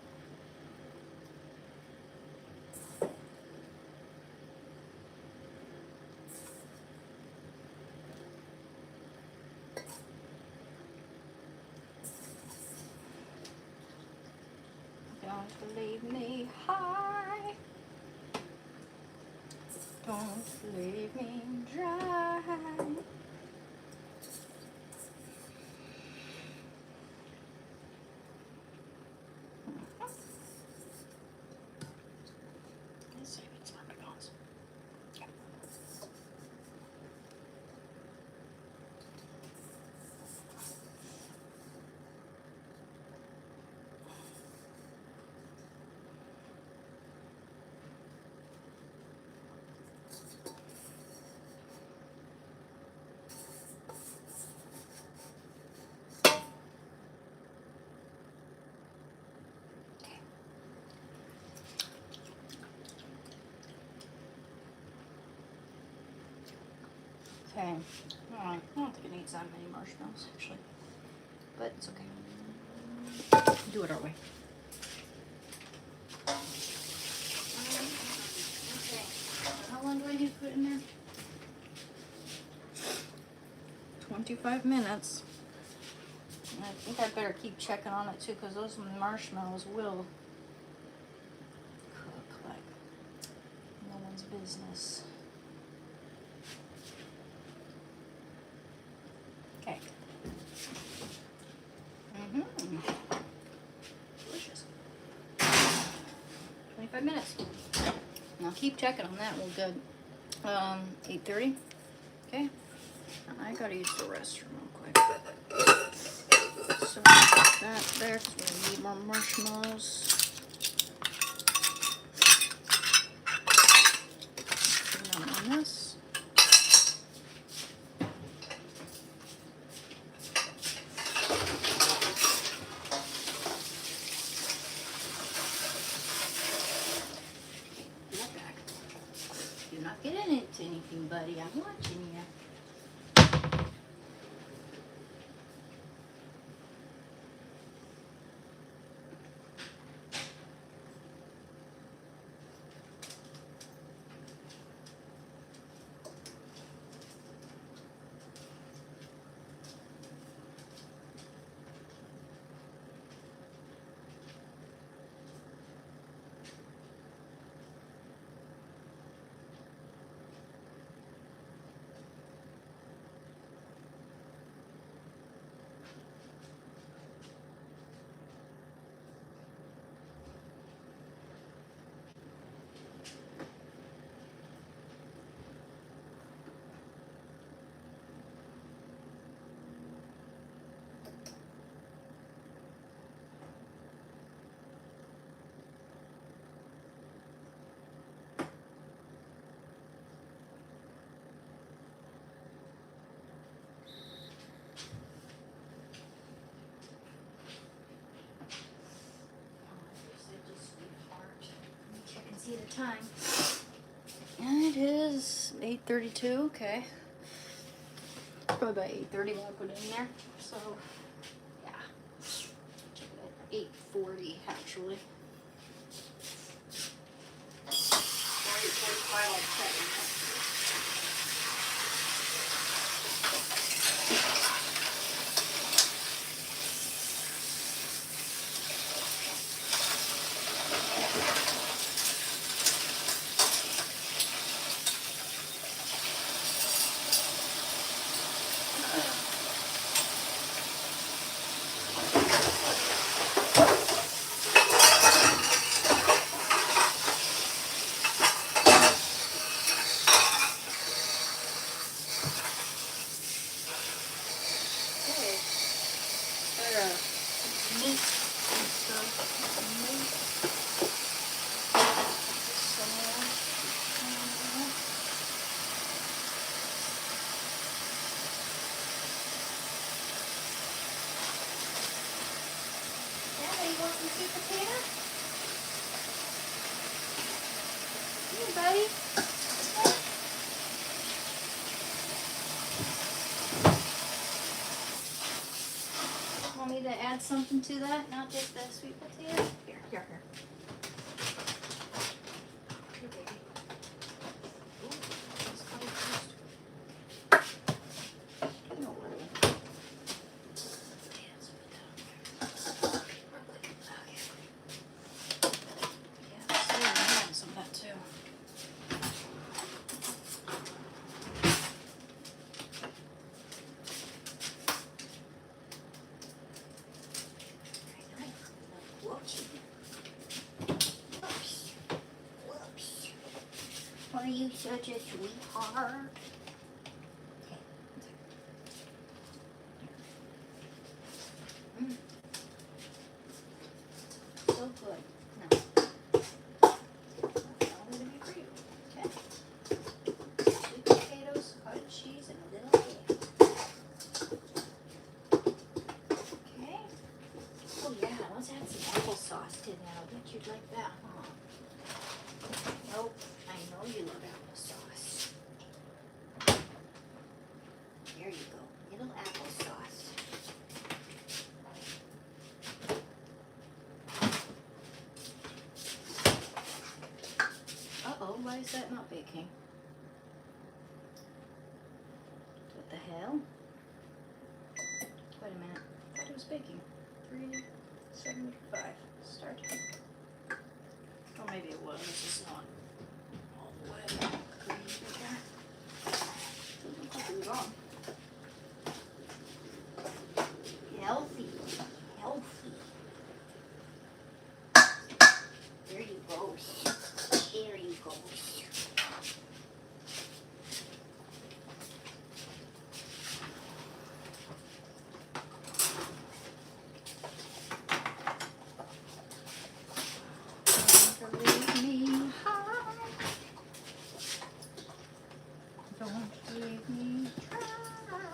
Don't leave me high. Don't leave me dry. Let's see if it's not pecans. Yeah. Okay. Alright. I don't think it needs that many marshmallows, actually. But it's okay. Do it our way. Okay. How long do I need to put in there? 25 minutes. And I think I better keep checking on it too, because those marshmallows will cook like no one's business. Okay. Delicious. 25 minutes. Now keep checking on that. We're good. 8:30. Okay. I gotta use the restroom real quick. So put that there because we're gonna need more marshmallows. Put them on this. Look back. You're not getting into anything, buddy. I'm watching you. Check and see the time. And it is 8:32. Okay. Probably about 8:30 when I put it in there. So, yeah. Check it at 8:40 actually. Or 8:45 I'll check it. Want me to add something to that? Not just the sweet potato? Here. Here, baby. Ooh, let's cut it first. No worry. Let's put that on there. Okay. Yeah, see, I'm adding some of that too. Why are you such a sweetheart? Okay. So good. Now, all gonna be for you. Okay. Sweet potatoes, cottage cheese, and a little egg. Okay. Oh yeah, let's add some applesauce to that. I bet you'd like that, huh? Nope. I know you love applesauce. Why is that not baking? What the hell? Wait a minute. I thought it was baking. 375. Start. Or maybe it was. It's just not all the way. Looks like it was on. Healthy. Healthy. There you go. There you go. Don't leave me high. Don't leave me dry.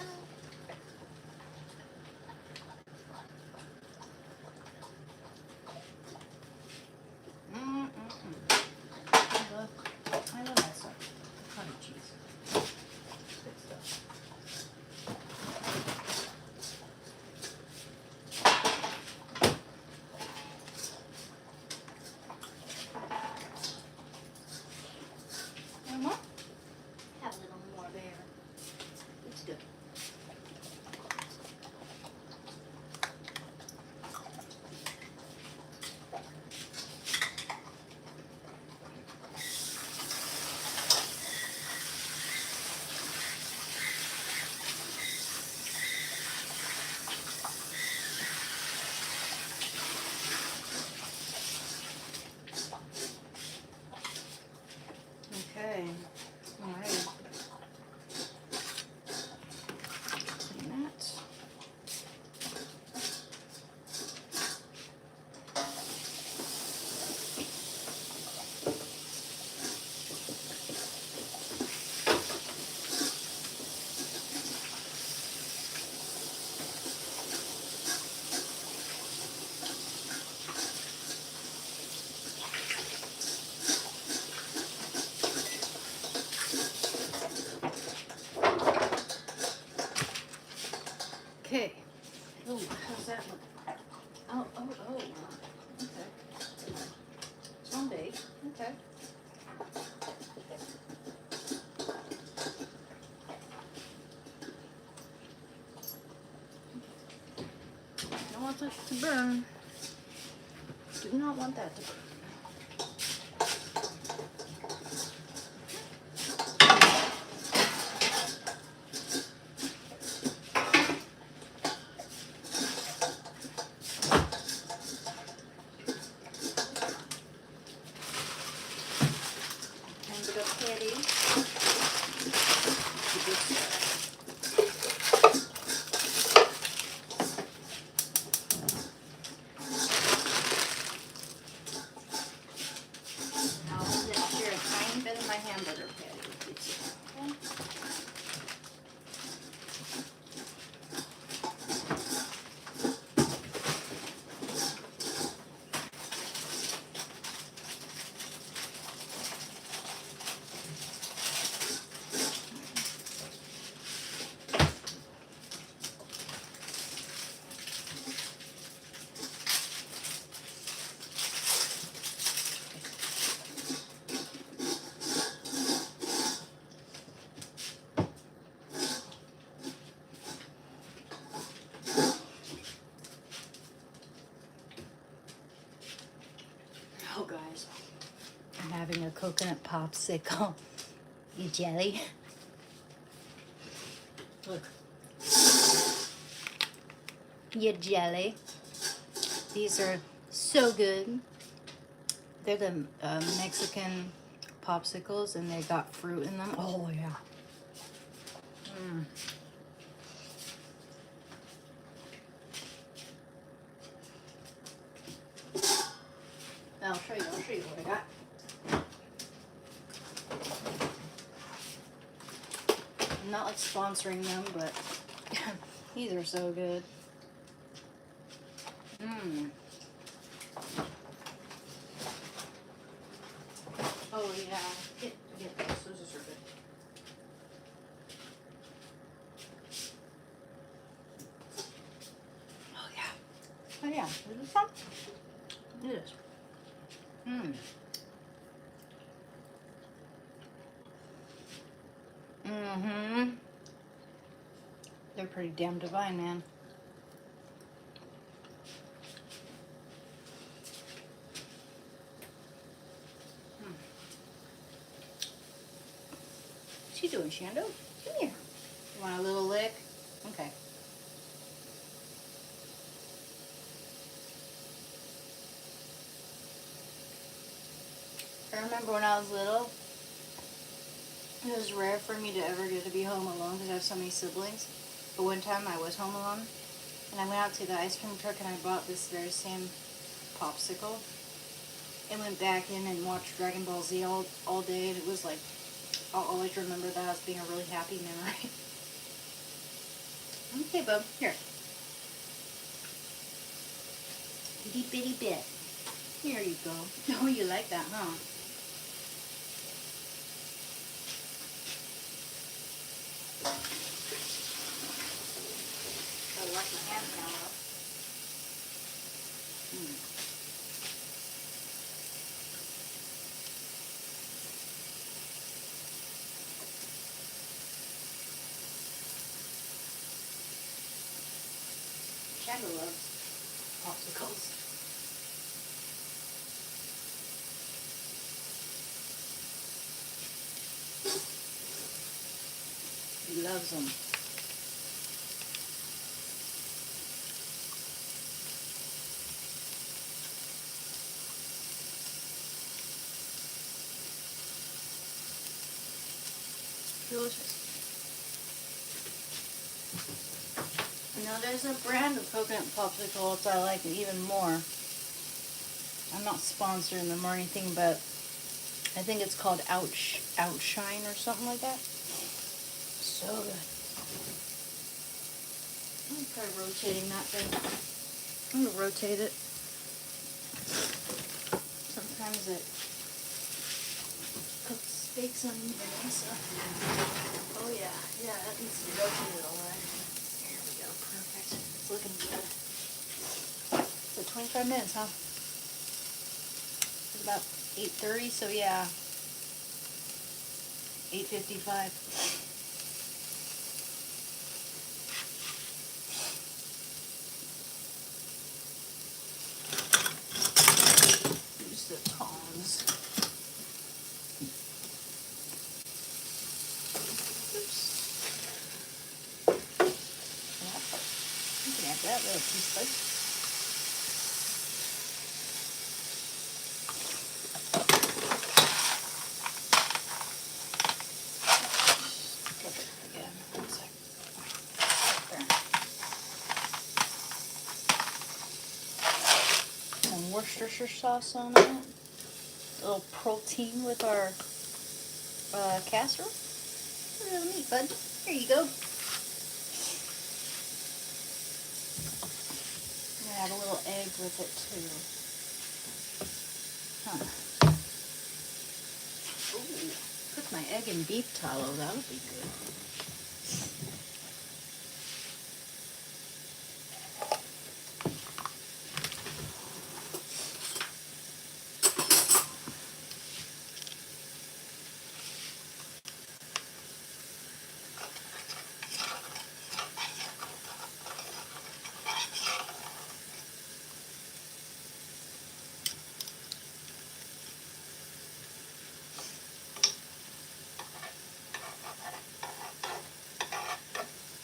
I love that stuff. Cottage cheese. Good stuff. Mama? Have a little more there. It's good. Okay. All right. Clean that. Okay. Oh, how's that look? Oh. Okay. It's on bake. Okay. Don't want that to burn. Do not want that to burn. And the patty. The good stuff. I'll just share a tiny bit of my hamburger patty with you too. Okay? Oh, guys, I'm having a coconut popsicle. You jelly? Look. You jelly. These are so good. They're the Mexican popsicles, and they got fruit in them. Oh, yeah. Mm. I'll show you what I got. I'm not like sponsoring them, but these are so good. Mmm. Oh yeah, get those. Those are so good. Oh yeah. Oh yeah. Is this fun? It is. Mmm. Mm-hmm. They're pretty damn divine, man. What's she doing, Shando? Come here. You want a little lick? Okay. I remember when I was little, it was rare for me to ever get to be home alone because I have so many siblings. But one time I was home alone, and I went out to the ice cream truck and I bought this very same popsicle and went back in and watched Dragon Ball Z all day, and it was like, I'll always remember that as being a really happy memory. Okay, bub, here. Itty bitty bit. Here you go. Oh, you like that, huh? I wash my hands now, though. Shadow loves popsicles. He loves them. Delicious. You know, there's a brand of coconut popsicles I like even more. I'm not sponsoring them or anything, but I think it's called Outshine or something like that. So good. I'm try rotating that thing. I'm gonna rotate it. Sometimes it cooks steaks unevenly, so. Oh yeah, that needs to be rotated all right. There we go, perfect. It's looking good. So 25 minutes, huh? It's about 8:30, so yeah. 8:55. Use the tongs. Oops. Yeah. You can have that little piece, bud. Flip it again. One sec. Right there. Some Worcestershire sauce on it. A little protein with our casserole. A little meat, bud. Here you go. I'm gonna have a little egg with it too. Huh. Ooh, cook my egg in beef tallow. That would be good.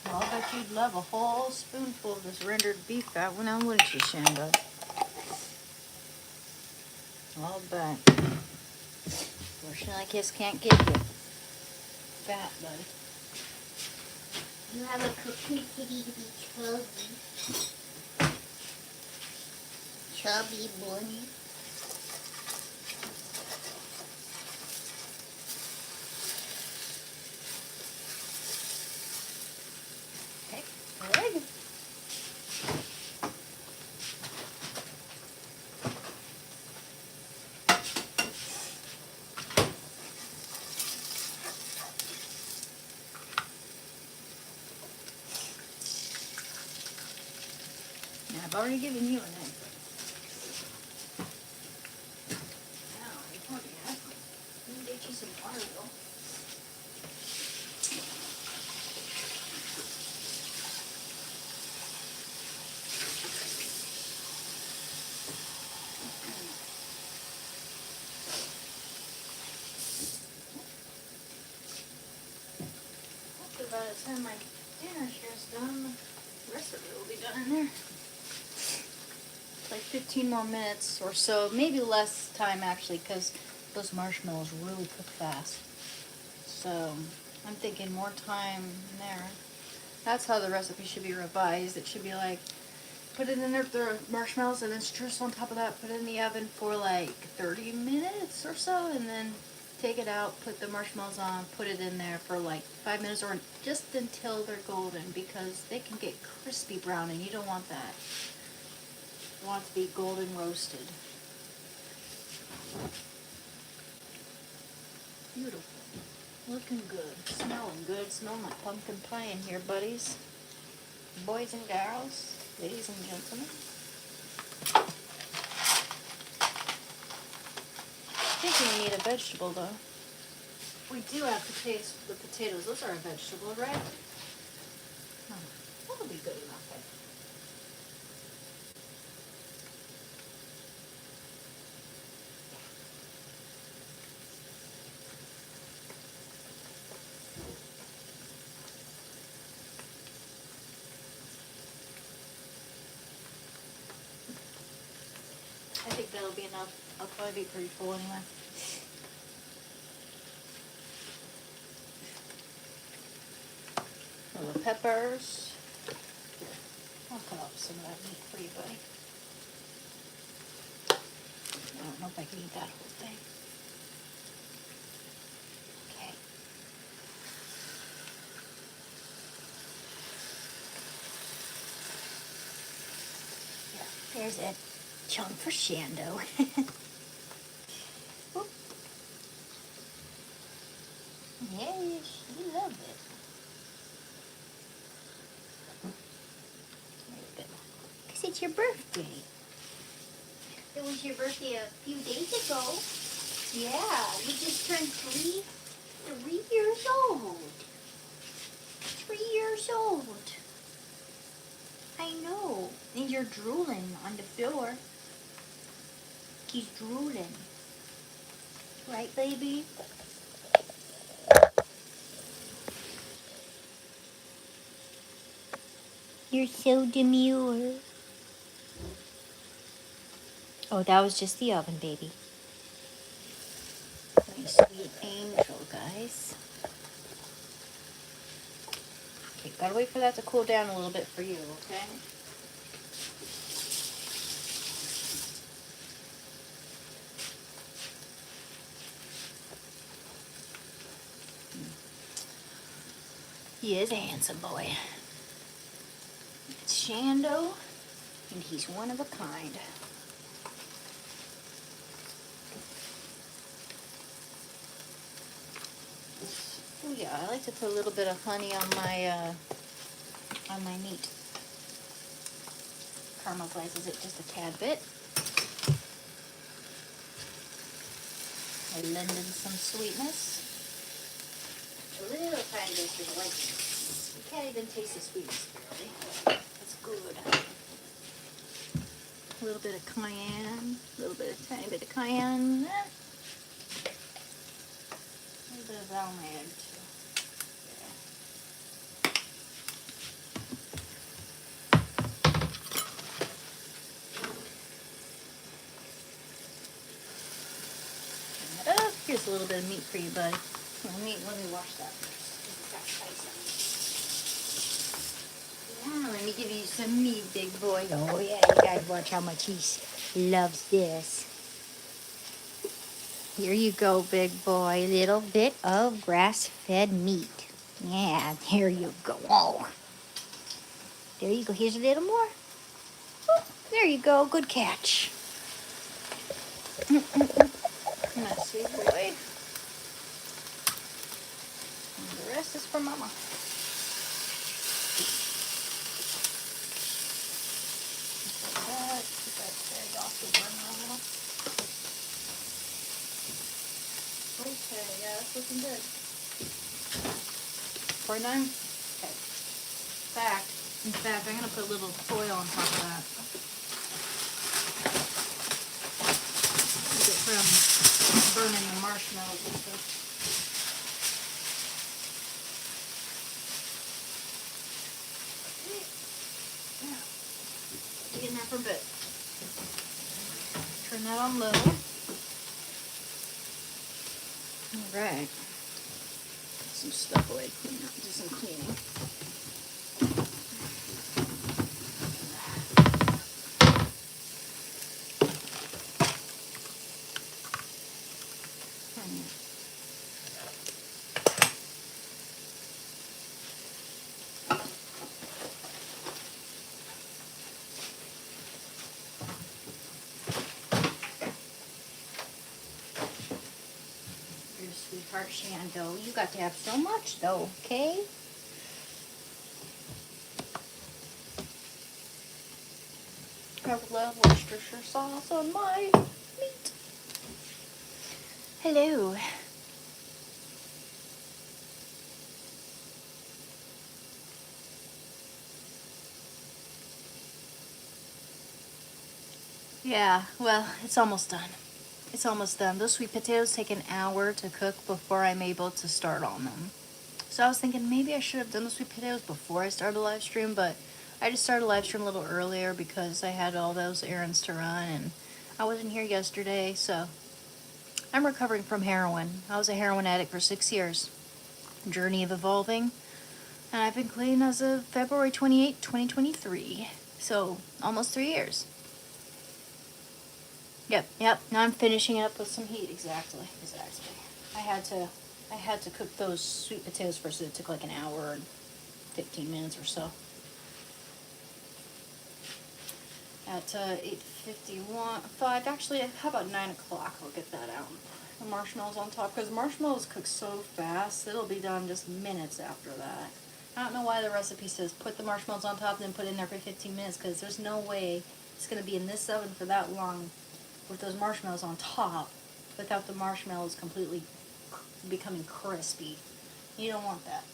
Well, I bet you'd love a whole spoonful of this rendered beef fat. Well, now wouldn't you, Shanda? I'll bet. Fortunately, kids can't give you fat, buddy. You have a cookie kitty to be chubby. Chubby bunny. Okay, egg. Now, I've already given you an egg. Now, before you have, let me get you some water, though. the time my dinner's just done, the rest of it will be done in there. Like 15 more minutes or so, maybe less time actually, because those marshmallows really cook fast. So I'm thinking more time in there. That's how the recipe should be revised. It should be like, put it in there, throw marshmallows, and then streusel on top of that, put it in the oven for like 30 minutes or so, and then take it out, put the marshmallows on, put it in there for like 5 minutes or just until they're golden, because they can get crispy brown and you don't want that. You want it to be golden roasted. Beautiful. Looking good. Smelling good. Smelling like pumpkin pie in here, buddies. Boys and girls. Ladies and gentlemen. I think we need a vegetable though. We do have potatoes. The potatoes, those are a vegetable, right? Oh, that'll be good enough. I think. I think that'll be enough. I'll probably be pretty full anyway. Little peppers. Here, I'll cut off some of that meat for you, buddy. I don't know if I can eat that whole thing. Okay. Here, there's a chunk for Shando. Whoop. Yeah, she loved it. Because it's your birthday. It was your birthday a few days ago. Yeah, you just turned 3 years old. 3 years old. I know. And you're drooling on the floor. He's drooling. Right, baby? You're so demure. Oh, that was just the oven, baby. My sweet angel, guys. Okay, gotta wait for that to cool down a little bit for you, okay? He is a handsome boy. It's Shando, and he's one of a kind. Oh yeah, I like to put a little bit of honey on my meat. Caramelizes it just a tad bit. I lend in some sweetness. A little tiny bit of lightness. You can't even taste the sweetness barely. That's good. A little bit of cayenne. A little bit of tiny bit of cayenne. A little bit of Valmad too. Oh, here's a little bit of meat for you, bud. Let me wash that first. 'Cause it's got spice on it. Yeah, let me give you some meat, big boy. Oh yeah, you guys watch how much he loves this. Here you go, big boy. Little bit of grass-fed meat. Yeah, here you go. Oh. There you go. Here's a little more. Oh, there you go. Good catch. Messy boy. And the rest is for Mama. Like that. Keep that egg off the burner a little. Okay, yeah, that's looking good. 49? Okay. In fact, I'm gonna put a little foil on top of that. Keep it from burning the marshmallows and stuff. for a bit. Turn that on low. Alright. Put some stuff away, clean up, do some cleaning. Your sweetheart Shando, you got to have so much though, okay? I love Worcestershire sauce on my meat. Hello. Yeah, well, it's almost done. It's almost done. Those sweet potatoes take an hour to cook before I'm able to start on them. So I was thinking maybe I should have done the sweet potatoes before I started the live stream, but I just started the live stream a little earlier because I had all those errands to run and I wasn't here yesterday, so I'm recovering from heroin. I was a heroin addict for 6 years. Journey of evolving. And I've been clean as of February 28, 2023. So almost 3 years. Yep. Now I'm finishing it up with some heat. Exactly. I had to cook those sweet potatoes first. It took like an hour and 15 minutes or so. At 8:51, 5. Actually, how about 9 o'clock? I'll get that out. The marshmallows on top, because marshmallows cook so fast. It'll be done just minutes after that. I don't know why the recipe says put the marshmallows on top and then put it in there for 15 minutes, because there's no way it's going to be in this oven for that long with those marshmallows on top without the marshmallows completely becoming crispy. You don't want that.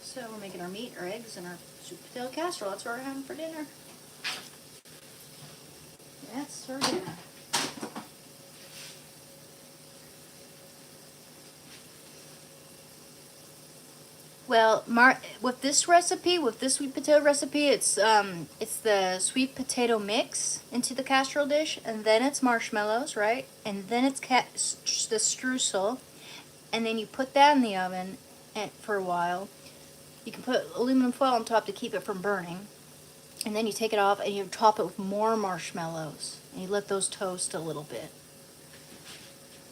So we're making our meat, our eggs, and our sweet potato casserole. That's what we're having for dinner. That's our dinner. Well, with this recipe, with this sweet potato recipe, it's the sweet potato mix into the casserole dish, and then it's marshmallows, right? And then it's the streusel, and then you put that in the oven for a while. You can put aluminum foil on top to keep it from burning, and then you take it off and you top it with more marshmallows, and you let those toast a little bit.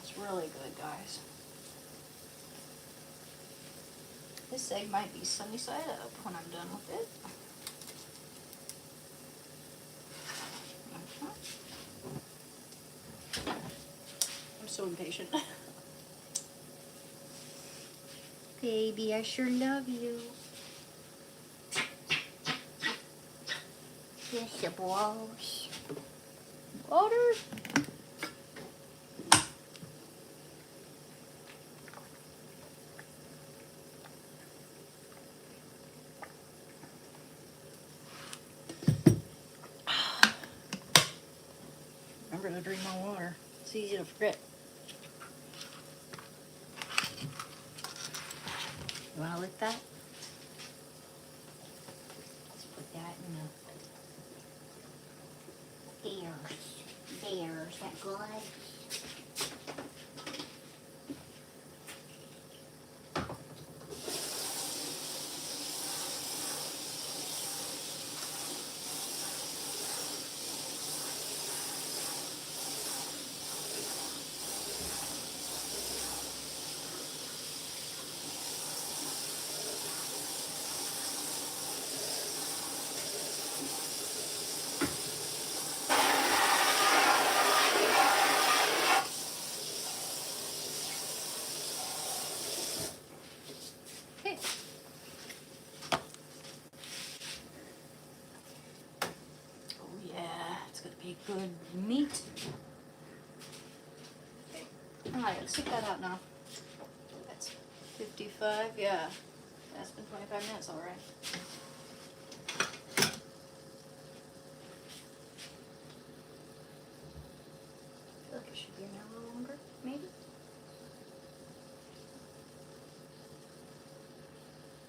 It's really good, guys. This egg might be sunny side up when I'm done with it. I'm so impatient. Baby, I sure love you. Yes, your balls. Water. Remember to drink my water. It's easy to forget. You want to lick that? Let's put that in the... There. Is that good? Okay. Oh yeah, it's gonna be good meat. Okay. Alright, let's take that out now. That's 55, yeah. That's been 25 minutes, alright. I feel like it should be in there a little longer, maybe?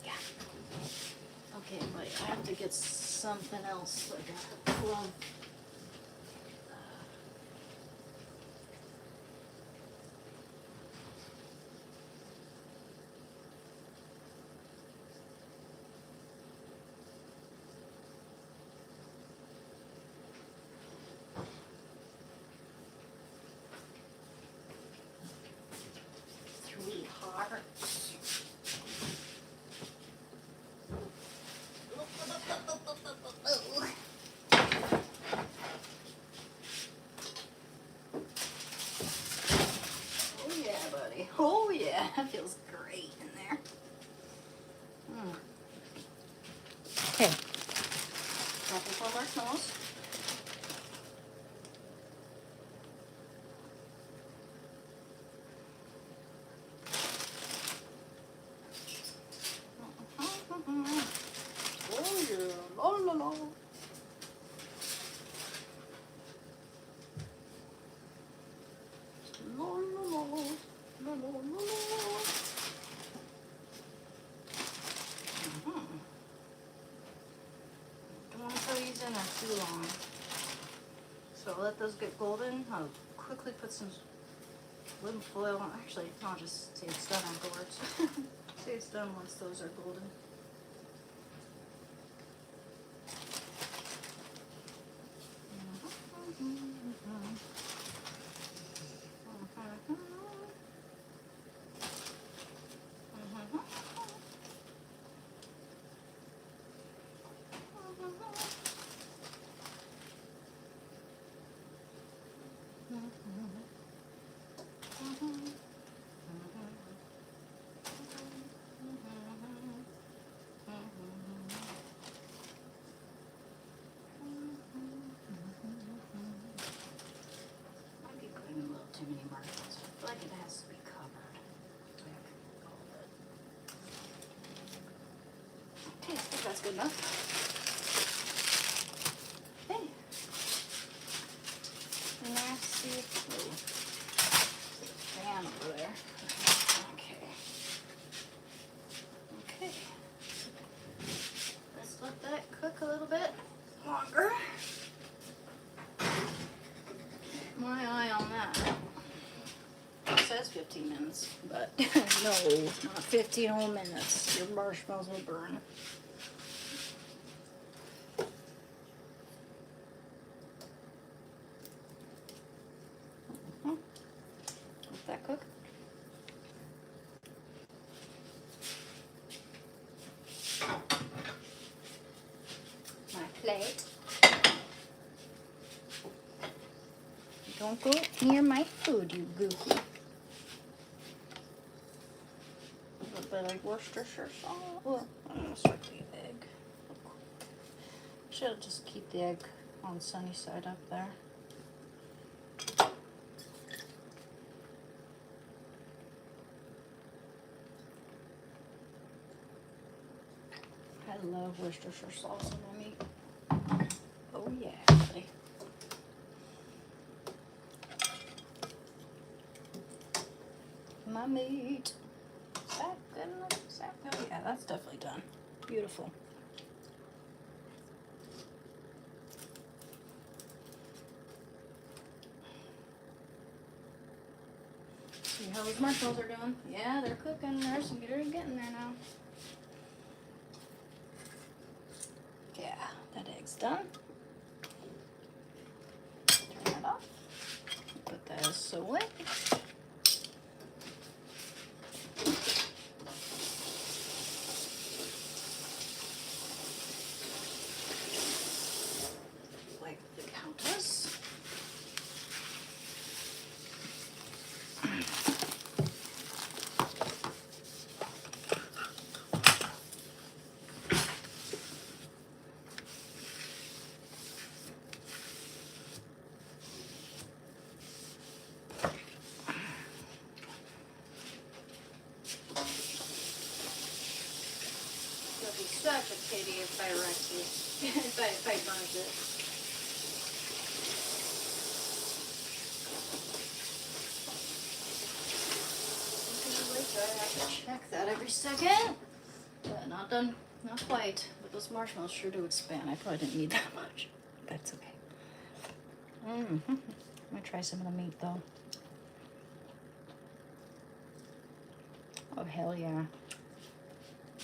Yeah. I have to get something else like a plug. Three hearts. Oh yeah, buddy. Oh yeah, that feels great in there. Okay. Couple more marshmallows. Oh yeah, la la la. La la la. La la la la. Don't want to throw these in there too long. So I'll let those get golden. I'll quickly put some aluminum foil on. Actually, I'll just say it's done afterwards. Say it's done once those are golden. Might be putting a little too many marshmallows. I feel like it has to be covered. Okay, I think that's good enough. Okay. And I see a fan over there. Okay. Okay. Let's let that cook a little bit longer. My eye on that. It says 15 minutes, but no, not 15 whole minutes. Your marshmallows will burn. Let that cook. My plate. Don't go near my food, you goofy. A little bit of Worcestershire sauce. Well, I'm gonna start the egg. Should just keep the egg on sunny side up there. I love Worcestershire sauce in my meat. Oh yeah, buddy. My meat. Is that good enough? Is that good? Yeah, that's definitely done. Beautiful. See how those marshmallows are doing? Yeah, they're cooking. They're getting there now. Yeah, that egg's done. Turn that off. Put this away. Like the Countess. It'll be such a pity if I wrecked it, if I burnt it. I have to check that every second, but not done, not quite. those marshmallows sure do expand. I probably didn't need that much. That's okay. I'm gonna try some of the meat though. Oh, hell yeah.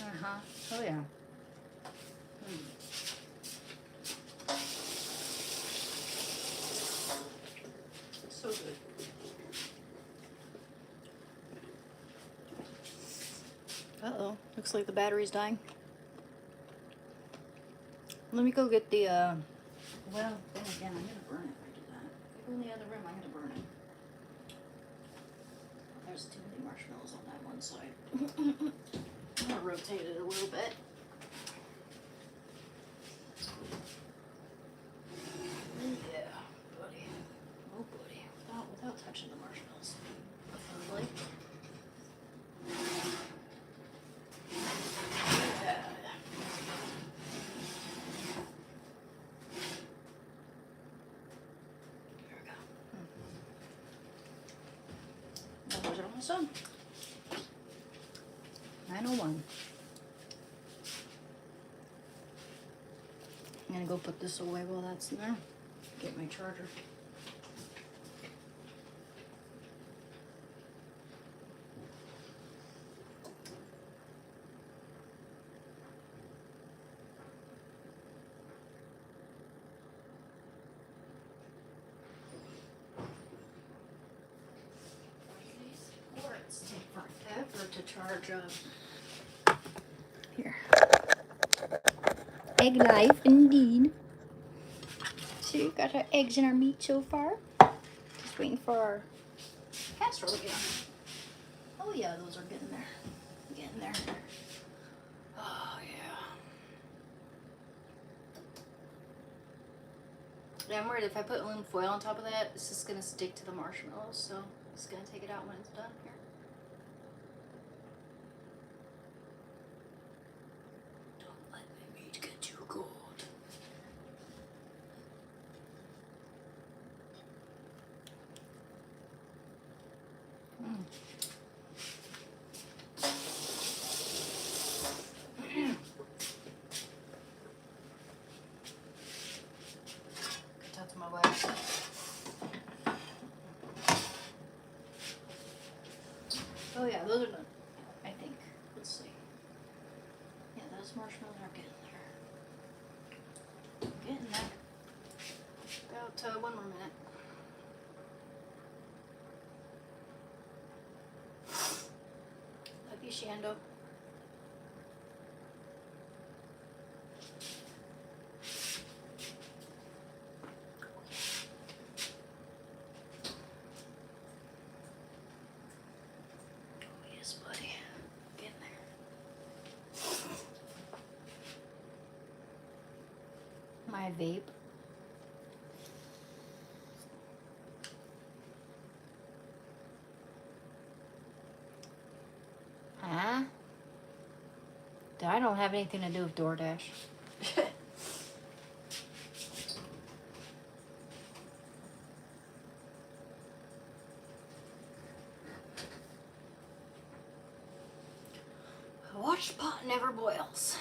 Uh-huh. Oh, yeah. So good. Uh-oh. Looks like the battery's dying. Let me go get the, well, then again, I'm gonna burn it if I do that. If I go in the other room, I'm gonna burn it. There's too many marshmallows on that one side. I'm gonna rotate it a little bit. Yeah, buddy. Oh, buddy. Without touching the marshmallows. Preferably. Yeah. There we go. Now those are almost done. 9:01. I'm gonna go put this away while that's in there. Get my charger. These cords take forever to charge up. Here. Egg life, indeed. So we got our eggs and our meat so far. Just waiting for our casserole to get on. Oh yeah, those are getting there. Getting there. Oh yeah. Yeah, I'm worried if I put aluminum foil on top of that, it's just gonna stick to the marshmallows. So I'm just gonna take it out when it's done here. Don't let my meat get too cold. Good talk to my wife. Oh yeah, those are done. I think. Let's see. Yeah, those marshmallows are getting there. Getting there. About 1 more minute. Love you, Shando. Oh, yes, buddy. Getting there. My vape. Huh? I don't have anything to do with DoorDash. A washed pot never boils.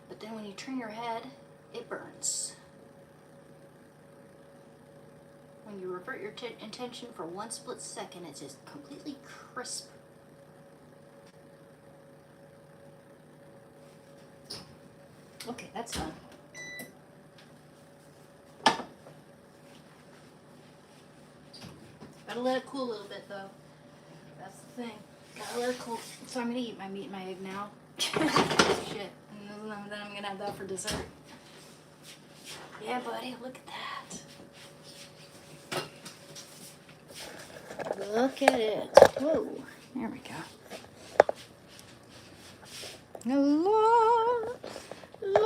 But then when you turn your head, it burns. When you revert your intention for 1 split second, it's just completely crisp. Okay, that's done. Gotta let it cool a little bit though. That's the thing. Gotta let it cool. So I'm gonna eat my meat and my egg now. Shit. And then I'm gonna have that for dessert. Yeah, buddy, look at that. Look at it. Whoa. There we go. La la la la la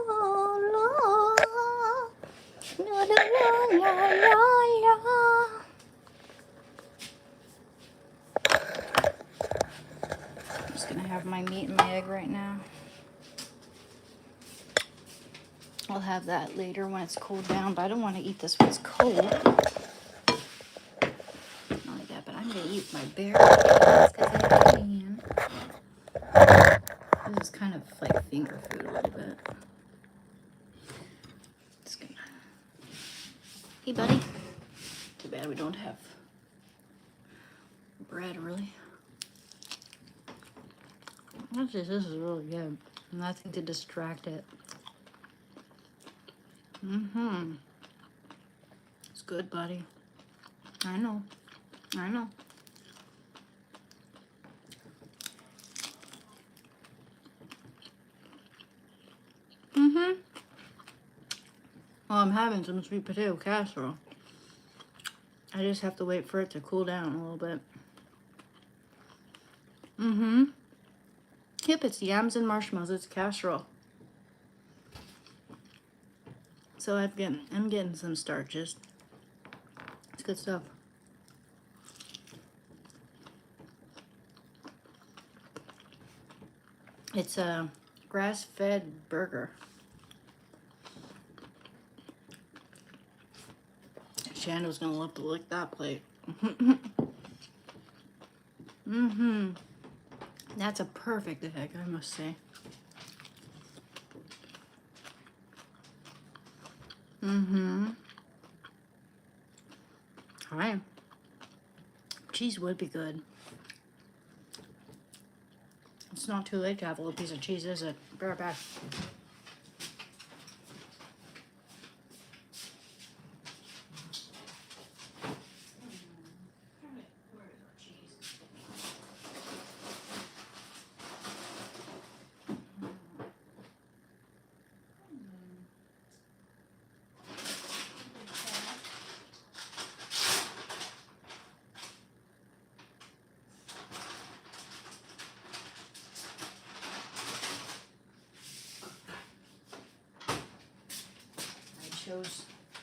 la la la la. I'm just gonna have my meat and my egg right now. I'll have that later when it's cooled down, but I don't want to eat this when it's cold. Not only that, but I'm gonna eat my berries because I can. This is kind of like finger food a little bit. Just gonna. Hey, buddy. Too bad we don't have bread, really. Actually, this is really good. Nothing to distract it. Mm-hmm. It's good, buddy. I know. I know. Mm-hmm. Well, I'm having some sweet potato casserole. I just have to wait for it to cool down a little bit. Mm-hmm. Yep, it's yams and marshmallows. It's casserole. So I'm getting some starches. It's good stuff. It's a grass-fed burger. Shando's gonna love to lick that plate. Mm-hmm. That's a perfect egg, I must say. Mm-hmm. Alright. Cheese would be good. It's not too late to have a little piece of cheese, is it? Be right back.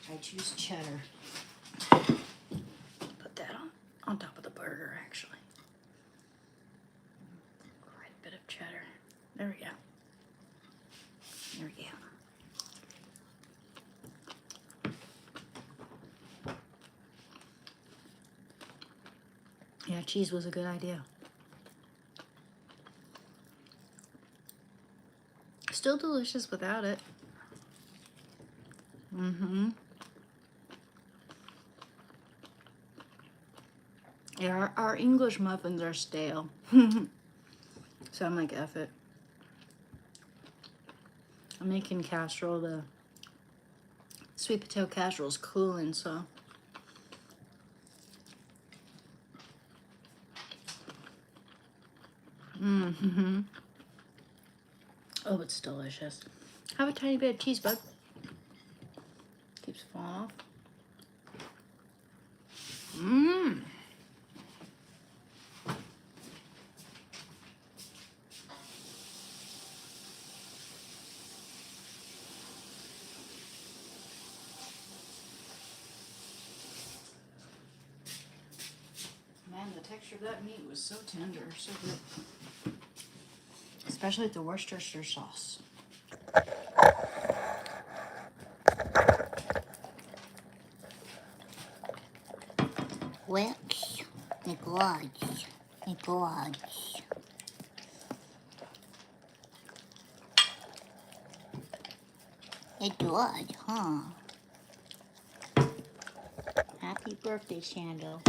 I choose cheddar. Put that on top of the burger, actually. Quite a bit of cheddar. There we go. There we go. Yeah, cheese was a good idea. Still delicious without it. Mm-hmm. Yeah, our English muffins are stale. So I'm like, F it. I'm making casserole. The sweet potato casserole's cooling, so. Mm-hmm. Oh, it's delicious. Have a tiny bit of cheese, bud. Keeps falling off. Mmm. Man, the texture of that meat was so tender, so good. Especially with the Worcestershire sauce. Wax, Nicolaj. It does, huh? Happy birthday, Shando.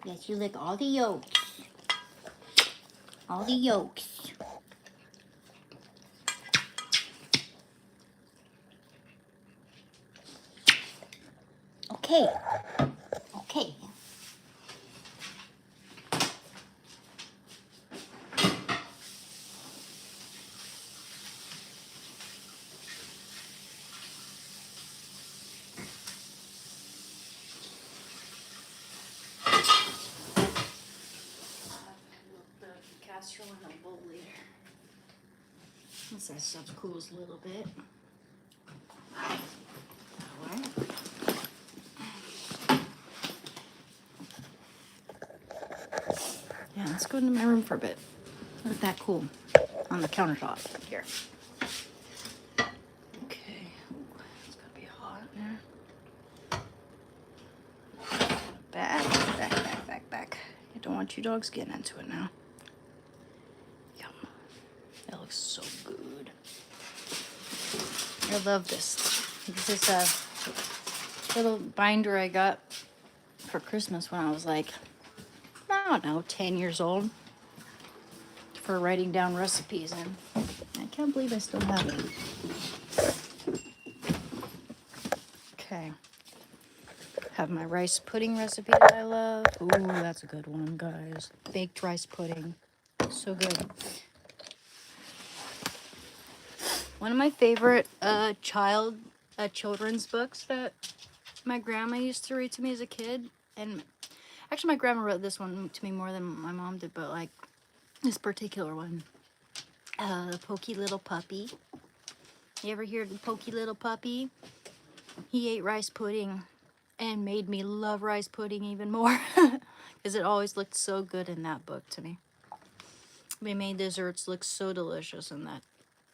Yes, you lick all the yolks. All the yolks. Okay. Okay. The casserole in a bowl later. Once that stuff cools a little bit. Alright. Yeah, let's go into my room for a bit. Let that cool on the countertop here. Okay. Ooh, it's gonna be hot in there. Back. You don't want you dogs getting into it now. I love this. This is a little binder I got for Christmas when I was like, I don't know, 10 years old, for writing down recipes in. I can't believe I still have it. Okay. Have my rice pudding recipe that I love. Ooh, that's a good one, guys. Baked rice pudding. So good. One of my favorite children's books that my grandma used to read to me as a kid, and actually my grandma wrote this one to me more than my mom did, but like this particular one, The Pokey Little Puppy. You ever hear of the Pokey Little Puppy? He ate rice pudding and made me love rice pudding even more because it always looked so good in that book to me. They made desserts look so delicious in that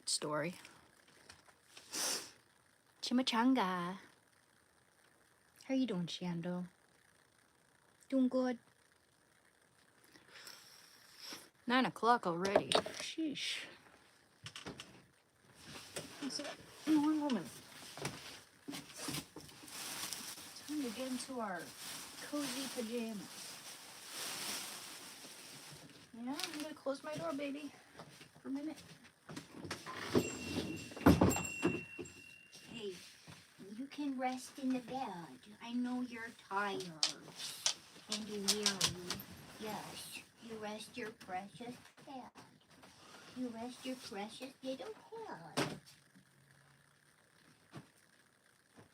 story. Chimichanga. How you doing, Shando? Doing good? 9 o'clock already. Sheesh. One woman. Time to get into our cozy pajamas. Yeah, I'm gonna close my door, baby, for a minute. Hey, you can rest in the bed. I know you're tired and weary. Yes, you rest your precious head. You rest your precious little head.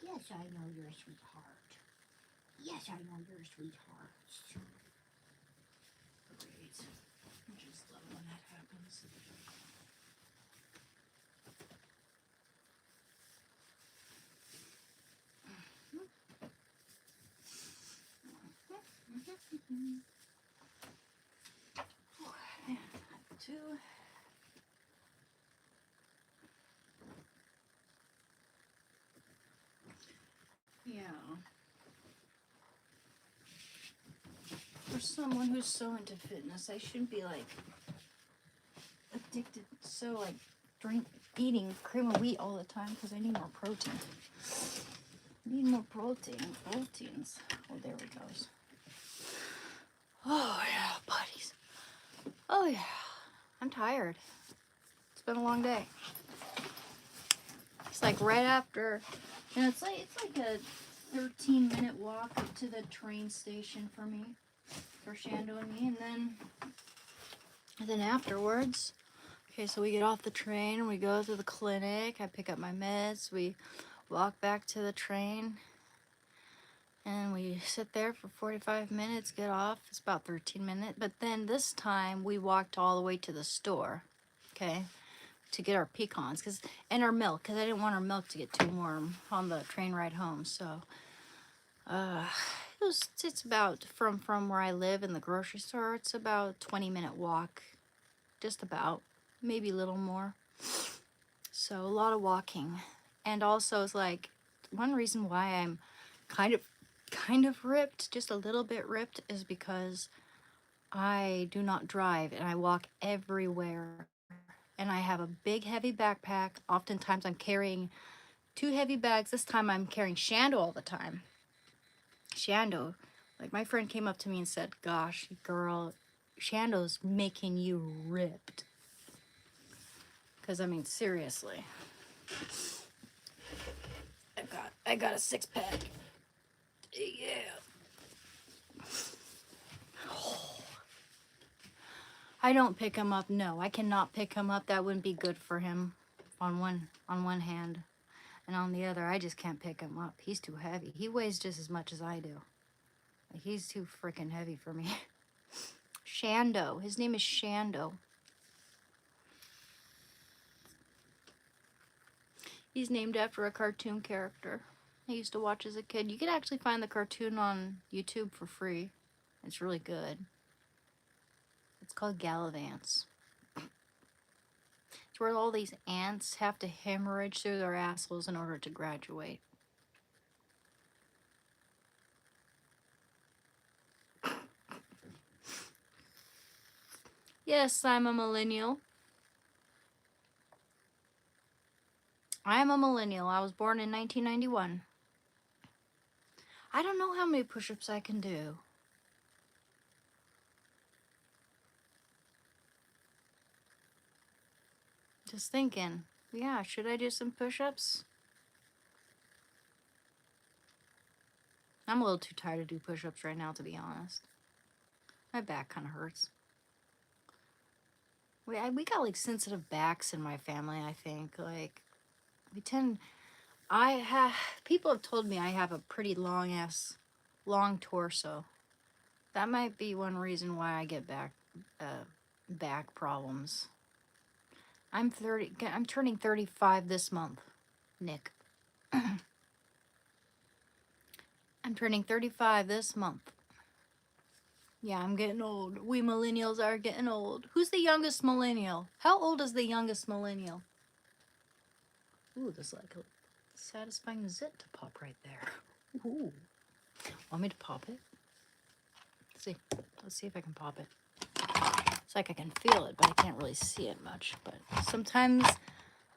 Yes, I know you're a sweetheart. Yes, I know you're a sweetheart. Great. I just love when that happens. Two. Yeah. For someone who's so into fitness, I shouldn't be like addicted, so like eating cream of wheat all the time because I need more protein. Need more proteins. Oh, there it goes. Oh yeah, buddies. Oh yeah, I'm tired. It's been a long day. It's like right after, and it's like a 13-minute walk to the train station for me, for Shando and me, and then afterwards. Okay, so we get off the train, we go to the clinic, I pick up my meds, we walk back to the train, and we sit there for 45 minutes, get off, it's about 13 minutes, but then this time we walked all the way to the store, okay, to get our pecans, and our milk, because I didn't want our milk to get too warm on the train ride home, so, it's about, from where I live in the grocery store, it's about a 20-minute walk, just about, maybe a little more. So a lot of walking. And also it's like one reason why I'm kind of ripped, just a little bit ripped, is because I do not drive and I walk everywhere. And I have a big heavy backpack. Oftentimes I'm carrying 2 heavy bags. This time I'm carrying Shando all the time. Shando, like my friend came up to me and said, "Gosh, girl, Shando's making you ripped." Because I mean, seriously. I got a 6-pack. Yeah. I don't pick him up. No, I cannot pick him up. That wouldn't be good for him on one hand. And on the other, I just can't pick him up. He's too heavy. He weighs just as much as I do. Like, he's too freaking heavy for me. Shando. His name is Shando. He's named after a cartoon character I used to watch as a kid. You can actually find the cartoon on YouTube for free. It's really good. It's called Gallivants. It's where all these ants have to hemorrhage through their assholes in order to graduate. Yes, I'm a millennial. I am a millennial. I was born in 1991. I don't know how many push-ups I can do. Just thinking. Yeah, should I do some push-ups? I'm a little too tired to do push-ups right now, to be honest. My back kind of hurts. We got like sensitive backs in my family, I think. Like, we tend... people have told me I have a pretty long torso. That might be one reason why I get back problems. I'm turning 35 this month, Nick. I'm turning 35 this month. Yeah, I'm getting old. We millennials are getting old. Who's the youngest millennial? How old is the youngest millennial? Ooh, there's like a satisfying zit to pop right there. Ooh. Want me to pop it? Let's see if I can pop it. It's like I can feel it, but I can't really see it much. But sometimes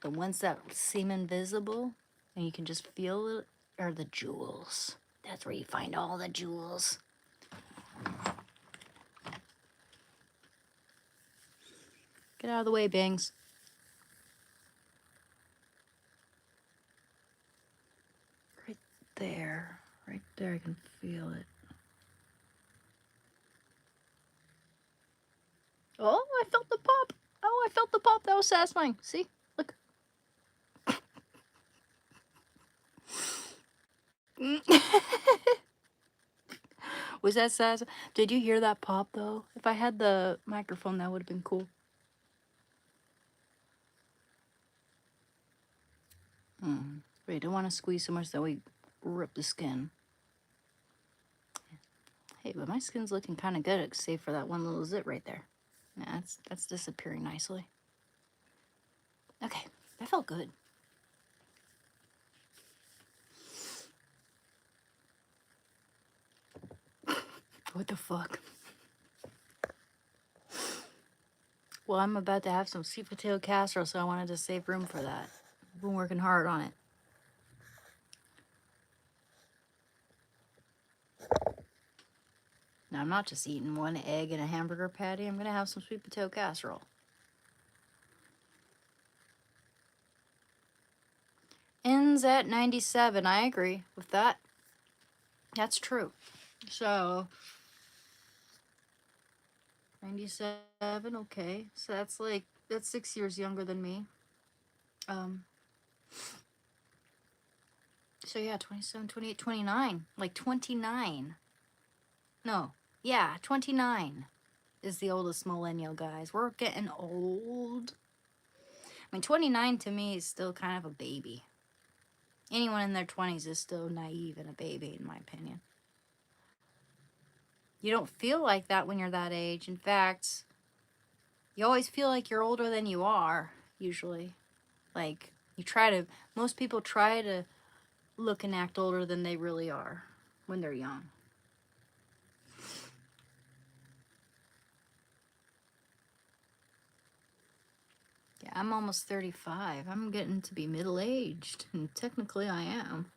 the ones that seem invisible and you can just feel it are the jewels. That's where you find all the jewels. Get out of the way, Bangs. Right there. Right there, I can feel it. Oh, I felt the pop. Oh, I felt the pop. That was satisfying. See? Look. Was that satisfying? Did you hear that pop, though? If I had the microphone, that would have been cool. Wait, don't want to squeeze so much that we rip the skin. Hey, but my skin's looking kind of good, save for that one little zit right there. Yeah, that's disappearing nicely. Okay, that felt good. What the fuck? Well, I'm about to have some sweet potato casserole, so I wanted to save room for that. I've been working hard on it. Now, I'm not just eating one egg and a hamburger patty. I'm going to have some sweet potato casserole. Ends at 97. I agree with that. That's true. So, 97, okay. So that's 6 years younger than me. So yeah, 27, 28, 29. Like 29. No, yeah, 29 is the oldest millennial, guys. We're getting old. I mean, 29 to me is still kind of a baby. Anyone in their 20s is still naive and a baby, in my opinion. You don't feel like that when you're that age. In fact, you always feel like you're older than you are, usually. Like, most people try to look and act older than they really are when they're young. Yeah, I'm almost 35. I'm getting to be middle-aged, and technically I am.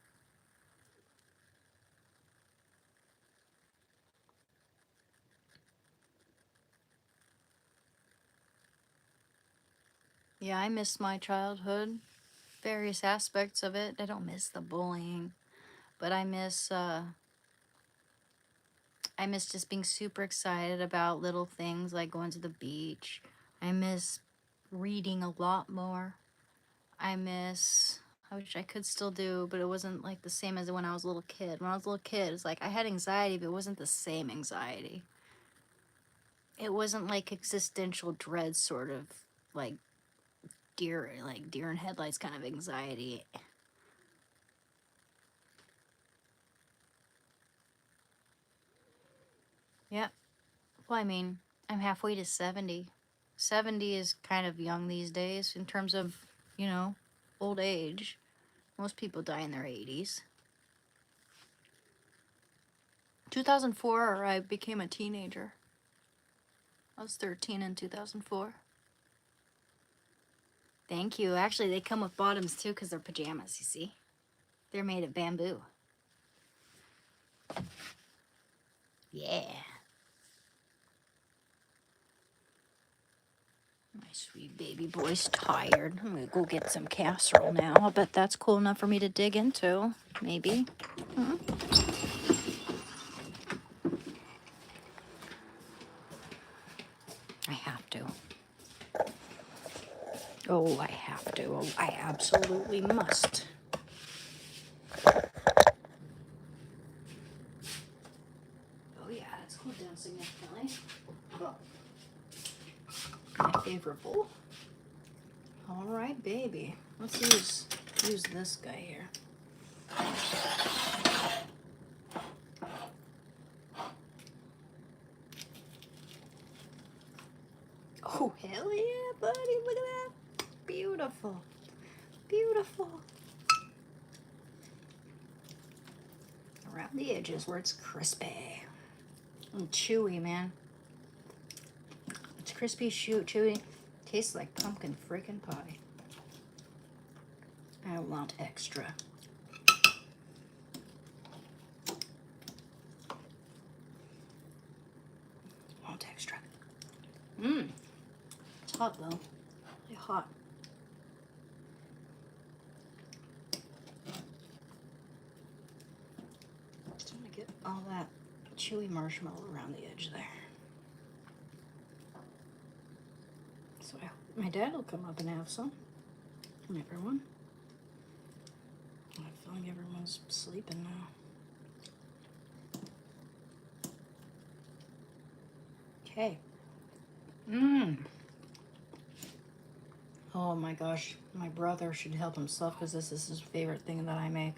Yeah, I miss my childhood, various aspects of it. I don't miss the bullying, but I miss just being super excited about little things like going to the beach. I miss reading a lot more. I wish I could still do, but it wasn't like the same as when I was a little kid. When I was a little kid, it's like I had anxiety, but it wasn't the same anxiety. It wasn't like existential dread, sort of like deer in headlights kind of anxiety. Yep. Well, I mean, I'm halfway to 70. 70 is kind of young these days in terms of, old age. Most people die in their 80s. 2004, I became a teenager. I was 13 in 2004. Thank you. Actually, they come with bottoms too because they're pajamas, you see? They're made of bamboo. Yeah. My sweet baby boy's tired. I'm gonna go get some casserole now. I bet that's cool enough for me to dig into. Maybe. Hmm? I have to. Oh, I have to. Oh, I absolutely must. Oh yeah, it's cooled down significantly. Oh. My favorite bowl. All right, baby. Let's use this guy here. Oh, hell yeah, buddy. Look at that. Beautiful. Beautiful. Around the edges where it's crispy. And chewy, man. It's crispy, chewy. Tastes like pumpkin freaking pie. I want extra. Want extra. Mmm. It's hot though. It's hot. Just want to get all that chewy marshmallow around the edge there. So my dad will come up and have some from everyone. I feel like everyone's sleeping now. Okay. Mmm. Oh my gosh, my brother should help himself because this is his favorite thing that I make.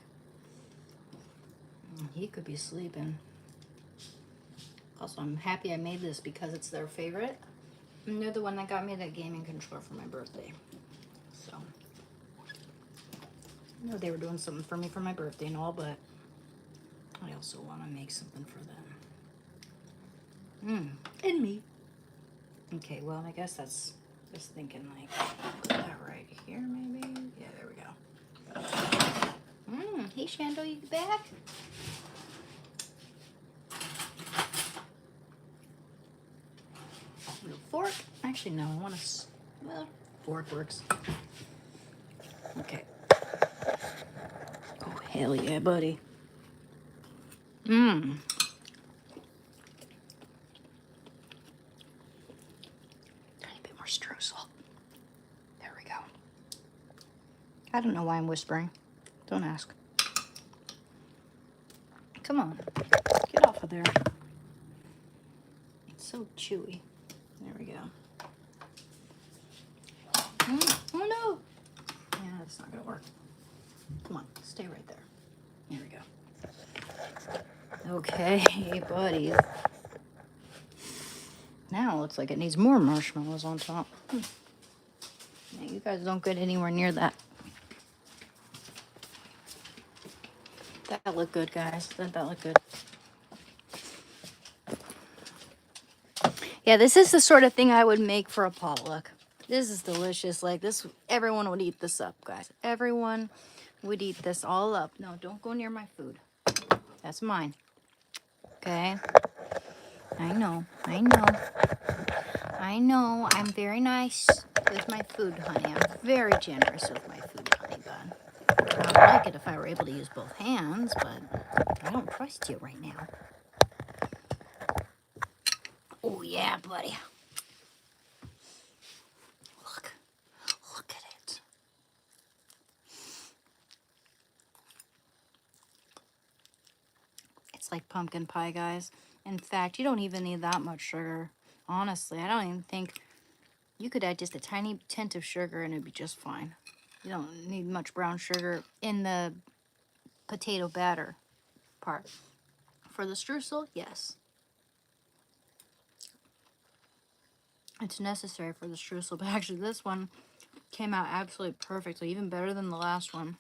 He could be sleeping. Also, I'm happy I made this because it's their favorite. And they're the one that got me that gaming controller for my birthday. So, I know they were doing something for me for my birthday and all, but I also want to make something for them. And me. Okay, well, I guess that's just thinking like, put that right here maybe. Yeah, there we go. Hey, Shando, you back? Little fork. Actually, no, I want to, well, fork works. Okay. Oh, hell yeah, buddy. Tiny bit more streusel. There we go. I don't know why I'm whispering. Don't ask. Come on. Get off of there. It's so chewy. There we go. Oh no! Yeah, that's not gonna work. Come on, stay right there. There we go. Okay, buddy. Now it looks like it needs more marshmallows on top. Yeah, you guys don't get anywhere near that. That looked good, guys. That looked good. Yeah, this is the sort of thing I would make for a potluck. This is delicious. Like this, everyone would eat this up, guys. Everyone would eat this all up. No, don't go near my food. That's mine. Okay? I know. I know. I know. I'm very nice with my food, honey. I'm very generous with my food, honey bun. I would like it if I were able to use both hands, but I don't trust you right now. Oh, yeah, buddy. Look at it. It's like pumpkin pie, guys. In fact, you don't even need that much sugar. Honestly, I don't even think you could add just a tiny tint of sugar and it'd be just fine. You don't need much brown sugar in the potato batter part. For the streusel, yes. It's necessary for the streusel, but actually this one came out absolutely perfectly, even better than the last one.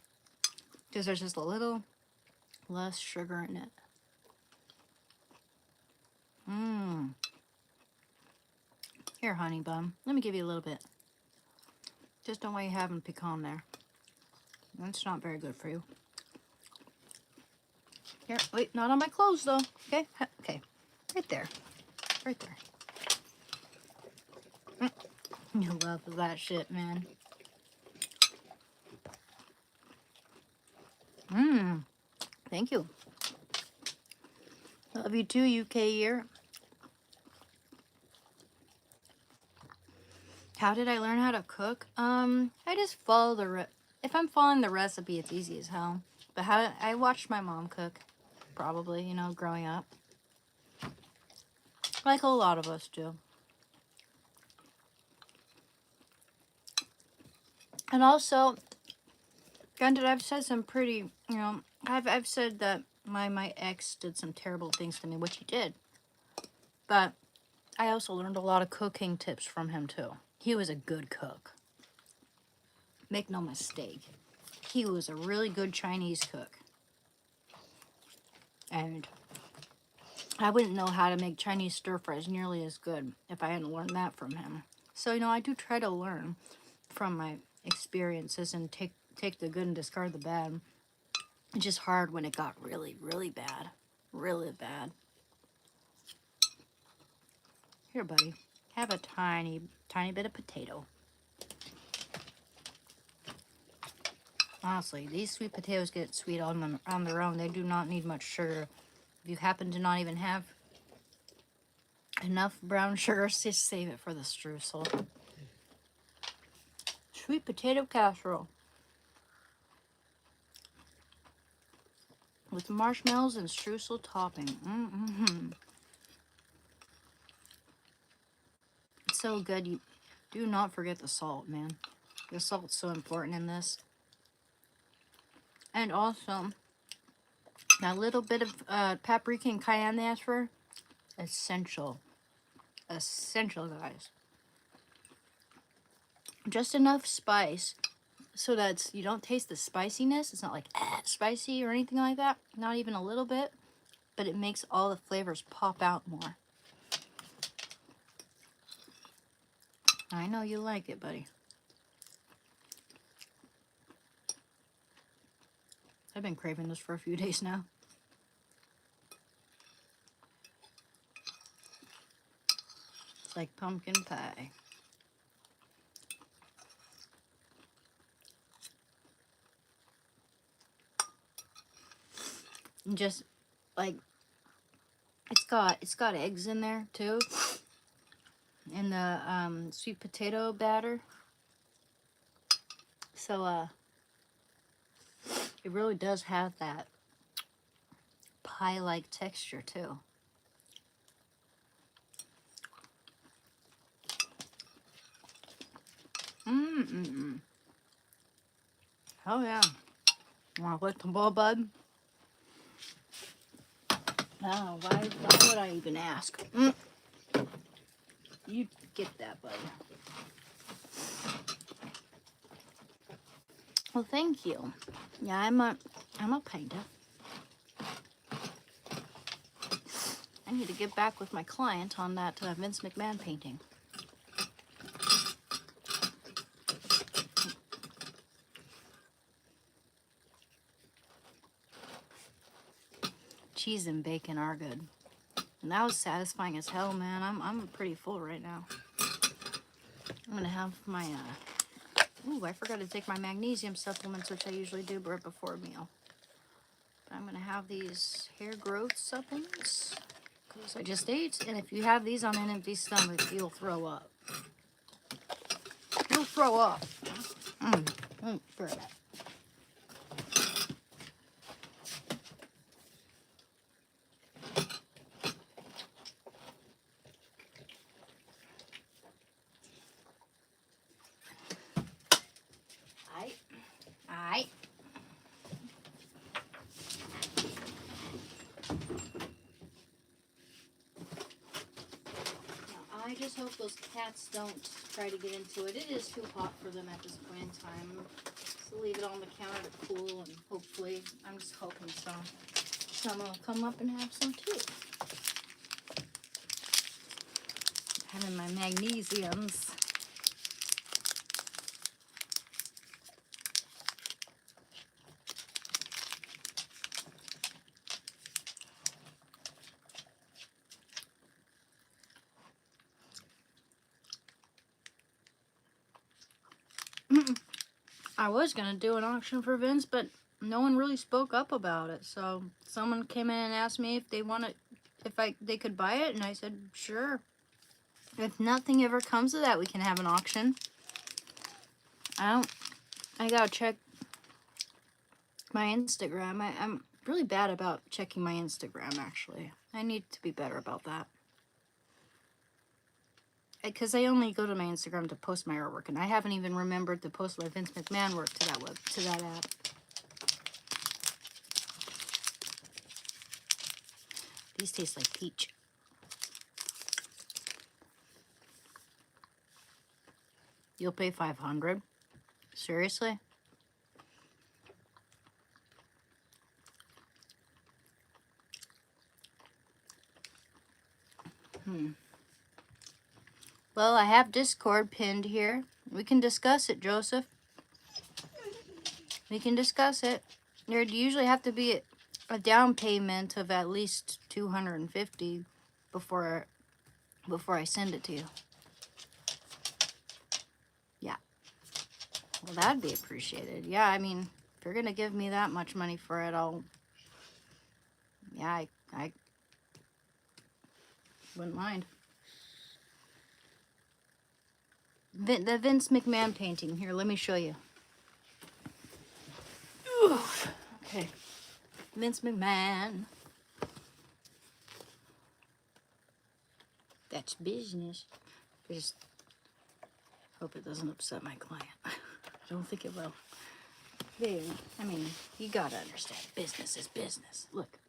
Because there's just a little less sugar in it. Here, honey bun. Let me give you a little bit. Just don't want you having pecan there. That's not very good for you. Here, wait, not on my clothes though. Okay, okay, right there, right there. You love that shit, man. Thank you. Love you too, UK year. How did I learn how to cook? I just follow if I'm following the recipe, it's easy as hell. But how I watched my mom cook, probably, you know, growing up. Like a lot of us do. And also, granted, I've said some pretty, you know, I've said that my ex did some terrible things to me, which he did. But I also learned a lot of cooking tips from him too. He was a good cook. Make no mistake. He was a really good Chinese cook. And I wouldn't know how to make Chinese stir fries nearly as good if I hadn't learned that from him. So, you know, I do try to learn from my experiences and take the good and discard the bad. It's just hard when it got really, really bad. Really bad. Here, buddy. Have a tiny, tiny bit of potato. Honestly, these sweet potatoes get sweet on their own. They do not need much sugar. If you happen to not even have enough brown sugar, just save it for the streusel. Sweet potato casserole. With marshmallows and streusel topping. It's so good. You do not forget the salt, man. The salt's so important in this. And also, that little bit of paprika and cayenne they asked for, essential. Essential, guys. Just enough spice so that you don't taste the spiciness. It's not like spicy or anything like that. Not even a little bit. But it makes all the flavors pop out more. I know you like it, buddy. I've been craving this for a few days now. It's like pumpkin pie. And just like it's got eggs in there too. In the sweet potato batter. So it really does have that pie-like texture too. Oh yeah. Wanna lick the ball, bud? Oh, why would I even ask? You get that, bud. Well, thank you. Yeah, I'm a painter. I need to get back with my client on that Vince McMahon painting. Cheese and bacon are good. And that was satisfying as hell, man. I'm pretty full right now. I'm gonna have my ooh, I forgot to take my magnesium supplements, which I usually do right before a meal. But I'm gonna have these hair growth supplements because I just ate, and if you have these on an empty stomach, you'll throw up. You'll throw up. Sure. Aight. Now, I just hope those cats don't try to get into it. It is too hot for them at this point in time. So leave it on the counter to cool, and hopefully, I'm just hoping some will come up and have some too. Having my magnesiums. I was gonna do an auction for Vince, but no one really spoke up about it. So someone came in and asked me if they wanted, they could buy it, and I said sure. If nothing ever comes of that, we can have an auction. I gotta check my Instagram. I'm really bad about checking my Instagram, actually. I need to be better about that. Because I only go to my Instagram to post my artwork, and I haven't even remembered to post my Vince McMahon work to that app. These taste like peach. You'll pay $500? Seriously? Well, I have Discord pinned here. We can discuss it, Joseph. We can discuss it. There'd usually have to be a down payment of at least $250 before I send it to you. Yeah. Well, that'd be appreciated. Yeah, I mean, if you're gonna give me that much money for it, yeah, I wouldn't mind. The Vince McMahon painting. Here, let me show you. Oof. Okay. Vince McMahon. That's business. I just hope it doesn't upset my client. I don't think it will. I mean, you gotta understand, business is business. Look,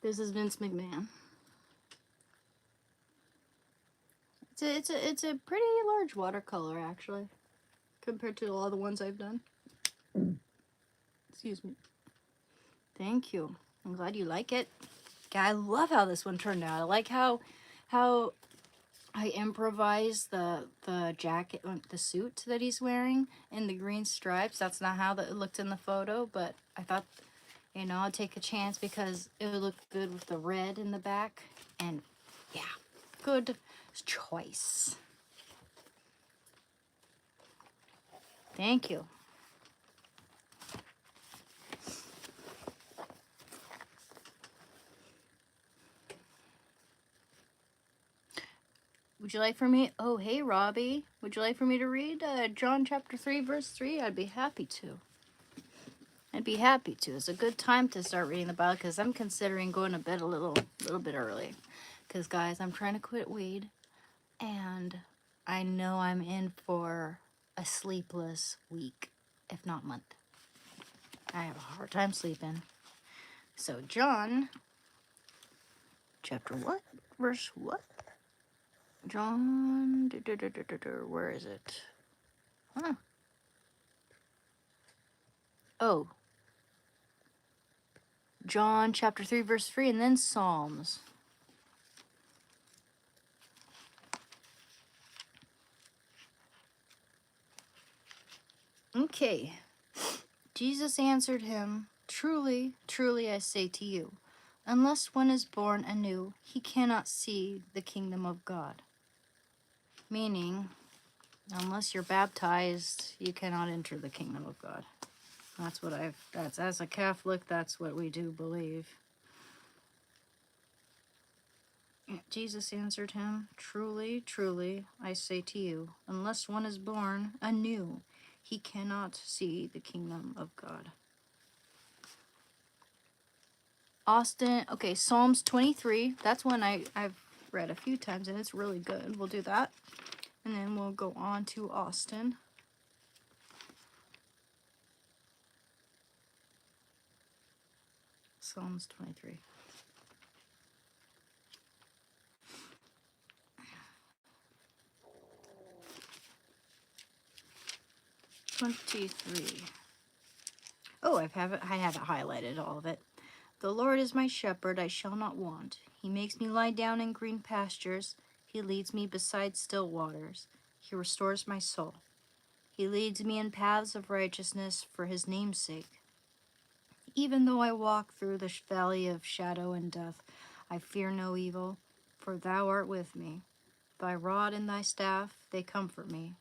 this is Vince McMahon. It's a pretty large watercolor, actually, compared to all the ones I've done. Excuse me. Thank you. I'm glad you like it. Yeah, I love how this one turned out. I like how I improvised the jacket, the suit that he's wearing, and the green stripes. That's not how it looked in the photo, but I thought, you know, I'll take a chance because it would look good with the red in the back. And yeah, good choice. Thank you. Would you like for me? Oh, hey, Robbie. Would you like for me to read John chapter 3, verse 3? I'd be happy to. I'd be happy to. It's a good time to start reading the Bible because I'm considering going to bed a little bit early. Because, guys, I'm trying to quit weed. And I know I'm in for a sleepless week, if not month. I have a hard time sleeping. So, John, chapter what? Verse what? John, where is it? Huh. Oh. John chapter 3, verse 3, and then Psalms. Okay. Jesus answered him, "Truly, truly, I say to you, unless one is born anew, he cannot see the kingdom of God." Meaning, unless you're baptized, you cannot enter the kingdom of God. That's as a Catholic, that's what we do believe. Jesus answered him, "Truly, truly, I say to you, unless one is born anew, he cannot see the kingdom of God." Austin, okay, Psalms 23. That's one I've read a few times, and it's really good. We'll do that. And then we'll go on to Austin. Psalms 23. Oh, I have it highlighted, all of it. The Lord is my shepherd, I shall not want. He makes me lie down in green pastures. He leads me beside still waters. He restores my soul. He leads me in paths of righteousness for his name's sake. Even though I walk through the valley of shadow and death, I fear no evil, for thou art with me. Thy rod and thy staff, they comfort me.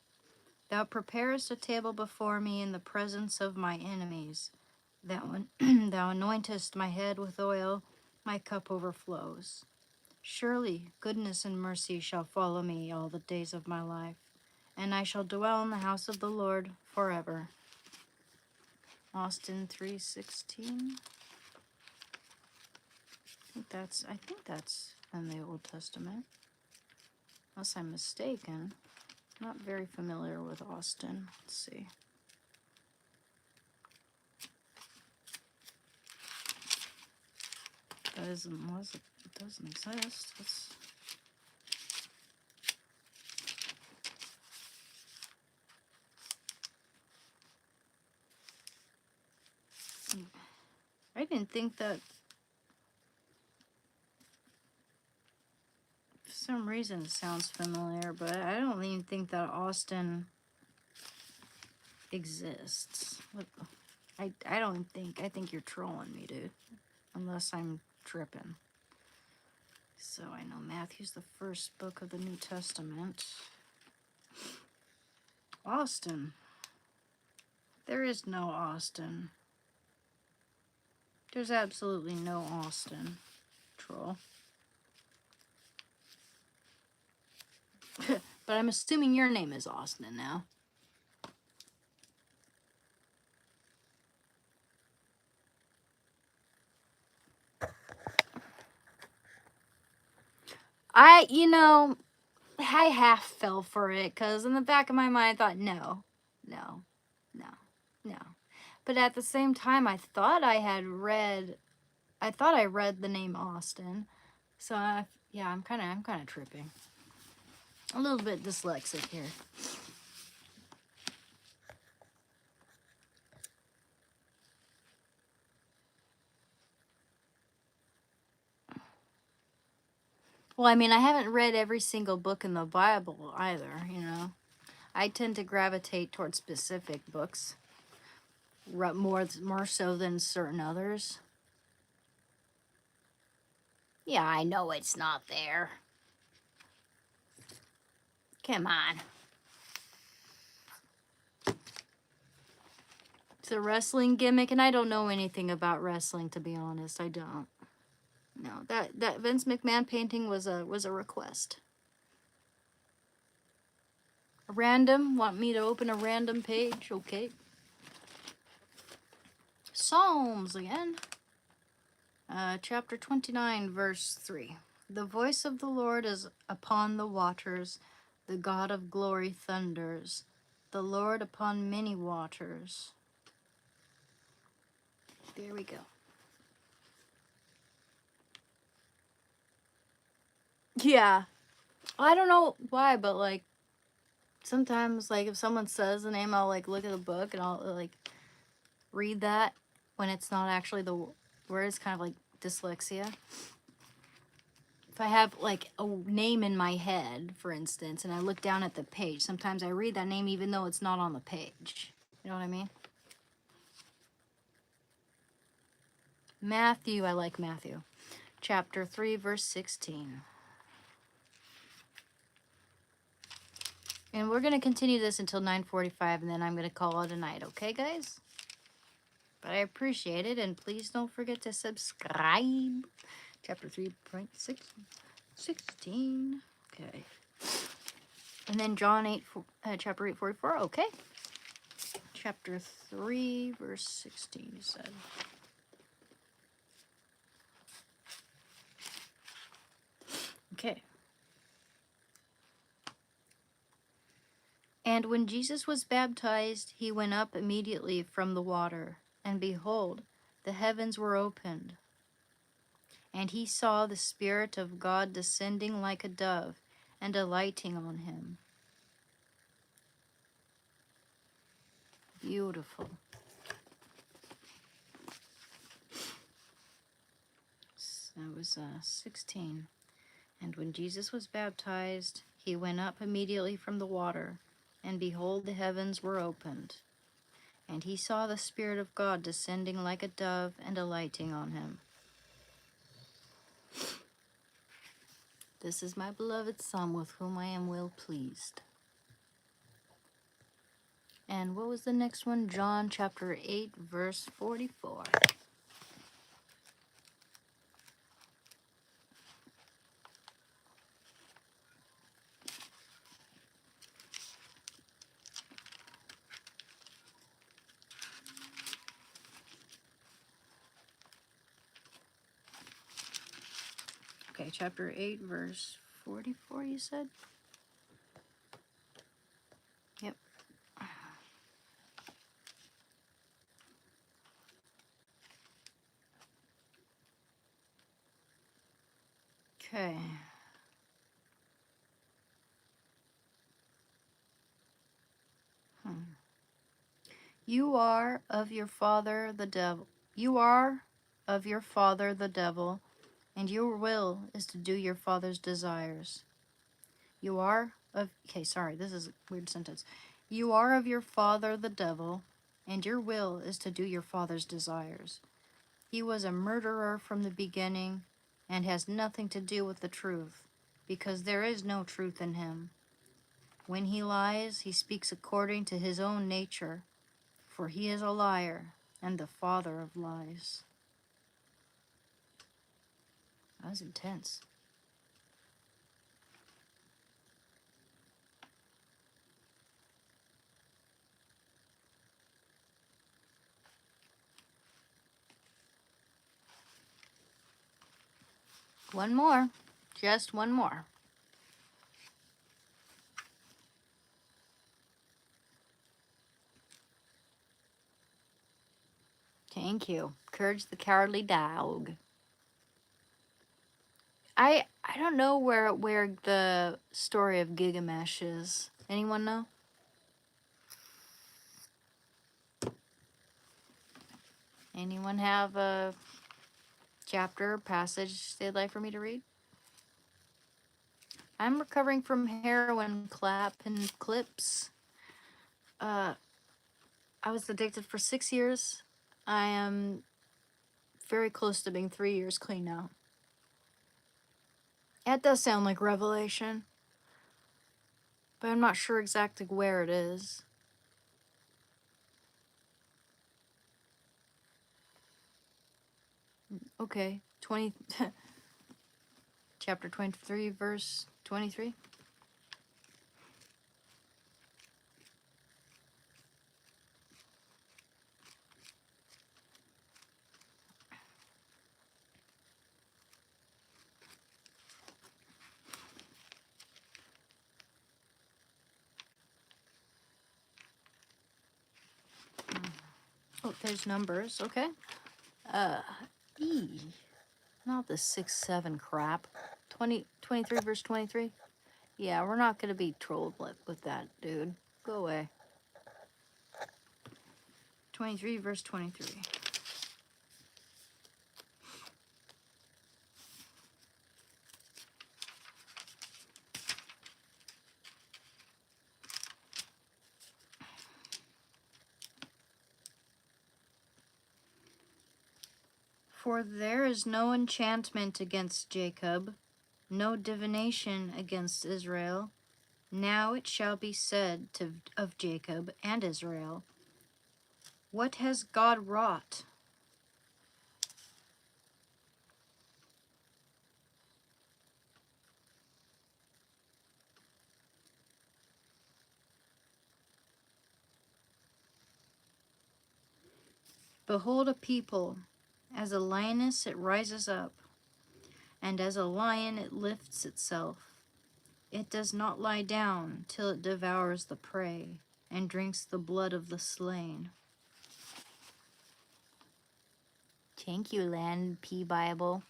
Thou preparest a table before me in the presence of my enemies. Thou, thou anointest my head with oil, my cup overflows. Surely goodness and mercy shall follow me all the days of my life, and I shall dwell in the house of the Lord forever. Austin 3:16. I think that's in the Old Testament, unless I'm mistaken. Not very familiar with Austin. Let's see. That isn't was it doesn't exist. I didn't think that. For some reason it sounds familiar, but I don't even think that Austin exists. I don't think. I think you're trolling me, dude. Unless I'm tripping. So I know Matthew's the first book of the New Testament. Austin. There is no Austin. There's absolutely no Austin. Troll. But I'm assuming your name is Austin now. I half fell for it because in the back of my mind I thought, no. But at the same time, I thought I read the name Austin. So I'm kind of tripping. A little bit dyslexic here. Well, I mean, I haven't read every single book in the Bible either, I tend to gravitate towards specific books more so than certain others. Yeah, I know it's not there. Come on. It's a wrestling gimmick, and I don't know anything about wrestling, to be honest. I don't. No, that Vince McMahon painting was a request. A random? Want me to open a random page? Okay. Psalms again. Chapter 29, verse 3. The voice of the Lord is upon the waters. The God of glory thunders. The Lord upon many waters. There we go. Yeah. I don't know why, but like sometimes like if someone says the name, I'll like look at the book and I'll like read that when it's not actually the word. It's kind of like dyslexia. If I have like a name in my head, for instance, and I look down at the page, sometimes I read that name even though it's not on the page. You know what I mean? Matthew, I like Matthew. Chapter 3, verse 16. And we're going to continue this until 9:45, and then I'm going to call it a night, okay, guys? But I appreciate it, and please don't forget to subscribe. Chapter 3.6, 16. Okay. And then John 8, chapter 8:44. Okay. Chapter 3, verse 16, you said. Okay. And when Jesus was baptized, he went up immediately from the water, and behold, the heavens were opened. And he saw the Spirit of God descending like a dove and alighting on him. Beautiful. That was 16. And when Jesus was baptized, he went up immediately from the water, and behold, the heavens were opened. And he saw the Spirit of God descending like a dove and alighting on him. This is my beloved Son, with whom I am well pleased. And what was the next one? John chapter 8, verse 44. Okay, chapter 8, verse 44, you said? Yep. Okay. You are of your father the devil. You are of your father the devil, and your will is to do your father's desires. You are of. Okay, sorry, this is a weird sentence. You are of your father the devil, and your will is to do your father's desires. He was a murderer from the beginning and has nothing to do with the truth, because there is no truth in him. When he lies, he speaks according to his own nature, for he is a liar and the father of lies. That was intense. One more. Just one more. Thank you. Courage the Cowardly Dog. I don't know where the story of Gilgamesh is. Anyone know? Anyone have a chapter or passage they'd like for me to read? I'm recovering from heroin clap and clips. I was addicted for 6 years. I am very close to being 3 years clean now. That does sound like Revelation, but I'm not sure exactly where it is. Okay, 20 chapter 23 verse 23. Oh, there's numbers. Okay. E. Not the 6-7 crap. 23 verse 23. Yeah, we're not gonna be trolled with that, dude. Go away. 23 verse 23. For there is no enchantment against Jacob, no divination against Israel. Now it shall be said of Jacob and Israel, what has God wrought? Behold a people, as a lioness it rises up, and as a lion it lifts itself. It does not lie down till it devours the prey and drinks the blood of the slain. Thank you, Land P Bible.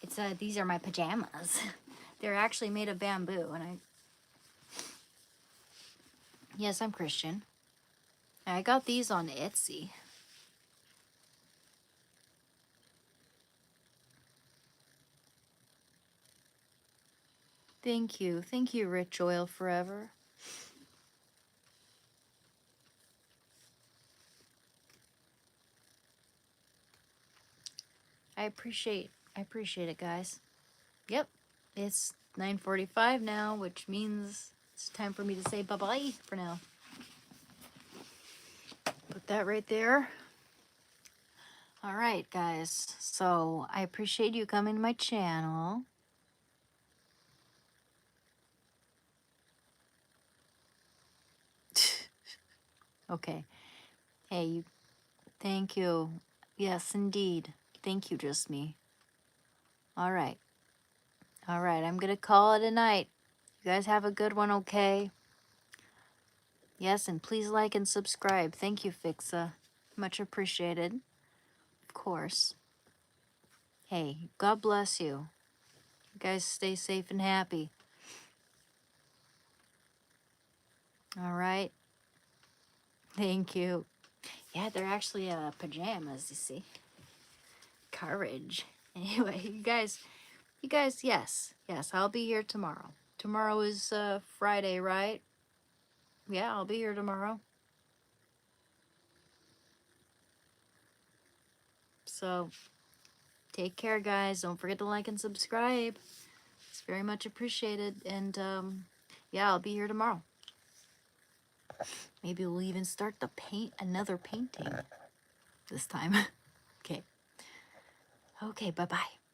It's these are my pajamas. They're actually made of bamboo, and yes, I'm Christian. I got these on Etsy. Thank you, Rich Oil Forever. I appreciate it, guys. Yep, it's 9:45 now, which means it's time for me to say bye-bye for now. put that right there. All right, guys. So I appreciate you coming to my channel. Okay. Hey, you. Thank you. Yes, indeed. Thank you, Just Me. All right. All right. I'm gonna call it a night. You guys have a good one, okay? Yes, and please like and subscribe. Thank you, Fixa. Much appreciated. Of course. Hey, God bless you. You guys stay safe and happy. All right. Thank you. Yeah, they're actually pajamas, you see. Courage. Anyway, you guys, yes, I'll be here tomorrow. Tomorrow is Friday, right? Yeah, I'll be here tomorrow. So, take care, guys. Don't forget to like and subscribe. It's very much appreciated. And, yeah, I'll be here tomorrow. Maybe we'll even start another painting this time. Okay. Okay, bye-bye.